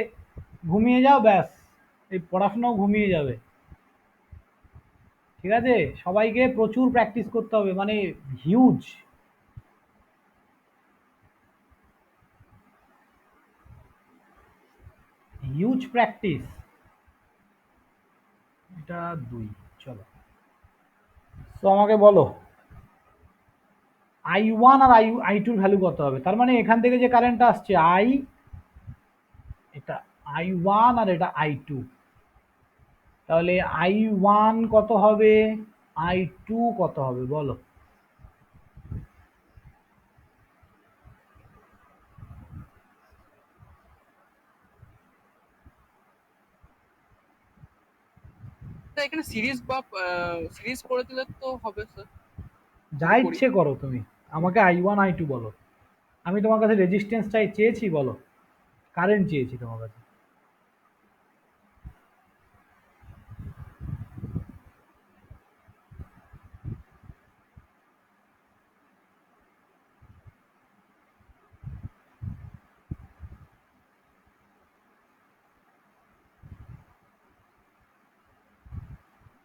S1: ঘুমিয়ে যাও ব্যাস, এই পড়াশোনাও ঘুমিয়ে যাবে। ঠিক আছে, সবাইকে প্রচুর প্র্যাকটিস করতে হবে, মানে হিউজ হিউজ প্র্যাকটিস। এটা 2, চলো। তো আমাকে বলো I1 আর I2 ভ্যালু কত হবে? তার মানে এখান থেকে যে কারেন্টটা আসছে এটা I1 আর এটা I2, তাহলে I1 কত হবে, I2 কত হবে বলো?
S2: স্যার এখানে সিরিজ বা সিরিজ করে দিলে তো হবে স্যার।
S1: যা ইচ্ছে করো তুমি, আমাকে I1 I2 বলো। আমি তোমার কাছে রেজিস্ট্যান্স চেয়েছি বলো, কারেন্ট চেয়েছি তোমার কাছে।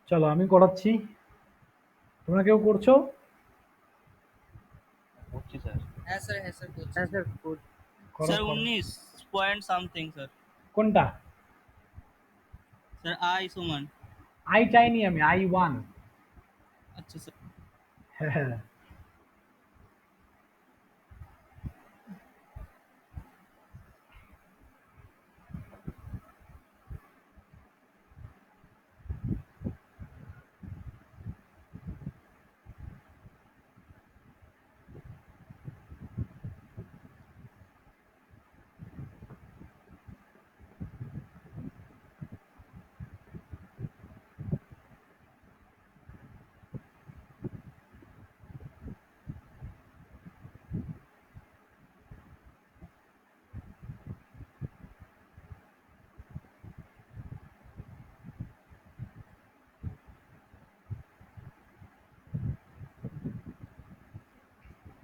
S1: চলো আমি করাচ্ছি, তোমরা কেউ করছো?
S6: করছি স্যার।
S2: হ্যাঁ স্যার, হ্যাঁ স্যার করছি।
S1: করো,
S5: স্যার
S1: করো।
S5: 19 পয়েন্ট সামথিং স্যার।
S1: কোনটা?
S5: স্যার I সমান।
S1: I চাইনি আমি, I1।
S5: আচ্ছা স্যার।
S1: হ্যাঁ,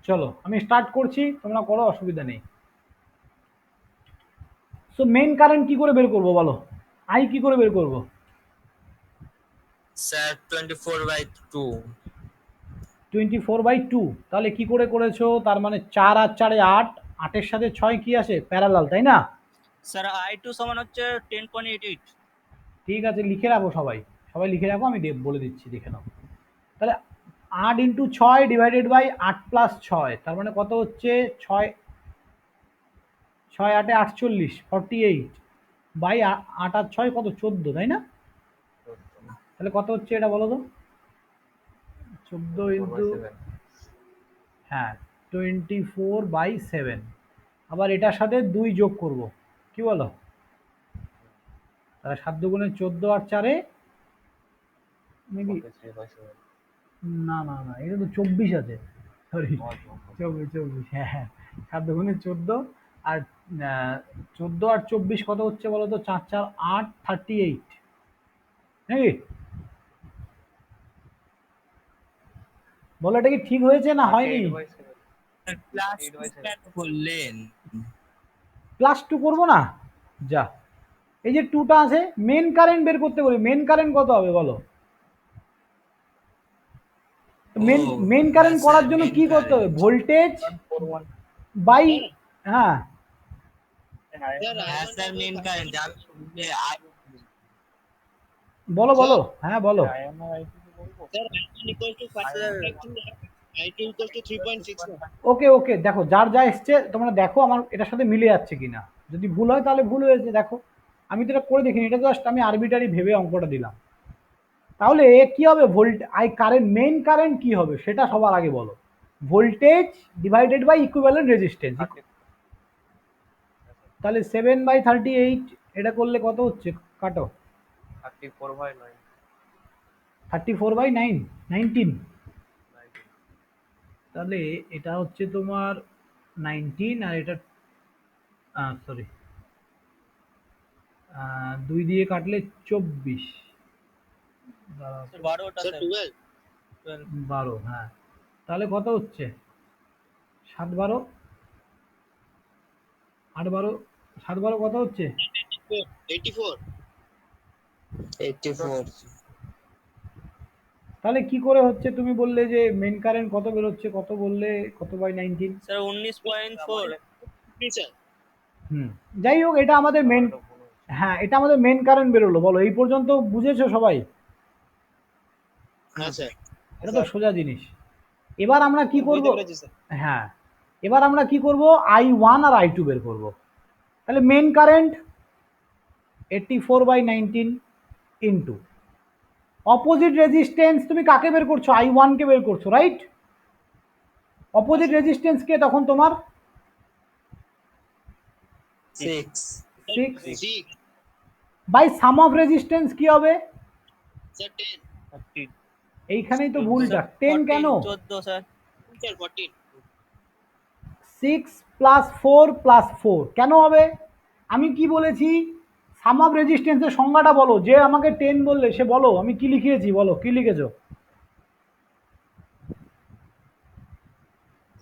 S1: চলো আমি স্টার্ট করছি, তোমরা করো, অসুবিধা নেই। সো মেইন কারেন্ট কি করে বের করবো বলো? I কি করে বের করবো?
S4: স্যার 24/2।
S1: 24/2, তাহলে কি করে করেছো? তার মানে 4 আর 4 8, 8-এর সাথে 6 কি আসে, প্যারালাল, তাই না?
S5: স্যার I2 সমান হচ্ছে 10.88।
S1: ঠিক আছে, লিখে রাখো সবাই, সবাই লিখে রাখো, আমি বলে দিচ্ছি, দেখে নাও। তাহলে 8 ইন্টু 6 ডিভাইডেড বাই 8 প্লাস 6, তার মানে কত হচ্ছে? 6 6 8 48, 48 বাই 8 আর 6 কত, 14, তাই না? তাহলে কত হচ্ছে এটা বলো তো? 14 ইন্টু, হ্যাঁ 24/7, আবার এটার সাথে 2 যোগ করব, কি বলো? তাহলে 7 দুগুণে 14 আর 4-এ মেবি, না না না, এটা তো 24 আছে, সরি 24, হ্যাঁ হ্যাঁ, 7 দুগুণে 14, আর 14 আর 24 কত হচ্ছে বলো তো? 4 4 8, 38, নাকি? বলো এটা কি ঠিক হয়েছে না হয়নি?
S4: প্লাস করলেন।
S1: +2 করবো না, যা, এই যে 2টা আছে, মেন কারেন্ট বের করতে বলি, মেন কারেন্ট কত হবে বলো? মেন
S4: ও,
S1: মেন কারেন্ট
S4: হ্যাঁ
S1: করার
S4: স্যার,
S1: জন্য
S4: main
S1: কি করতে হবে?
S4: current।
S1: ভোল্টেজ বাই, হ্যাঁ
S4: হ্যাঁ স্যার, মেন কারেন্ট।
S1: বলো বলো, হ্যাঁ বলো।
S7: Sir I1 equals to 5.2, I2 equals to 3.6 না?
S1: ওকে ওকে, দেখো যার যা এসছে তোমরা দেখো আমার এটার সাথে মিলে যাচ্ছে কিনা, যদি ভুল হয় তাহলে ভুল হয়েছে, দেখো আমি তো এটা করে দেখিনি, এটা জাস্ট আমি আরবিটারি ভেবে অঙ্কটা দিলাম। তাহলে কি হবে? কারেন্ট, মেইন কারেন্ট কি হবে সেটা সবার আগে বলো। Voltage divided by equivalent resistance, তাহলে 7/38, এটা করলে কত হচ্ছে, কাটো।
S6: 34/9।
S1: 34/9, 19, তাহলে এটা হচ্ছে তোমার 19, আর এটা সরি 2 দিয়ে কাটলে 24, দাঁড়াও,
S5: স্যার 12টা
S3: স্যার
S5: স্যার
S3: 12
S5: 12
S1: 12, হ্যাঁ। তাহলে কত হচ্ছে? 7 12, 8 12, 7 12 কত হচ্ছে?
S3: 84
S4: 84
S1: তাহলে কি করে হচ্ছে? তুমি বললে যে মেন কারেন্ট কত বেরোচ্ছে, কত বললে, কত বাই 19?
S5: স্যার 19.4
S3: স্যার
S1: হুম, যাই হোক, এটা আমাদের মেন,
S6: আমারটা ভুল হয়েছে।
S1: হ্যাঁ, এটা আমাদের মেন কারেন্ট বেরোলো। বলো, এই পর্যন্ত বুঝেছো সবাই?
S3: হ্যাঁ স্যার
S1: এটা তো সোজা জিনিস। এবার আমরা কি করব?
S7: বুঝতে পেরেছি স্যার।
S1: হ্যাঁ, এবার আমরা কি করব? I1 আর I2 বের করব। তাহলে main current 84/19 into opposite resistance. তুমি কাকে বের করছো? I1 কে বের করছো, রাইট? অপোজিট রেজিস্ট্যান্স কে তখন তোমার
S4: 6
S1: 6
S3: 6
S1: বাই সাম অফ রেজিস্ট্যান্স কি হবে?
S3: স্যার 10
S6: 13
S1: এইখানেই তো ভুলটা। 10 কেন?
S5: 14 স্যার
S3: স্যার 14
S1: 6 প্লাস 4 প্লাস 4 কেন হবে? আমি কি বলেছি? সাম অফ রেজিস্ট্যান্সের সংজ্ঞাটা বলো। যে আমাকে 10 বললে সে বলো আমি কি লিখিয়েছি, বলো কি লিখেছো?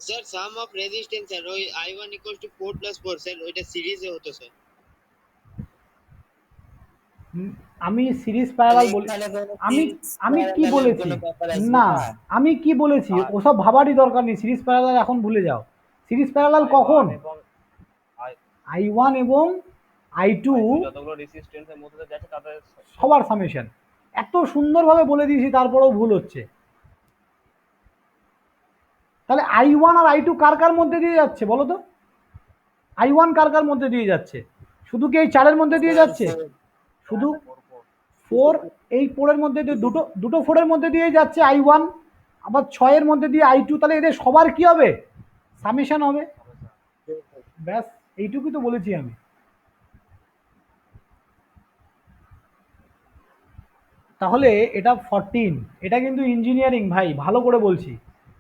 S3: Sir sum of resistance sir ওই I1 = 4 + 4 স্যার ওইটা সিরিজে হতো স্যার
S1: আমি সিরিজ প্যারালাল বলি।
S4: এখানে কোনো
S1: আমি আমি কি
S4: parallel এর
S1: বলেছি?
S4: কোনো ব্যাপার আসবে
S1: না,
S4: না।
S1: আমি কি বলেছি? ওসব ভাবারই দরকার নেই। সিরিজ প্যারালাল এখন ভুলে যাও। সিরিজ প্যারালাল কখন?
S6: এবং
S1: I1 এবং I2
S6: যতগুলো রেসিস্ট্যান্সের মধ্যে দিয়ে যাচ্ছে তাদের
S1: সবার সামেশন। এত সুন্দরভাবে বলে দিয়েছি, তারপরেও ভুল হচ্ছে। তাহলে I1 আর I2 কার কার মধ্যে দিয়ে যাচ্ছে বলো তো? I1 কার কার মধ্যে দিয়ে যাচ্ছে? শুধু কি এই 4 এর মধ্যে দিয়ে যাচ্ছে? শুধু 4, এই 4 এর মধ্যে দিয়ে দুটো দুটো 4 এর মধ্যে দিয়ে যাচ্ছে I1, আবার 6 এর মধ্যে দিয়ে I2। তাহলে এদের সবার কি হবে? সামেশন হবে। ব্যাস, এইটুকুই তো বলেছি আমি। তাহলে এটা 14। এটা কিন্তু ইঞ্জিনিয়ারিং ভাই, ভালো করে বলছি।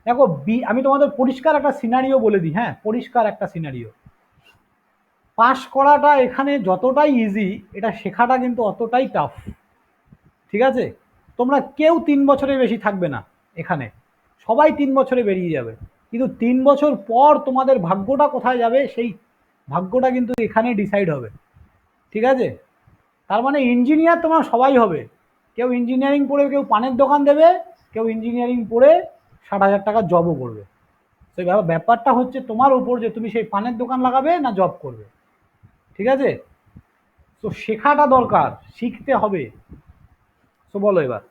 S1: দেখো, আমি তোমাদের পরিষ্কার একটা সিনারিও বলে দিই। হ্যাঁ, পরিষ্কার একটা সিনারিও। পাস করাটা এখানে যতটাই ইজি, এটা শেখাটা কিন্তু অতটাই টাফ। ঠিক আছে? তোমরা কেউ 3 বছরের বেশি থাকবে না এখানে। সবাই 3 বছরে বেরিয়ে যাবে। কিন্তু 3 বছর পর তোমাদের ভাগ্যটা কোথায় যাবে, সেই ভাগ্যটা কিন্তু এখানেই ডিসাইড হবে। ঠিক আছে? তার মানে ইঞ্জিনিয়ার তোমরা সবাই হবে। কেউ ইঞ্জিনিয়ারিং পড়ে কেউ পানের দোকান দেবে, কেউ ইঞ্জিনিয়ারিং পড়ে 60,000 টাকার জবও করবে। সেই ব্যাপারটা হচ্ছে তোমার উপর, যে তুমি সেই পানের দোকান লাগাবে না জব করবে। ঠিক আছে? তো শেখাটা দরকার, শিখতে হবে। তো বলো এবার,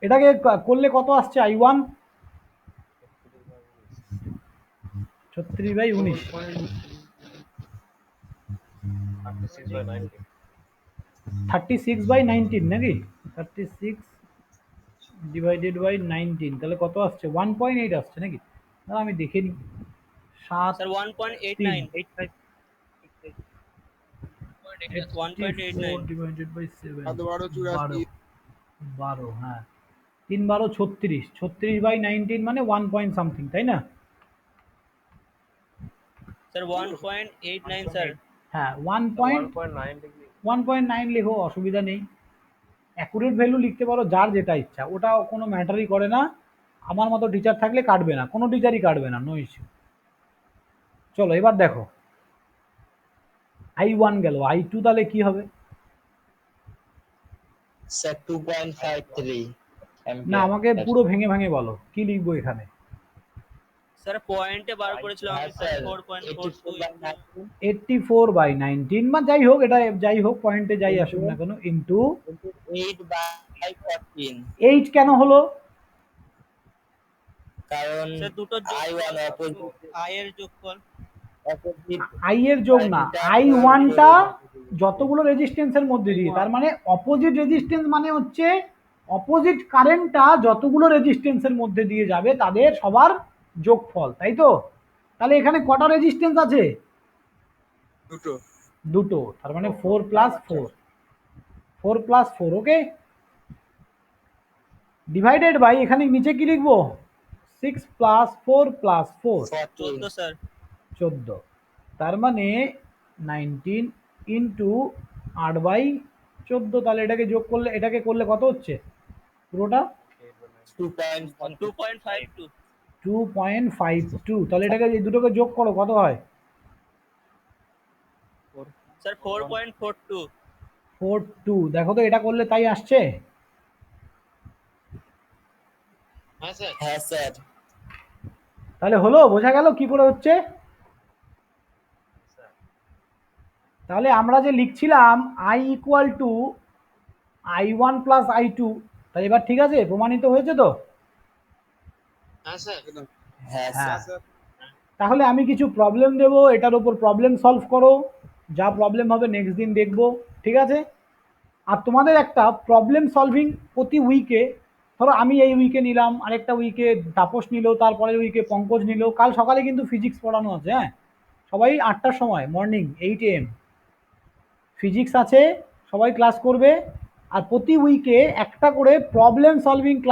S1: এটাকে করলে কত আসছে? I1 36/19,
S6: 36/19
S1: 36/19 নাকি? 36 ডিভাইডেড বাই 19, তাহলে কত আসছে? 1.8 আসছে নাকি? না, আমি দেখে নিই। 7
S5: স্যার 1.89 1.89
S1: ডিভাইডেড বাই 7,
S8: 12 84
S1: 12, হ্যাঁ, 3 12 36, 36/19 মানে 1 পয়েন্ট সামথিং, তাই না?
S5: স্যার 1.89 স্যার
S1: হ্যাঁ, 1.9
S6: 1.9
S1: লেখো, অসুবিধা নেই। অ্যাকুরেট ভ্যালু লিখতে পারো, যার যেটা ইচ্ছা, ওটা কোনো ম্যাটারই করে না। আমার মতো টিচার থাকলে কাটবে না, কোনো টিচারই কাটবে না, নো ইস্যু। চলো এবার দেখো, I1 গেল, I2 তাহলে কি হবে?
S4: স্যার 2.53
S1: না,
S4: অ্যাম্পিয়ার।
S1: আমাকে পুরো ভেঙে ভেঙে বলো কি লিখবো এখানে।
S5: স্যার পয়েন্টে বার করেছিলাম
S4: হ্যাঁ
S5: আমি স্যার
S4: স্যার
S5: 4.42
S1: 84/19 বা যাই হোক, এটা যাই হোক, পয়েন্টে যাই আসুক না কেন, ইন্টু
S4: 8/14
S1: 8 কেন হলো?
S4: কারণ
S5: স্যার দুটো
S4: I1
S5: আই এর যোগফল
S4: অপোজিট
S1: I এর যোগ না, I1টা যতগুলো রেজিস্ট্যান্সের মধ্যে দিয়ে, তার মানে অপোজিট রেজিস্ট্যান্স মানে হচ্ছে অপোজিট কারেন্টটা যতগুলো রেজিস্ট্যান্সের মধ্যে দিয়ে যাবে তাদের সবার যোগফল, তাই তো? তাহলে এখানে কটা রেজিস্ট্যান্স আছে?
S8: দুটো
S1: দুটো, তার মানে 4 + 4, 4 + 4, ওকে। ডিভাইডেড বাই, এখানে নিচে কি লিখবো? 6 + 4 + 4,
S5: 14 স্যার
S1: 14। তার মানে 19 ইন্টু 8/14, তাহলে এটাকে যোগ করলে, এটাকে করলে কত হচ্ছে পুরোটা?
S5: 2.52
S1: 2.52। তাহলে এটাকে এই দুটোকে যোগ করো, কত হয়?
S5: স্যার 4.42
S1: 42। দেখো তো এটা করলে তাই আসছে?
S3: হ্যাঁ স্যার।
S4: হ্যাঁ স্যার।
S1: তাহলে হলো, বোঝা গেল কি করে হচ্ছে? তাহলে আমরা যে লিখছিলাম i equal to i1 plus i2, তাহলে এবার ঠিক আছে, প্রমাণিত হয়েছে তো?
S3: হ্যাঁ স্যার।
S4: হ্যাঁ
S1: হ্যাঁ।
S4: স্যার।
S1: তাহলে আমি কিছু প্রবলেম দেবো, এটার উপর প্রবলেম সলভ করো, যা প্রবলেম হবে নেক্সট দিন দেখবো, ঠিক আছে? আর তোমাদের একটা প্রবলেম সলভিং প্রতি উইকে, ধরো আমি এই উইকে নিলাম, আরেকটা উইকে তাপস নিল, তারপরের উইকে পঙ্কজ নিল, কাল সকালে কিন্তু ফিজিক্স পড়ানো আছে, হ্যাঁ, সবাই 8টার সময়, মর্নিং 8 AM ফিজিক্স আছে, সবাই ক্লাস করবে। আর প্রতি উইকে একটা করে প্রবলেম সলভিং ক্লাস